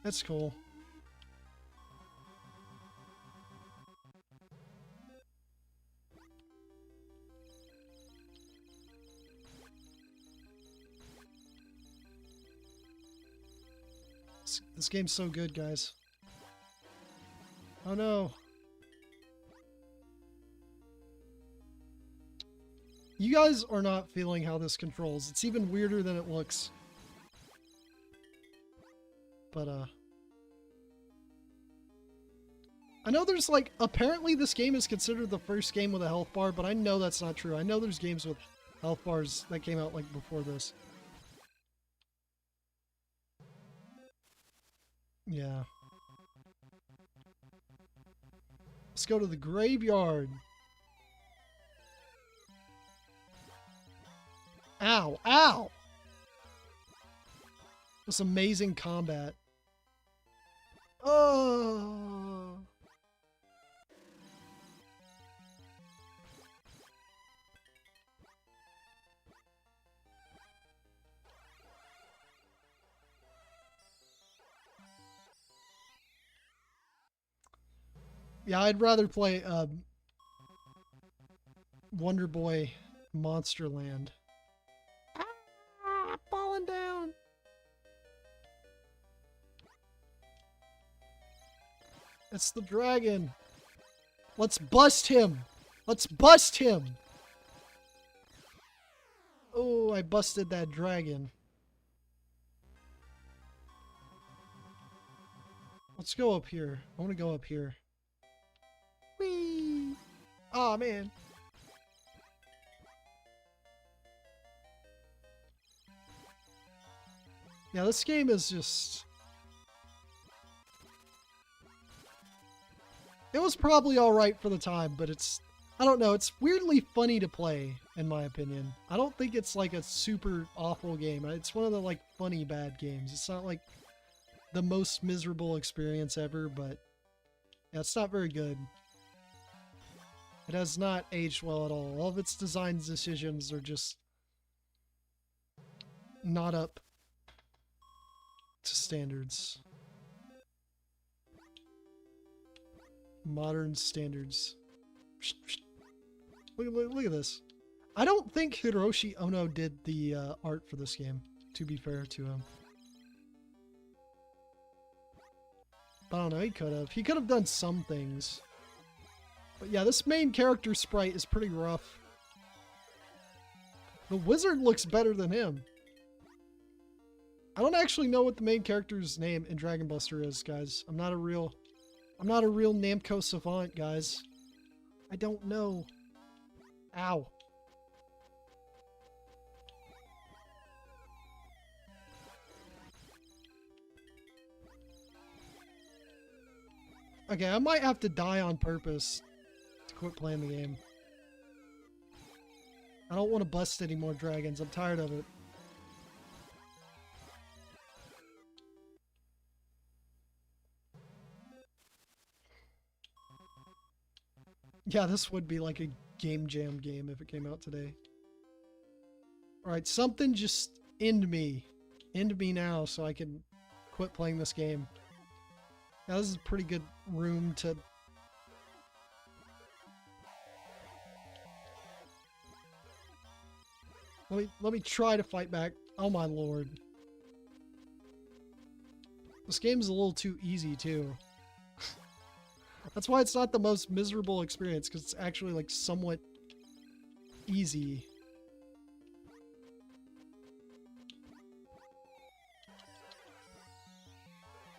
A: That's cool. This game's so good, guys. Oh no. You guys are not feeling how this controls. It's even weirder than it looks. But, I know there's like, apparently this game is considered the first game with a health bar, but I know that's not true. I know there's games with health bars that came out like before this. Yeah. Let's go to the graveyard. Ow, ow! This amazing combat. Oh! Yeah, I'd rather play Wonder Boy Monster Land. Ah, falling down. It's the dragon. Let's bust him. Let's bust him. Oh, I busted that dragon. Let's go up here. I want to go up here. Whee! Aw, man. Yeah, this game is just... It was probably alright for the time, but it's... I don't know, it's weirdly funny to play, in my opinion. I don't think it's like a super awful game. It's one of the like funny bad games. It's not like the most miserable experience ever, but yeah, it's not very good. It has not aged well at all. All of its design decisions are just not up to standards. Modern standards. Look at this. I don't think Hiroshi Ono did the art for this game, to be fair to him. I don't know, he could have. He could have done some things. But yeah, this main character sprite is pretty rough. The wizard looks better than him. I don't actually know what the main character's name in Dragon Buster is, guys. I'm not a real Namco savant, guys. I don't know. Ow. Okay, I might have to die on purpose to quit playing the game. I don't want to bust any more dragons. I'm tired of it. Yeah, this would be like a game jam game if it came out today. Alright, something just end me. End me now so I can quit playing this game. Now this is a pretty good room to... Let me try to fight back. Oh my lord. This game is a little too easy too. That's why it's not the most miserable experience, because it's actually like somewhat easy.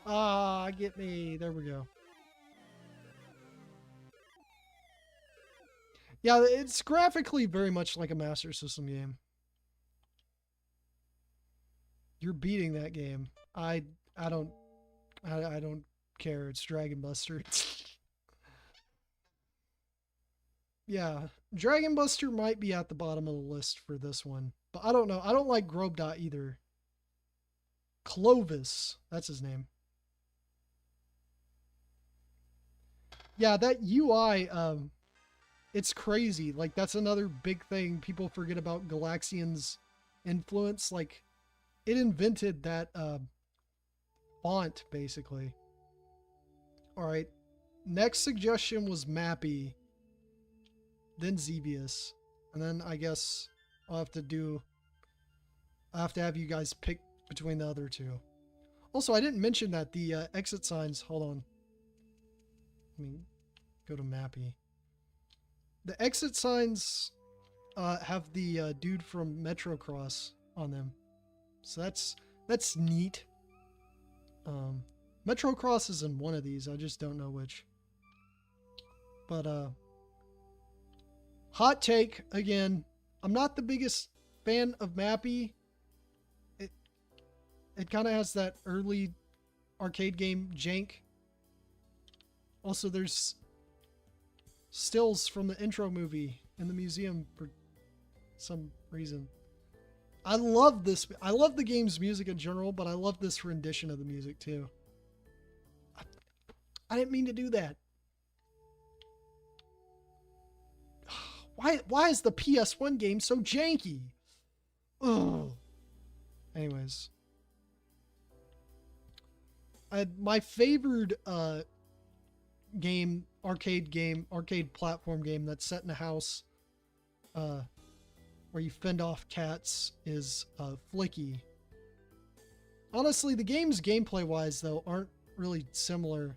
A: Ah, get me. There we go. Yeah, it's graphically very much like a Master System game. You're beating that game. I don't care. It's Dragon Buster. Yeah, Dragon Buster might be at the bottom of the list for this one, but I don't know. I don't like Grobdot either. Clovis, that's his name. Yeah, that UI, it's crazy. Like, that's another big thing people forget about Galaxian's influence. Like, it invented that font, basically. All right, next suggestion was Mappy, then Xevious, and then I guess I'll have to have you guys pick between the other two. Also, I didn't mention that the exit signs, hold on. Let me go to Mappy. The exit signs have the dude from Metro Cross on them. So that's neat. Metro Cross is in one of these, I just don't know which. But hot take, again, I'm not the biggest fan of Mappy. It kind of has that early arcade game jank. Also, there's stills from the intro movie in the museum for some reason. I love this. I love the game's music in general, but I love this rendition of the music too. I didn't mean to do that. Why is the PS1 game so janky? Ugh. Anyways. My favorite arcade platform game that's set in a house where you fend off cats is Flicky. Honestly, the games gameplay wise though aren't really similar.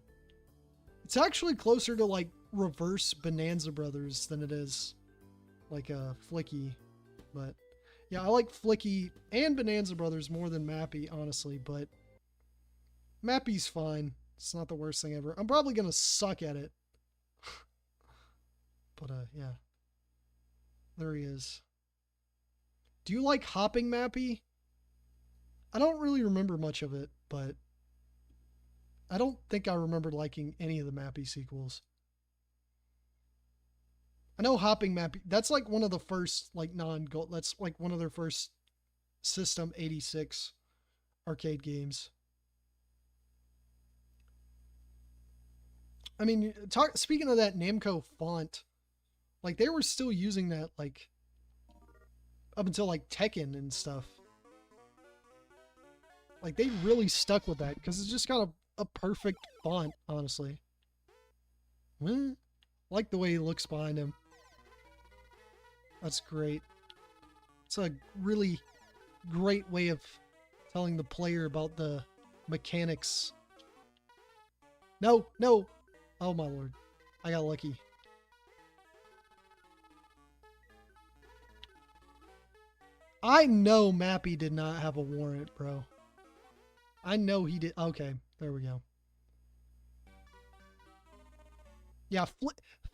A: It's actually closer to like reverse Bonanza Brothers than it is like Flicky. But yeah, I like Flicky and Bonanza Brothers more than Mappy, honestly, but Mappy's fine. It's not the worst thing ever. I'm probably gonna suck at it. But yeah. There he is. Do you like Hopping Mappy? I don't really remember much of it, but I don't think I remember liking any of the Mappy sequels. I know Hopping Mappy, that's like one of the first like non-gold, that's like one of their first System 86 arcade games. I mean, speaking of that Namco font, like they were still using that like up until like Tekken and stuff. Like they really stuck with that because it's just got a perfect font, honestly. Like the way he looks behind him. That's great. It's a really great way of telling the player about the mechanics. No, no. Oh my lord. I got lucky. I know Mappy did not have a warrant, bro. I know he did. Okay, there we go. Yeah,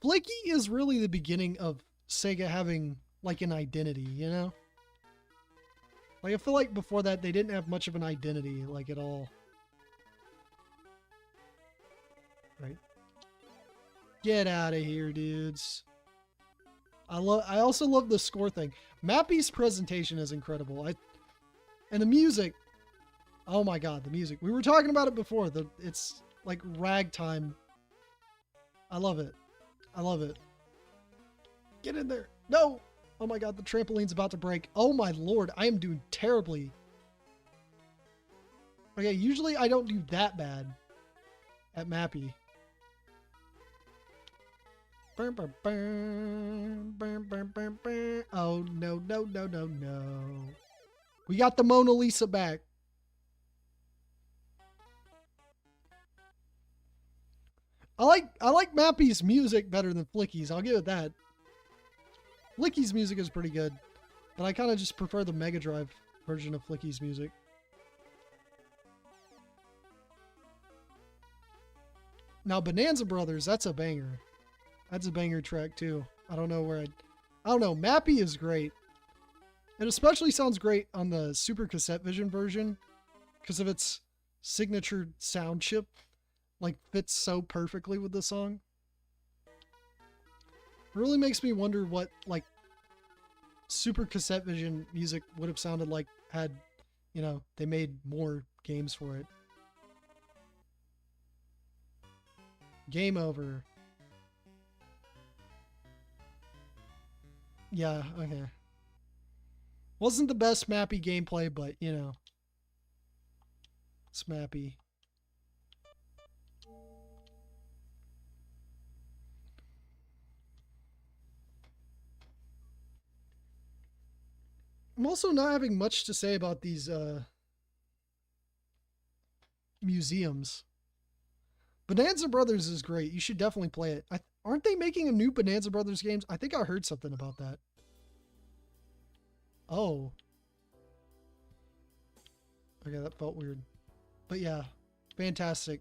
A: Flicky is really the beginning of Sega having like an identity, you know? Like I feel like before that they didn't have much of an identity, like at all. Right? Get out of here, dudes. I also love the score thing. Mappy's presentation is incredible. And the music. Oh my god, the music. We were talking about it before. It's like ragtime. I love it. I love it. Get in there. No! Oh my god, the trampoline's about to break. Oh my lord, I am doing terribly. Okay, usually I don't do that bad at Mappy. Oh, no, no, no, no, no. We got the Mona Lisa back. I like Mappy's music better than Flicky's. I'll give it that. Flicky's music is pretty good, but I kind of just prefer the Mega Drive version of Flicky's music. Now Bonanza Brothers, that's a banger. That's a banger track too. I don't know. Mappy is great. It especially sounds great on the Super Cassette Vision version because of its signature sound chip. Like, fits so perfectly with the song. It really makes me wonder what, like, Super Cassette Vision music would have sounded like had, you know, they made more games for it. Game over. Yeah, okay. Wasn't the best Mappy gameplay, but, you know. It's Mappy. I'm also not having much to say about these museums. Bonanza Brothers is great. You should definitely play it. Aren't they making a new Bonanza Brothers games? I think I heard something about that. Oh. Okay, that felt weird. But yeah, fantastic.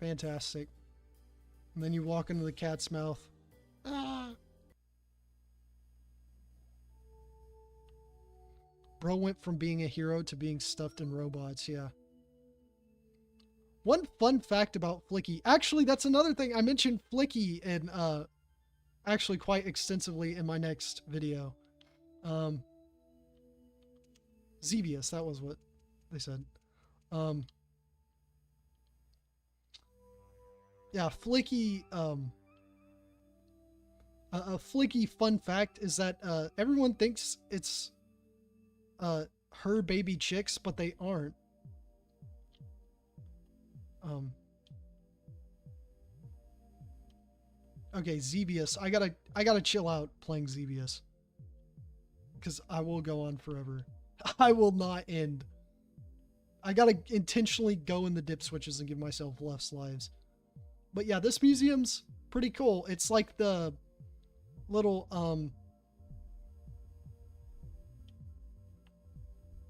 A: Fantastic. And then you walk into the cat's mouth. Ah. Bro went from being a hero to being stuffed in robots, yeah. One fun fact about Flicky. Actually, that's another thing. I mentioned Flicky in, actually quite extensively in my next video. Xevious, that was what they said. Yeah, Flicky, a Flicky fun fact is that, everyone thinks it's, her baby chicks, but they aren't. Okay, Xevious. I gotta chill out playing Xevious. Because I will go on forever. I will not end. I gotta intentionally go in the dip switches and give myself less lives. But yeah, this museum's pretty cool. It's like the little,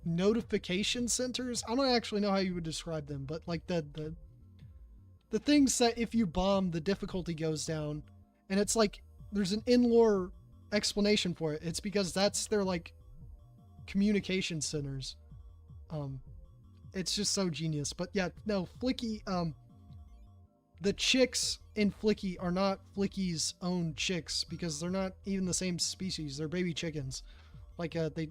A: notification centers. I don't actually know how you would describe them, but like the things that if you bomb, the difficulty goes down. And it's like, there's an in-lore explanation for it. It's because that's their, like, communication centers. It's just so genius. But yeah, no, Flicky, the chicks in Flicky are not Flicky's own chicks because they're not even the same species. They're baby chickens. Like, they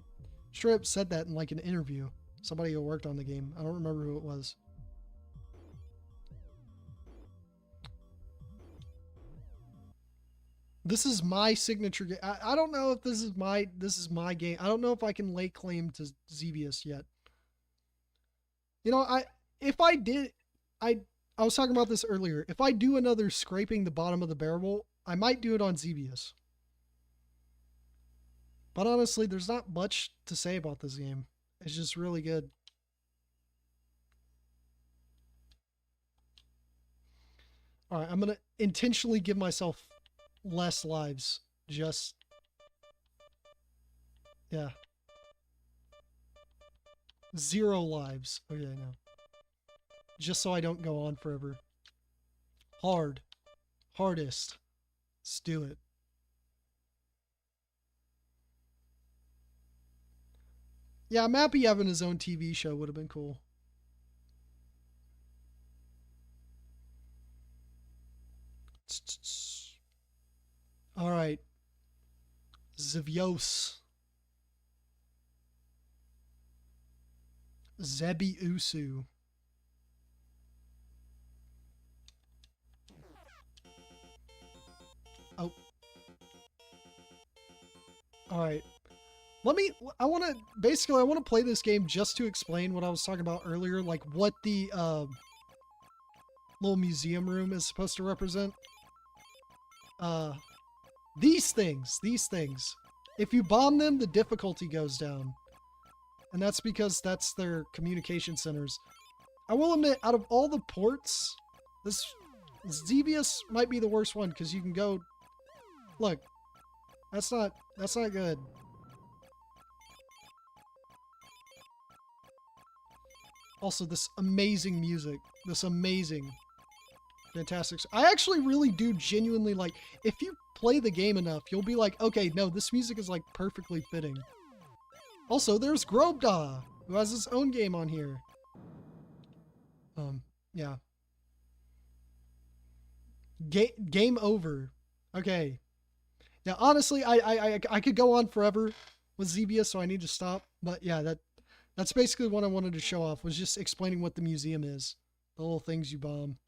A: straight up said that in, like, an interview. Somebody who worked on the game. I don't remember who it was. This is my signature game. I don't know if this is my game. I don't know if I can lay claim to Xevious yet. You know, I was talking about this earlier. If I do another scraping the bottom of the barrel, I might do it on Xevious. But honestly, there's not much to say about this game. It's just really good. Alright, I'm gonna intentionally give myself less lives. Just... yeah. 0 lives. Okay, no. Just so I don't go on forever. Hard. Hardest. Let's do it. Yeah, Mappy having his own TV show would have been cool. Alright. Xevious. Zebi-Usu. Oh. Alright. I want to play this game just to explain what I was talking about earlier, like what the little museum room is supposed to represent. These things. If you bomb them, the difficulty goes down. And that's because that's their communication centers. I will admit, out of all the ports This Xevious might be the worst one because you can go. Look, that's not good. Also, this amazing music, this amazing, fantastic. I actually really do genuinely like. If you play the game enough, you'll be like, okay, no, this music is like perfectly fitting. Also, there's Grobda, who has his own game on here. Yeah. Game over. Okay. Now, honestly, I could go on forever with Xevious, so I need to stop. But yeah, that's basically what I wanted to show off, was just explaining what the museum is. The little things you bomb.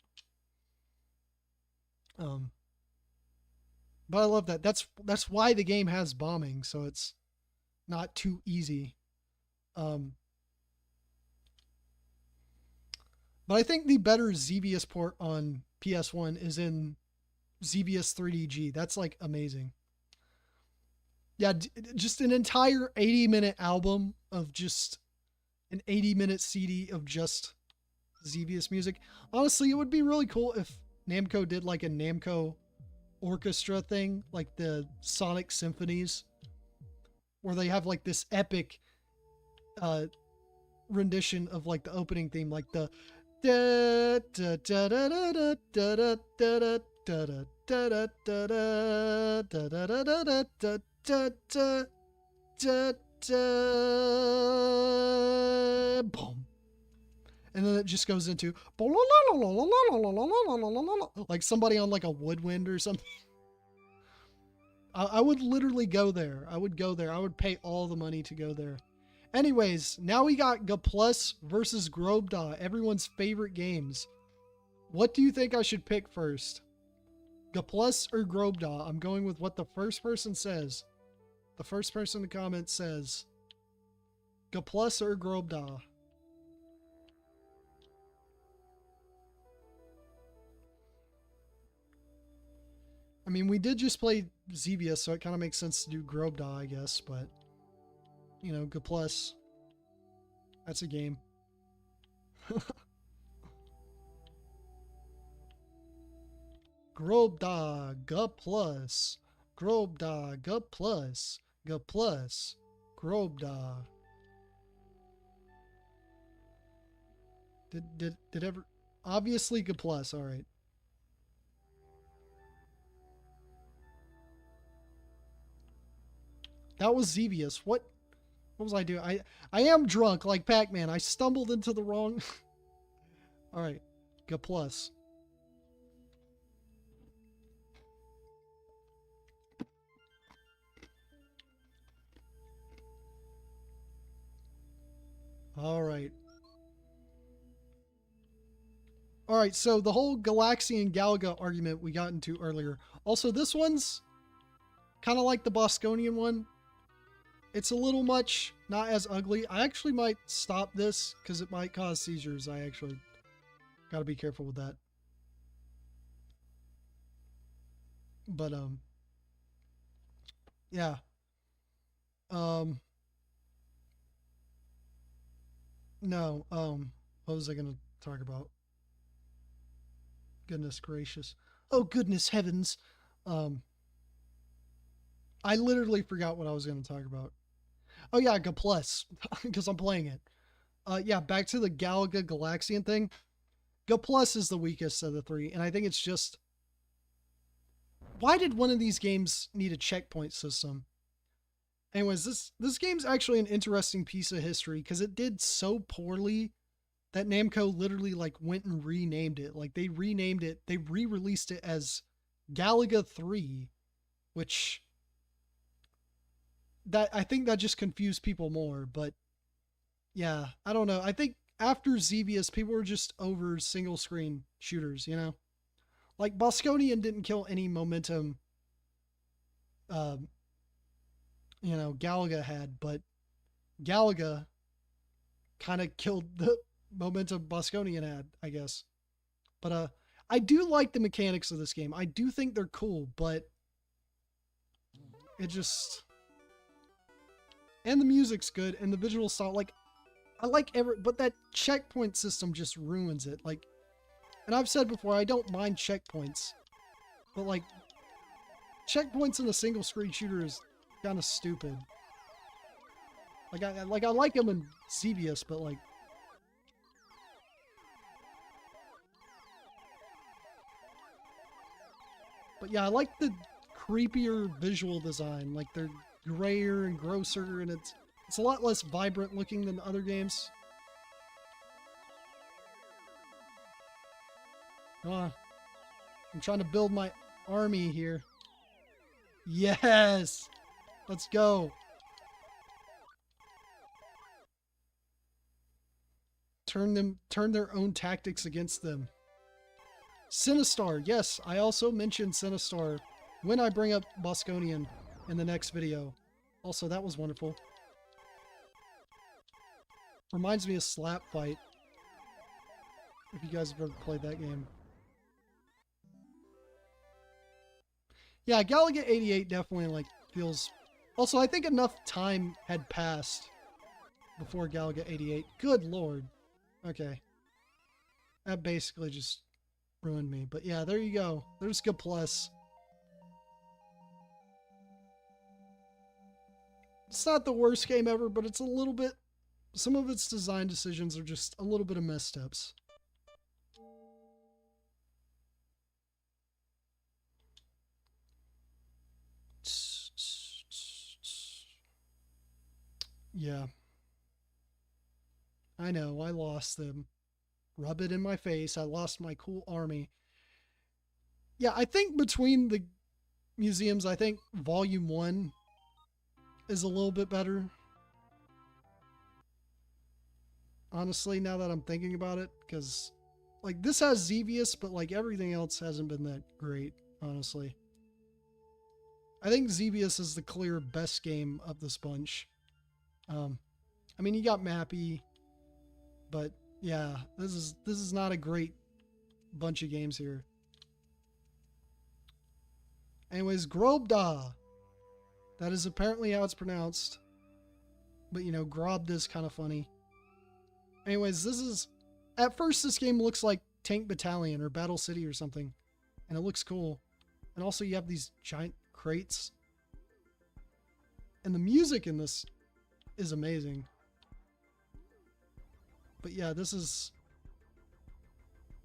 A: But I love that. That's why the game has bombing, so it's not too easy. But I think the better Xevious port on PS1 is in Xevious 3DG. That's like amazing. Yeah, just an entire 80-minute album of just an 80-minute CD of just Xevious music. Honestly, it would be really cool if Namco did like a Namco orchestra thing, like the Sonic Symphonies, where they have like this epic rendition of like the opening theme, like the boom. And then it just goes into like somebody on like a woodwind or something. I would literally go there. I would go there. I would pay all the money to go there. Anyways, now we got Gaplus versus Grobda, everyone's favorite games. What do you think I should pick first? Gaplus or Grobda? I'm going with what the first person says. The first person to comment says Gaplus or Grobda. I mean, we did just play Xevious, so it kind of makes sense to do Grobda, I guess, but you know, Gaplus. That's a game. Grobda, Gaplus. Grobda, Gaplus. Gaplus. Grobda. Did ever... Obviously Gaplus, alright. That was Xevious. What was I doing? I am drunk like Pac-Man. I stumbled into the wrong... Alright. Gaplus. Alright. Alright, so the whole Galaxian Galaga argument we got into earlier. Also, this one's kind of like the Bosconian one. It's a little much, not as ugly. I actually might stop this because it might cause seizures. I actually got to be careful with that. But, yeah. No, what was I going to talk about? Goodness gracious. Oh, goodness heavens. I literally forgot what I was going to talk about. Oh yeah, Gaplus, because I'm playing it. Yeah, back to the Galaga Galaxian thing. Gaplus is the weakest of the three, and I think it's just... Why did one of these games need a checkpoint system? Anyways, this game's actually an interesting piece of history, because it did so poorly that Namco literally like went and renamed it. Like they renamed it, they re-released it as Galaga 3, which... I think that just confused people more, but yeah, I don't know. I think after Xevious, people were just over single screen shooters, you know? Like Bosconian didn't kill any momentum, you know, Galaga had, but Galaga kind of killed the momentum Bosconian had, I guess. But I do like the mechanics of this game. I do think they're cool, but it just... And the music's good, and the visual style, like, I like but that checkpoint system just ruins it. Like, And I've said before, I don't mind checkpoints. But, like, checkpoints in a single screen shooter is kind of stupid. I like them in Xevious, but, like... But yeah, I like the creepier visual design. Like, they're grayer and grosser, and it's a lot less vibrant looking than other games. I'm trying to build my army here. Yes! Let's go. Turn their own tactics against them. Sinistar, yes, I also mentioned Sinistar when I bring up Bosconian in the next video. Also, that was wonderful. Reminds me of Slap Fight. If you guys have ever played that game. Yeah, Galaga 88 definitely, like, feels... Also, I think enough time had passed before Galaga 88. Good lord. Okay. That basically just ruined me. But yeah, there you go. There's Good Plus. It's not the worst game ever, but it's a little bit... Some of its design decisions are just a little bit of missteps. Yeah. I know, I lost them. Rub it in my face. I lost my cool army. Yeah, I think between the museums, I think Volume 1 is a little bit better. Honestly, now that I'm thinking about it, because, like, this has Xevious, but, like, everything else hasn't been that great, honestly. I think Xevious is the clear best game of this bunch. I mean, you got Mappy, but yeah, this is not a great bunch of games here. Anyways, Grobda. That is apparently how it's pronounced. But, you know, Grobda is kind of funny. Anyways, this is... At first, this game looks like Tank Battalion or Battle City or something. And it looks cool. And also, you have these giant crates. And the music in this is amazing. But yeah, this is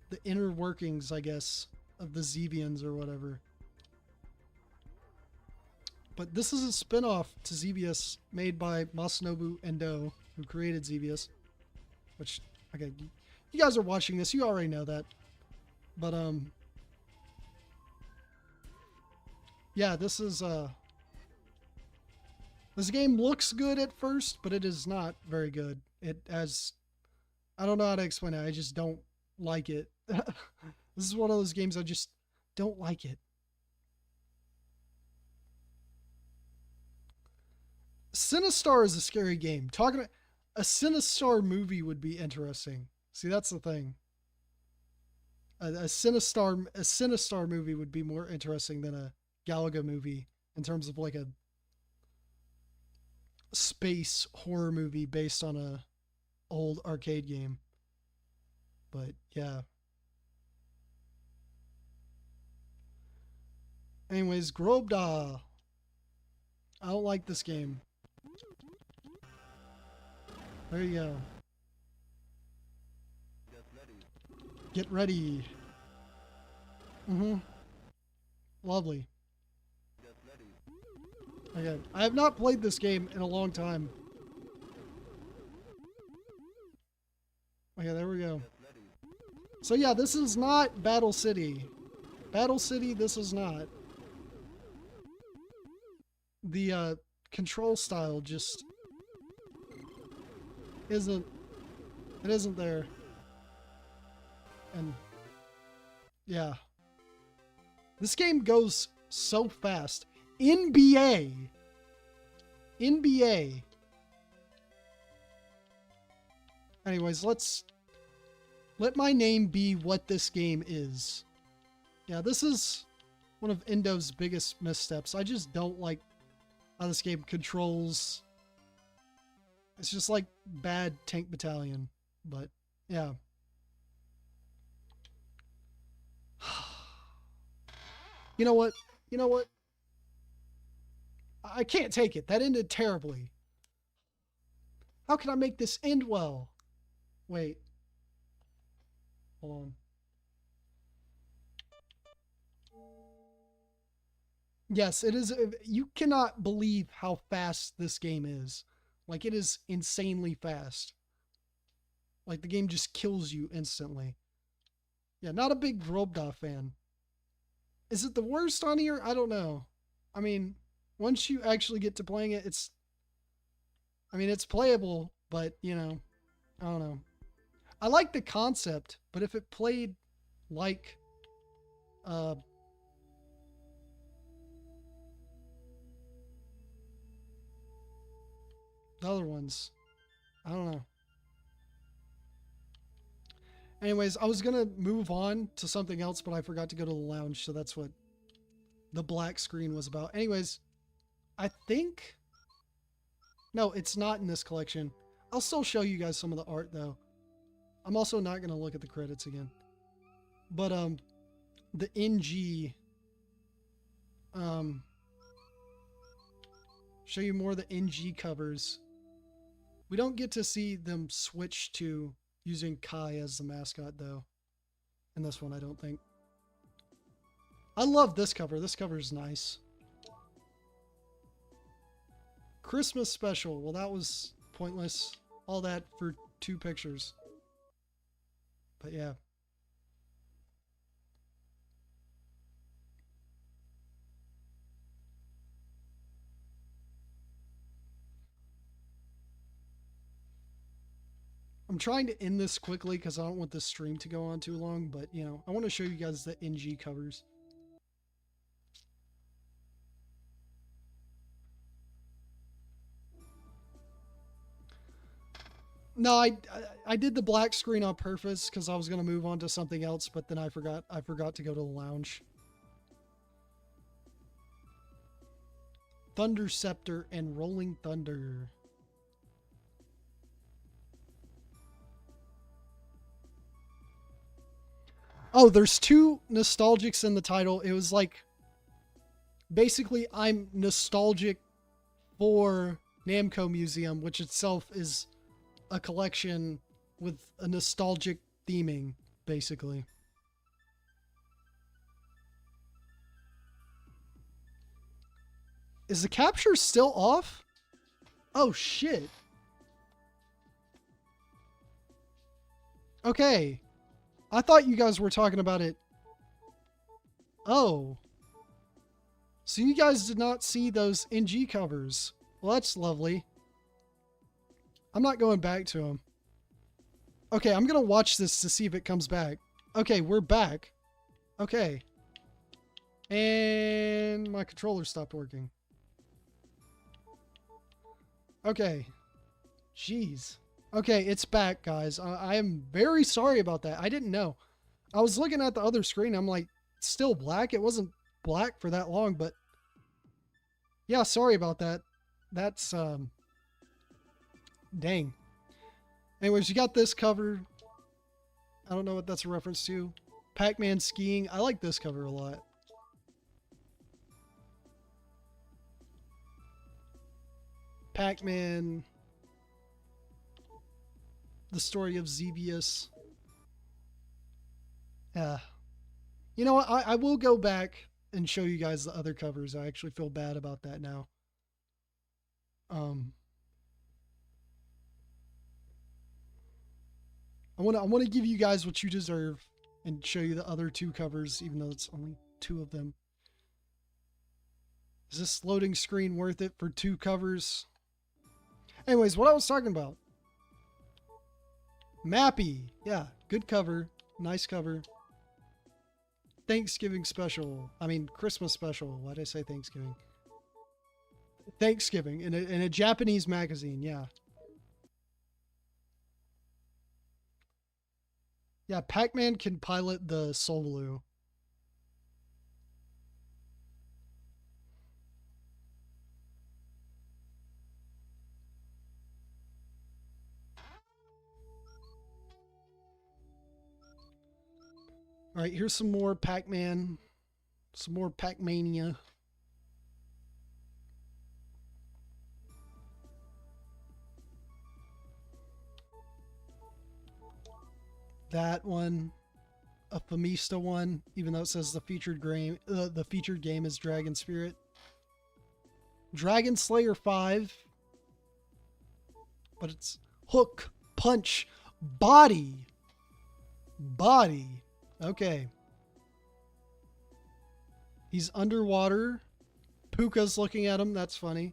A: the inner workings, I guess, of the Xevians or whatever. But this is a spin-off to Xevious made by Masanobu Endo, who created Xevious. Which, okay, you guys are watching this, you already know that. But, yeah, this is, this game looks good at first, but it is not very good. It has... I don't know how to explain it. I just don't like it. This is one of those games I just don't like it. Sinistar is a scary game. Talking about a Sinistar movie would be interesting. See, that's the thing. A Sinistar movie would be more interesting than a Galaga movie in terms of like a space horror movie based on a old arcade game. But yeah. Anyways, Grobda. I don't like this game. There you go. Get ready. Lovely. Okay, I have not played this game in a long time. Okay, there we go. So yeah, this is not Battle City. Battle City, this is not. The control style just isn't there. And yeah. This game goes so fast. NBA. Anyways, let my name be what this game is. Yeah, this is one of Endo's biggest missteps. I just don't like how this game controls. It's just like bad Tank Battalion. But yeah. You know what? You know what? I can't take it. That ended terribly. How can I make this end well? Wait. Hold on. Yes, it is. You cannot believe how fast this game is. Like, it is insanely fast. Like, the game just kills you instantly. Yeah, not a big Grobda fan. Is it the worst on here? I don't know. I mean, once you actually get to playing it, it's playable, but, I don't know. I like the concept, but if it played like, uh, the other ones, I don't know. Anyways, I was gonna move on to something else, but I forgot to go to the lounge, so that's what the black screen was about. Anyways, I think... No, it's not in this collection. I'll still show you guys some of the art, though. I'm also not gonna look at the credits again. But, the NG... show you more of the NG covers. We don't get to see them switch to using Kai as the mascot, though. In this one, I don't think. I love this cover. This cover is nice. Christmas special. Well, that was pointless. All that for 2 pictures. But yeah. I'm trying to end this quickly because I don't want this stream to go on too long, but, I want to show you guys the NG covers. No, I did the black screen on purpose because I was going to move on to something else, but then I forgot to go to the lounge. Thunder Scepter and Rolling Thunder. Oh, there's 2 nostalgics in the title. It was like, basically, I'm nostalgic for Namco Museum, which itself is a collection with a nostalgic theming, basically. Is the capture still off? Oh, shit. Okay. I thought you guys were talking about it. Oh. So you guys did not see those NG covers. Well, that's lovely. I'm not going back to them. Okay, I'm going to watch this to see if it comes back. Okay, we're back. Okay. And my controller stopped working. Okay. Jeez. Okay, it's back, guys. I am very sorry about that. I didn't know. I was looking at the other screen. I'm like, still black? It wasn't black for that long, but... Yeah, sorry about that. That's, dang. Anyways, you got this cover. I don't know what that's a reference to. Pac-Man skiing. I like this cover a lot. Pac-Man. The story of Xevious. You know what? I will go back and show you guys the other covers. I actually feel bad about that now. I want to give you guys what you deserve and show you the other 2 covers, even though it's only 2 of them. Is this loading screen worth it for 2 covers? Anyways, what I was talking about. Mappy. Yeah, good cover. Nice cover. Thanksgiving special. I mean, Christmas special. Why did I say Thanksgiving? Thanksgiving in a Japanese magazine. Yeah. Yeah, Pac-Man can pilot the Soulu. All right, here's some more Pac-Man. Some more Pac-Mania. That one. A Famista one, even though it says the featured game is Dragon Spirit. Dragon Slayer 5. But it's hook, punch, body. Body. Okay. He's underwater. Puka's looking at him. That's funny.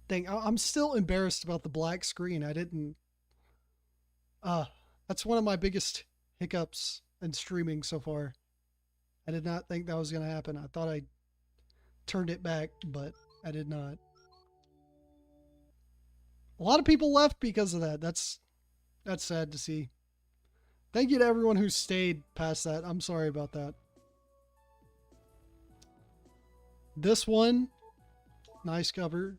A: Dang, I'm still embarrassed about the black screen. I didn't... that's one of my biggest hiccups in streaming so far. I did not think that was going to happen. I thought I turned it back, but I did not. A lot of people left because of that. That's sad to see. Thank you to everyone who stayed past that. I'm sorry about that. This one, nice cover.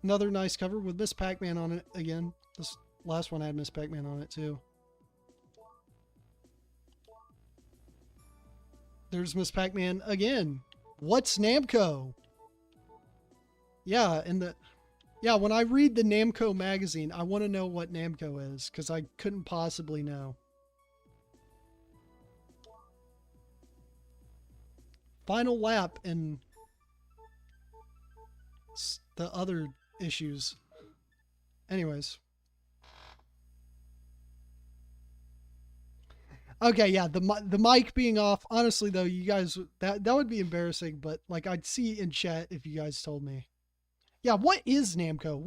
A: Another nice cover with Miss Pac-Man on it again. This last one had Miss Pac-Man on it too. There's Miss Pac-Man again. What's Namco? Yeah, when I read the Namco magazine, I want to know what Namco is, because I couldn't possibly know. Final lap and the other issues. Anyways. Okay, yeah, the mic being off. Honestly, though, you guys, that would be embarrassing, but like I'd see in chat if you guys told me. Yeah, what is Namco?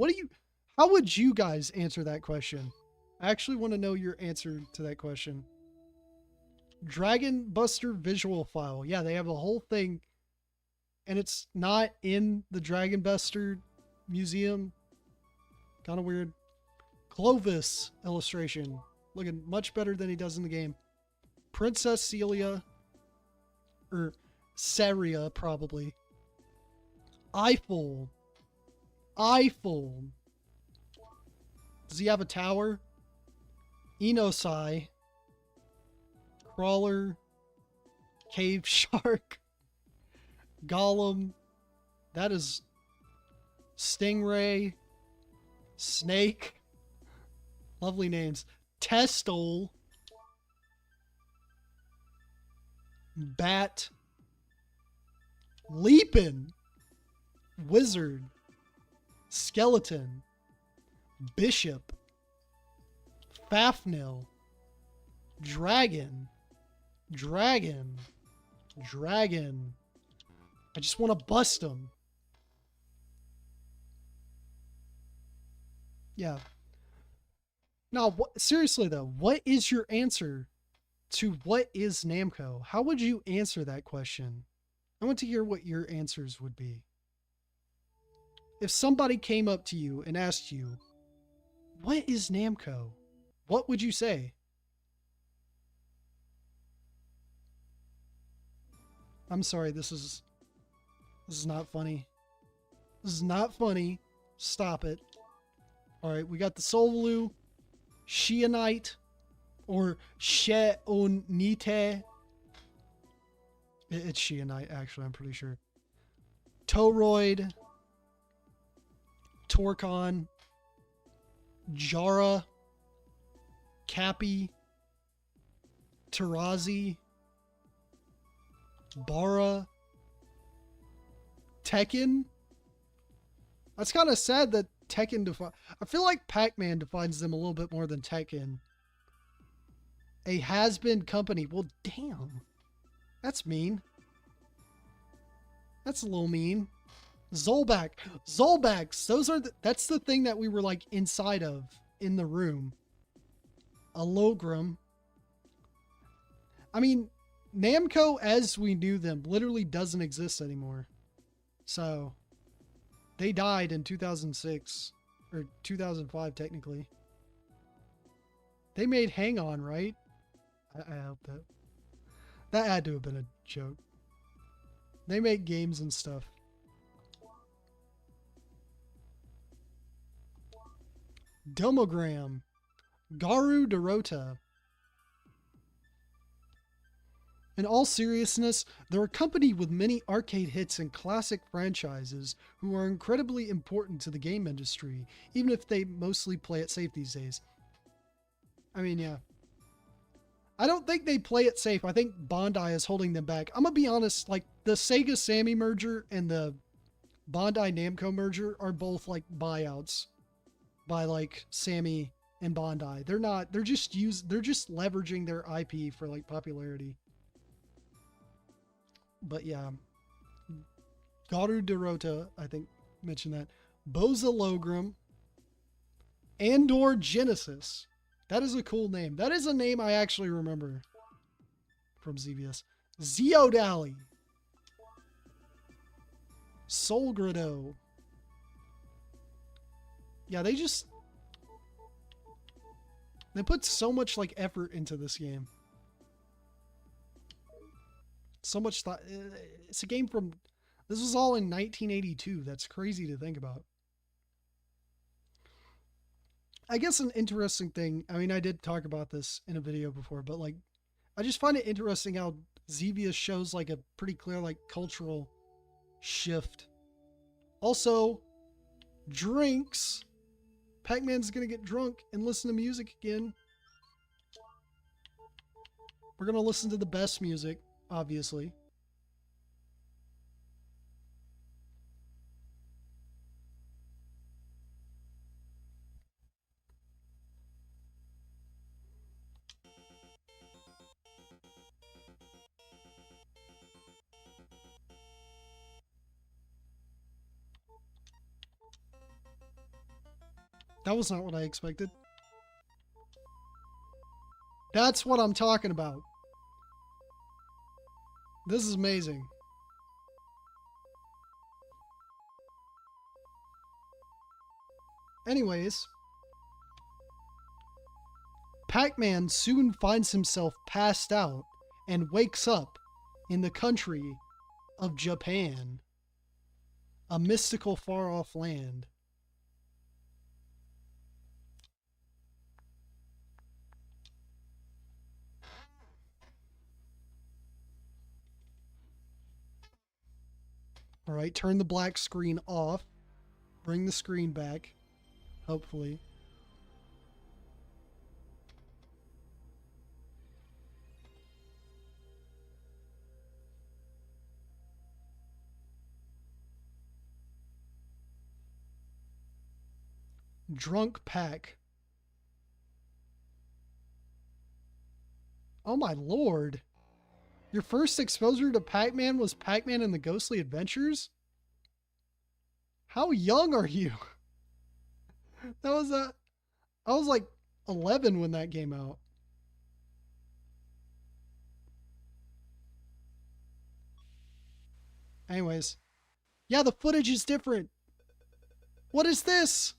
A: How would you guys answer that question? I actually want to know your answer to that question. Dragon Buster visual file. Yeah, they have a whole thing, and it's not in the Dragon Buster museum. Kind of weird. Clovis illustration. Looking much better than he does in the game. Princess Celia. Or Saria, probably. Eiffel. Eiffel. Does he have a tower? Enosai. Crawler. Cave Shark. Golem. That is Stingray. Snake. Lovely names. Testel. Bat. Leapin. Wizard. Skeleton. Bishop. Fafnir. Dragon. Dragon. Dragon. I just want to bust him. Yeah. Now, seriously though, what is your answer to what is Namco? How would you answer that question? I want to hear what your answers would be. If somebody came up to you and asked you, what is Namco? What would you say? I'm sorry, this is not funny. This is not funny. Stop it. Alright, we got the Solvaloo, Sheonite, or Sheonite. It's Sheonite, actually, I'm pretty sure. Toroid, Torcon, Jara, Cappy, Tarazi, Bara, Tekken. That's kind of sad that Tekken I feel like Pac-Man defines them a little bit more than Tekken. A has-been company. Well, damn. That's mean. That's a little mean. Zolback. Zolbacks. That's the thing that we were like inside of in the room. A Logram. I mean, Namco as we knew them literally doesn't exist anymore. So, they died in 2006. Or 2005, technically. They made Hang On, right? I hope that. That had to have been a joke. They make games and stuff. Domogram. Garu Dorota. In all seriousness, they're a company with many arcade hits and classic franchises who are incredibly important to the game industry, even if they mostly play it safe these days. I mean, yeah. I don't think they play it safe. I think Bandai is holding them back. I'm gonna be honest, like the Sega Sammy merger and the Bandai Namco merger are both like buyouts by like Sammy and Bandai. They're just leveraging their IP for like popularity. But yeah, Garu Dorota, I think mentioned that. Boza Logram, Andor Genesis. That is a cool name. That is a name I actually remember from ZVS. Zeodali. Solgrado. Yeah, they put so much like effort into this game. So much thought. It's a game from, this was all in 1982. That's crazy to think about. I guess an interesting thing, I mean, I did talk about this in a video before, but like, I just find it interesting how Xevious shows like a pretty clear like cultural shift. Also, drinks. Pac-Man's gonna get drunk and listen to music again. We're gonna listen to the best music, obviously. That was not what I expected. That's what I'm talking about. This is amazing. Anyways, Pac-Man soon finds himself passed out and wakes up in the country of Japan, a mystical far-off land. All right, turn the black screen off. Bring the screen back, hopefully. Drunk Pac. Oh my lord. Your first exposure to Pac-Man was Pac-Man and the Ghostly Adventures? How young are you? That was I was like 11 when that came out. Anyways. Yeah, the footage is different. What is this?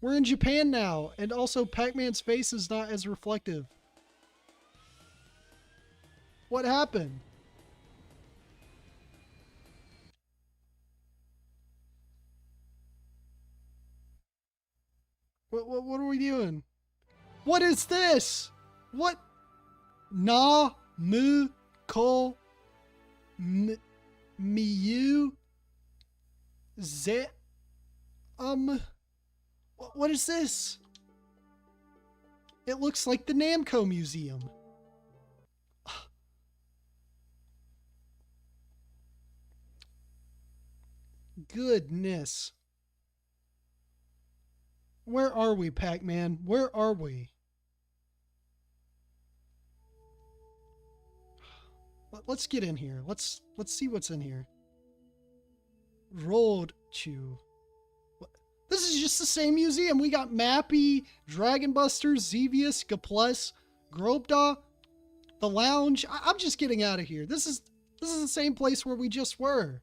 A: We're in Japan now, and also Pac-Man's face is not as reflective. What happened? What are we doing? What is this? What? Na mu ko miyu ze what is this? It looks like the Namco Museum. Goodness. Where are we, Pac-Man? Where are we? Let's get in here. Let's see what's in here. Road Chew. This is just the same museum. We got Mappy, Dragon Buster, Xevious, Gaplus, Gropda, the Lounge. I'm just getting out of here. This is the same place where we just were.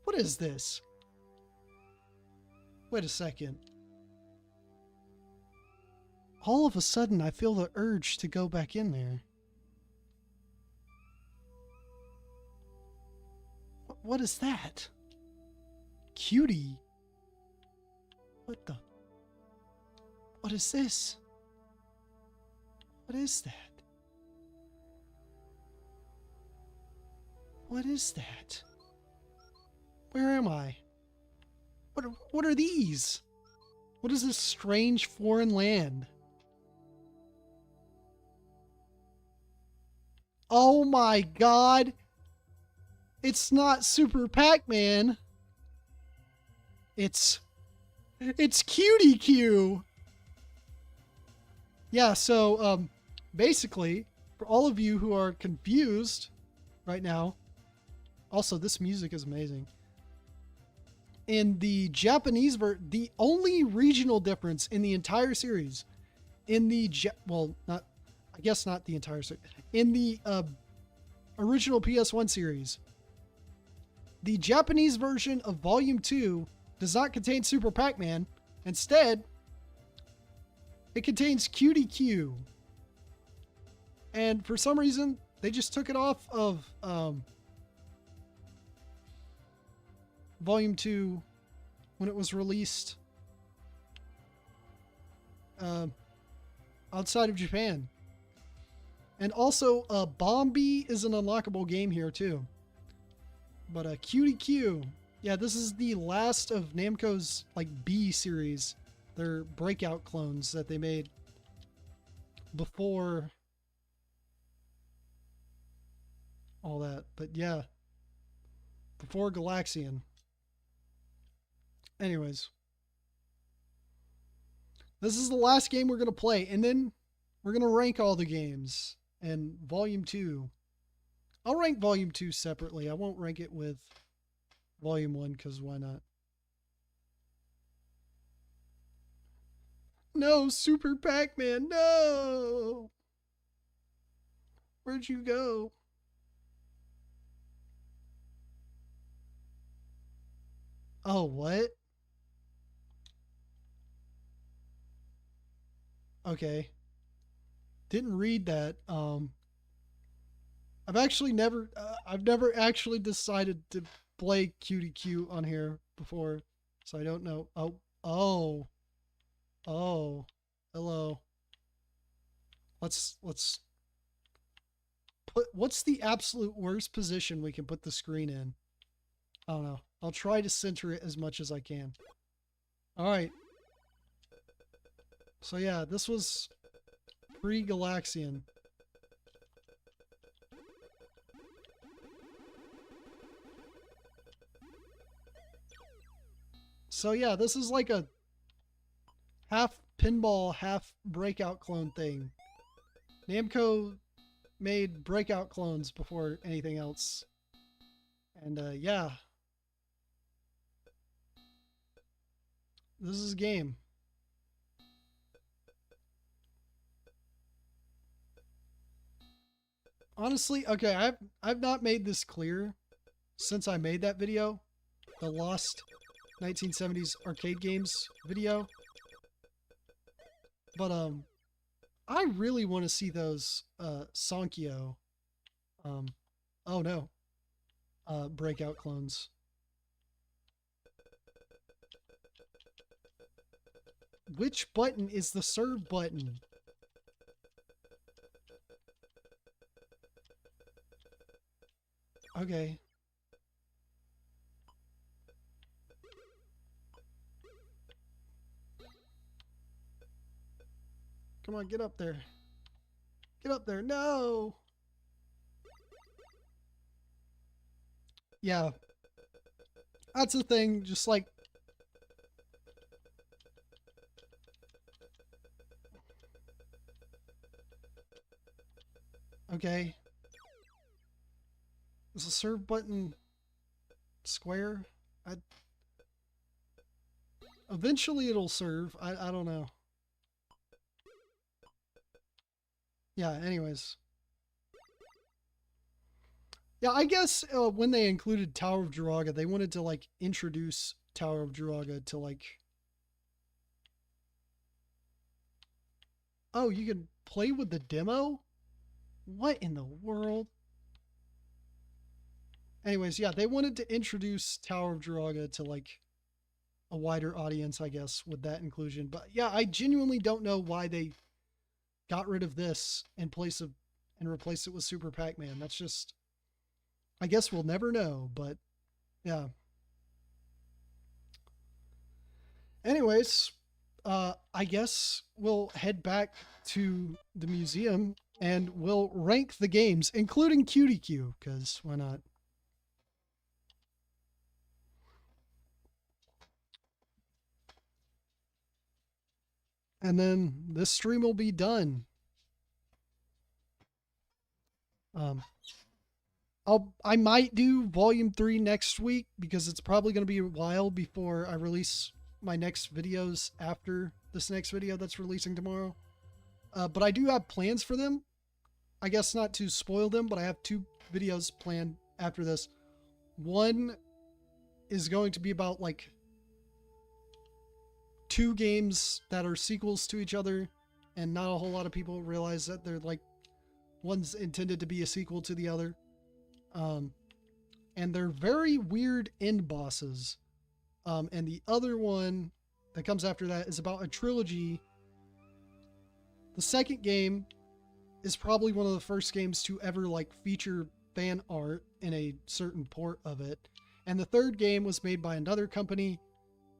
A: What is this? Wait a second. All of a sudden, I feel the urge to go back in there. What is that? Cutie. What the? What is this? What is that? What is that? Where am I? What are these? What is this strange foreign land? Oh my god! It's not Super Pac-Man. It's Cutie Q. Yeah, so basically, for all of you who are confused right now, also this music is amazing. In the Japanese version, the only regional difference in the entire series, in the not, I guess not the entire series, in the original PS1 series, the Japanese version of Volume 2 does not contain Super Pac-Man. Instead, it contains Cutie Q. And for some reason, they just took it off of Volume 2 when it was released outside of Japan. And also, Bombi is an unlockable game here too. But Cutie Q, yeah, this is the last of Namco's like B series. Their breakout clones that they made before all that. But yeah, before Galaxian. Anyways, this is the last game we're going to play, and then we're going to rank all the games in Volume 2. I'll rank Volume 2 separately. I won't rank it with Volume 1 because why not? No, Super Pac-Man, no! Where'd you go? Oh, what? Okay. Didn't read that. I've never actually decided to play Cutie Q on here before, so I don't know. Oh, hello. Let's put, what's the absolute worst position we can put the screen in? I don't know. I'll try to center it as much as I can. All right. So yeah, this was pre-Galaxian. So yeah, this is like a half pinball, half breakout clone thing. Namco made breakout clones before anything else. And yeah. This is a game. Honestly, okay, I've not made this clear since I made that video, the Lost 1970s arcade games video. But I really want to see those Sankyo oh no, breakout clones. Which button is the serve button? Okay. Come on, get up there. Get up there. No! Yeah. That's the thing, just like... Okay. Is the serve button square? Eventually it'll serve. I don't know. Yeah, anyways. Yeah, I guess when they included Tower of Jiraga, they wanted to like introduce Tower of Jiraga to like... Oh, you can play with the demo? What in the world? Anyways, yeah, they wanted to introduce Tower of Jiraga to like a wider audience, I guess, with that inclusion. But yeah, I genuinely don't know why they got rid of this in place of and replaced it with Super Pac-Man. That's just, I guess we'll never know. But yeah. Anyways, I guess we'll head back to the museum and we'll rank the games, including QDQ, because why not? And then this stream will be done. Um, I might do volume 3 next week because it's probably going to be a while before I release my next videos after this next video that's releasing tomorrow. But I do have plans for them. I guess not to spoil them, but I have 2 videos planned after this. One is going to be about like 2 games that are sequels to each other, and not a whole lot of people realize that they're like one's intended to be a sequel to the other. And they're very weird end bosses. And the other one that comes after that is about a trilogy. The second game is probably one of the first games to ever like feature fan art in a certain port of it. And the third game was made by another company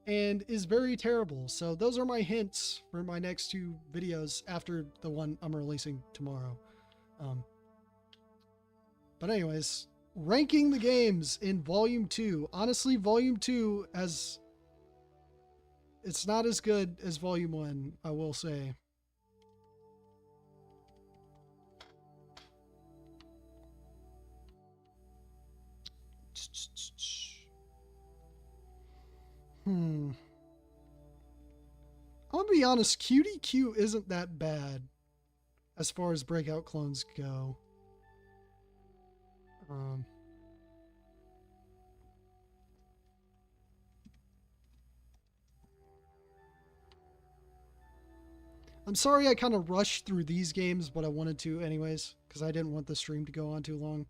A: and is very terrible. So those are my hints for my next 2 videos after the one I'm releasing tomorrow. But anyways, ranking the games in Volume 2. Honestly, Volume 2 it's not as good as Volume 1, I will say. I'm gonna be honest, QDQ isn't that bad as far as breakout clones go. I'm sorry I kind of rushed through these games, but I wanted to anyways, because I didn't want the stream to go on too long.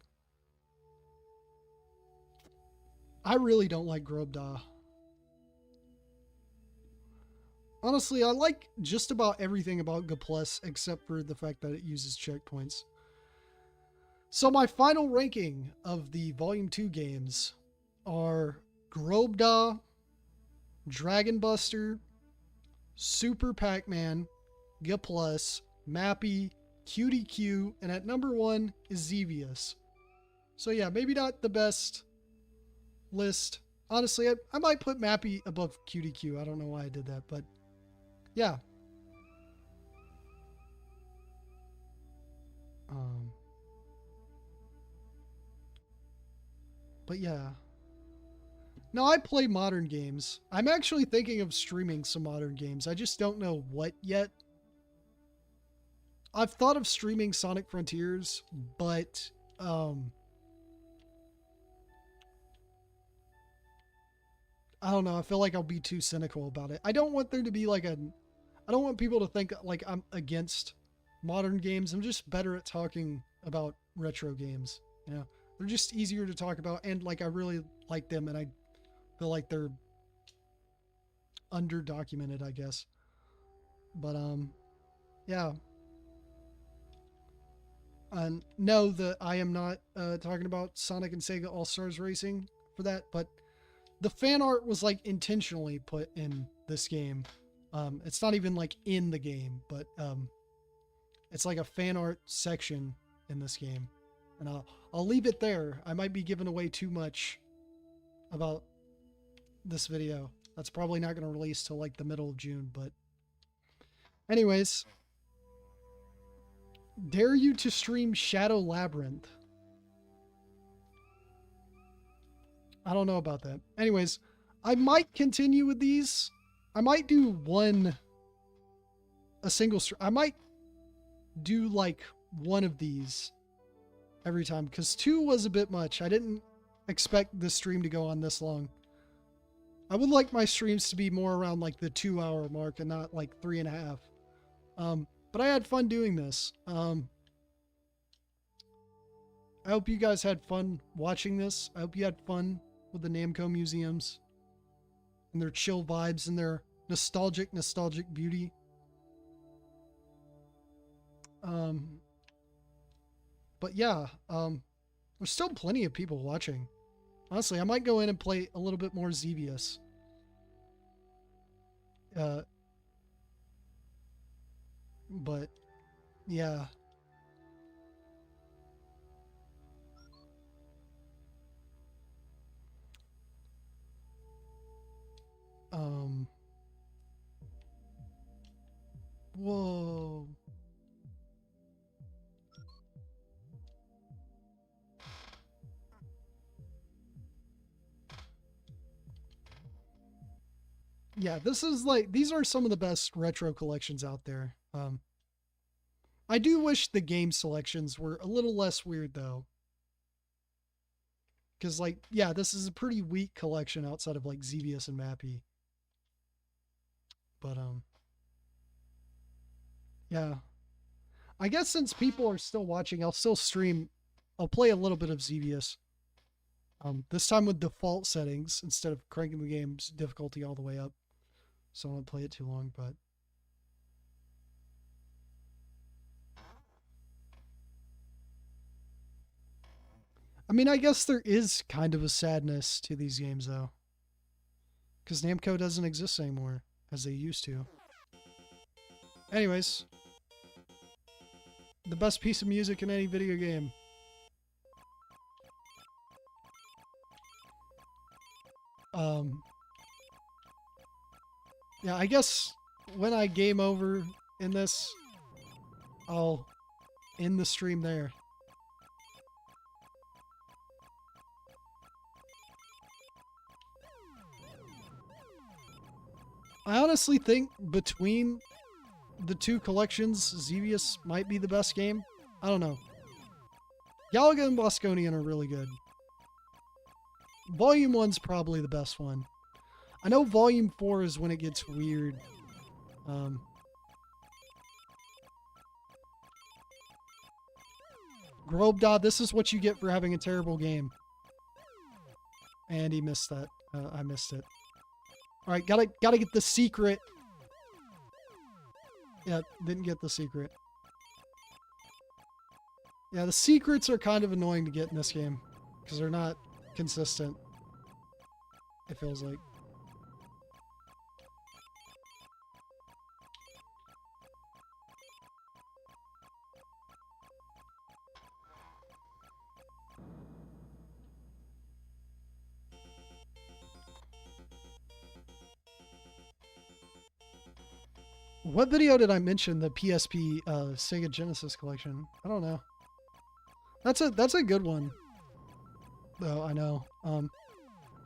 A: I really don't like Grobda. Honestly, I like just about everything about G Plus except for the fact that it uses checkpoints. So my final ranking of the Volume 2 games are Grobda, Dragon Buster, Super Pac-Man, G Plus, Mappy, QDQ, and at number 1 is Xevious. So yeah, maybe not the best list. Honestly, I might put Mappy above QDQ. I don't know why I did that, but yeah. But yeah. Now I play modern games. I'm actually thinking of streaming some modern games. I just don't know what yet. I've thought of streaming Sonic Frontiers, but I don't know. I feel like I'll be too cynical about it. I don't want there to be like I don't want people to think like I'm against modern games. I'm just better at talking about retro games. You know, they're just easier to talk about, and like I really like them, and I feel like they're under documented, I guess. But yeah. And no, that I am not talking about Sonic and Sega All Stars Racing for that, but the fan art was like intentionally put in this game. It's not even like in the game, but it's like a fan art section in this game. And I'll leave it there. I might be giving away too much about this video. That's probably not going to release till like the middle of June, but anyways, dare you to stream Shadow Labyrinth? I don't know about that. Anyways, I might continue with these. I might do a single stream. I might do like one of these every time because 2 was a bit much. I didn't expect this stream to go on this long. I would like my streams to be more around like the 2-hour mark and not like 3.5. But I had fun doing this. I hope you guys had fun watching this. I hope you had fun with the Namco Museums. and their chill vibes and their nostalgic beauty. But yeah, there's still plenty of people watching. Honestly, I might go in and play a little bit more Xevious. But yeah. Whoa. Yeah, this is like, these are some of the best retro collections out there. I do wish the game selections were a little less weird though. Because like, yeah, this is a pretty weak collection outside of like Xevious and Mappy. But yeah. I guess since people are still watching, I'll still stream. I'll play a little bit of Xevious. This time with default settings instead of cranking the game's difficulty all the way up. So I won't play it too long, but I mean, I guess there is kind of a sadness to these games though. Because Namco doesn't exist anymore as they used to. Anyways, the best piece of music in any video game. Yeah, I guess when I game over in this, I'll end the stream there. I honestly think between the two collections, Xevious might be the best game. I don't know. Galaga and Bosconian are really good. Volume 1's probably the best one. I know Volume 4 is when it gets weird. Grobda, this is what you get for having a terrible game. And he missed that. I missed it. Alright, gotta get the secret. Yeah, didn't get the secret. Yeah, the secrets are kind of annoying to get in this game. Because they're not consistent. It feels like. What video did I mention the PSP Sega Genesis collection? I don't know. That's a good one. Though, I know.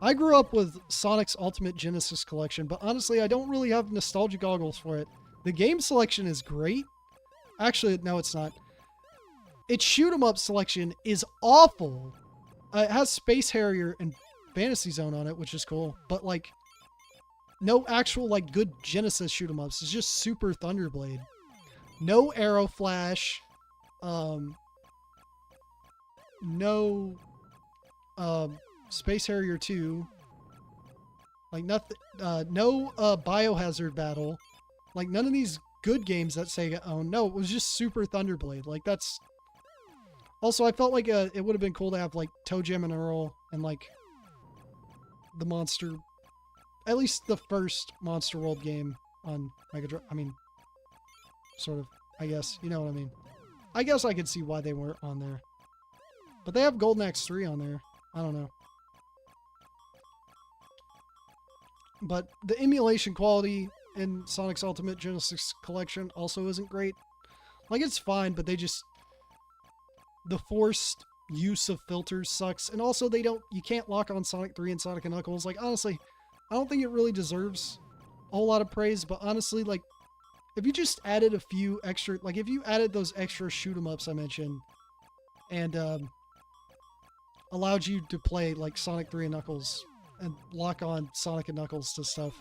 A: I grew up with Sonic's Ultimate Genesis collection, but honestly, I don't really have nostalgia goggles for it. The game selection is great. Actually, no, it's not. Its shoot 'em up selection is awful. It has Space Harrier and Fantasy Zone on it, which is cool, but like no actual like good Genesis shoot 'em ups. It's just Super Thunderblade. No Arrow Flash. No Space Harrier 2. Like nothing, no Biohazard Battle. Like none of these good games that Sega owned. No, it was just Super Thunderblade. Like that's. Also, I felt like it would have been cool to have like Toe Jam and Earl and like the Monster, at least the first Monster World game on Mega Drive. I mean, sort of. I guess you know what I mean. I guess I could see why they weren't on there. But they have Golden Axe 3 on there. I don't know. But the emulation quality in Sonic's Ultimate Genesis Collection also isn't great. Like, it's fine, but they just... The forced use of filters sucks. And also, you can't lock on Sonic 3 and Sonic & Knuckles. Like, honestly, I don't think it really deserves a whole lot of praise. But honestly, like, if you just added a few extra... Like, if you added those extra shoot-em-ups I mentioned... And, allowed you to play like Sonic 3 and Knuckles and lock on Sonic and Knuckles to stuff.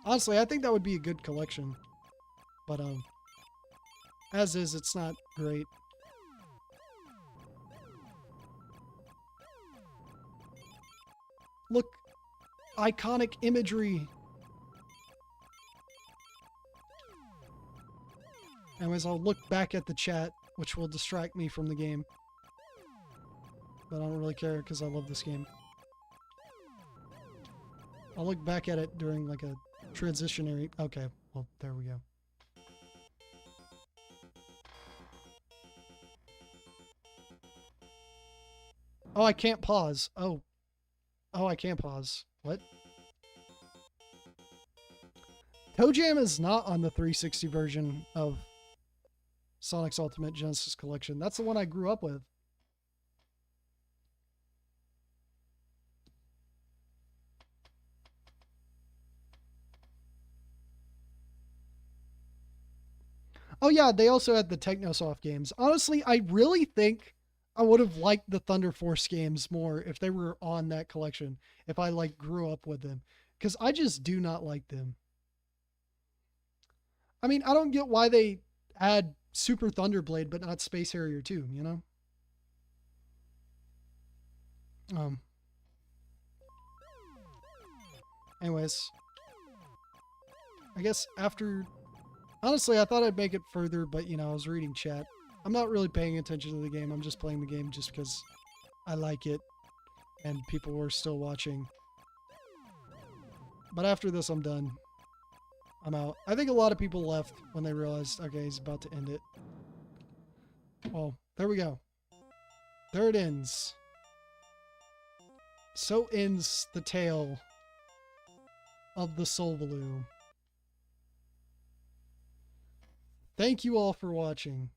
A: Honestly, I think that would be a good collection. But as is, it's not great. Look, iconic imagery. Anyways, I'll look back at the chat, which will distract me from the game. But I don't really care because I love this game. I'll look back at it during like a transitionary... Okay, well, there we go. Oh, I can't pause. Oh. Oh, I can't pause. What? Toe Jam is not on the 360 version of Sonic's Ultimate Genesis Collection. That's the one I grew up with. Oh yeah, they also had the Technosoft games. Honestly, I really think I would have liked the Thunder Force games more if they were on that collection, if I like grew up with them, because I just do not like them. I mean, I don't get why they add Super Thunderblade but not Space Harrier 2, you know? Um anyways, I guess after honestly, I thought I'd make it further, but you know, I was reading chat. I'm not really paying attention to the game. I'm just playing the game just because I like it and people were still watching. But after this, I'm done. I'm out. I think a lot of people left when they realized, okay, he's about to end it. Well, there we go. There it ends. So ends the tale of the Solvaloo. Thank you all for watching.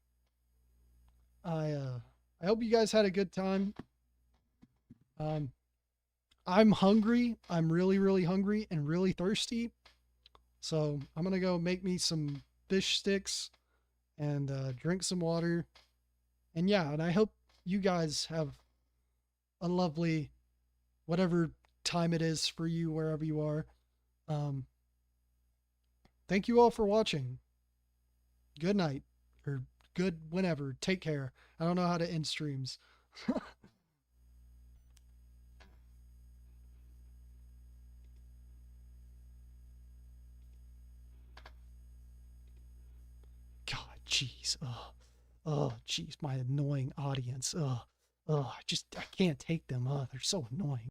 A: I hope you guys had a good time. I'm hungry. I'm really, really hungry and really thirsty. So I'm going to go make me some fish sticks and drink some water. And yeah, and I hope you guys have a lovely whatever time it is for you, wherever you are. Thank you all for watching. Good night. Or good whenever. Take care. I don't know how to end streams. God, jeez. Oh, jeez, my annoying audience. I can't take them. They're so annoying.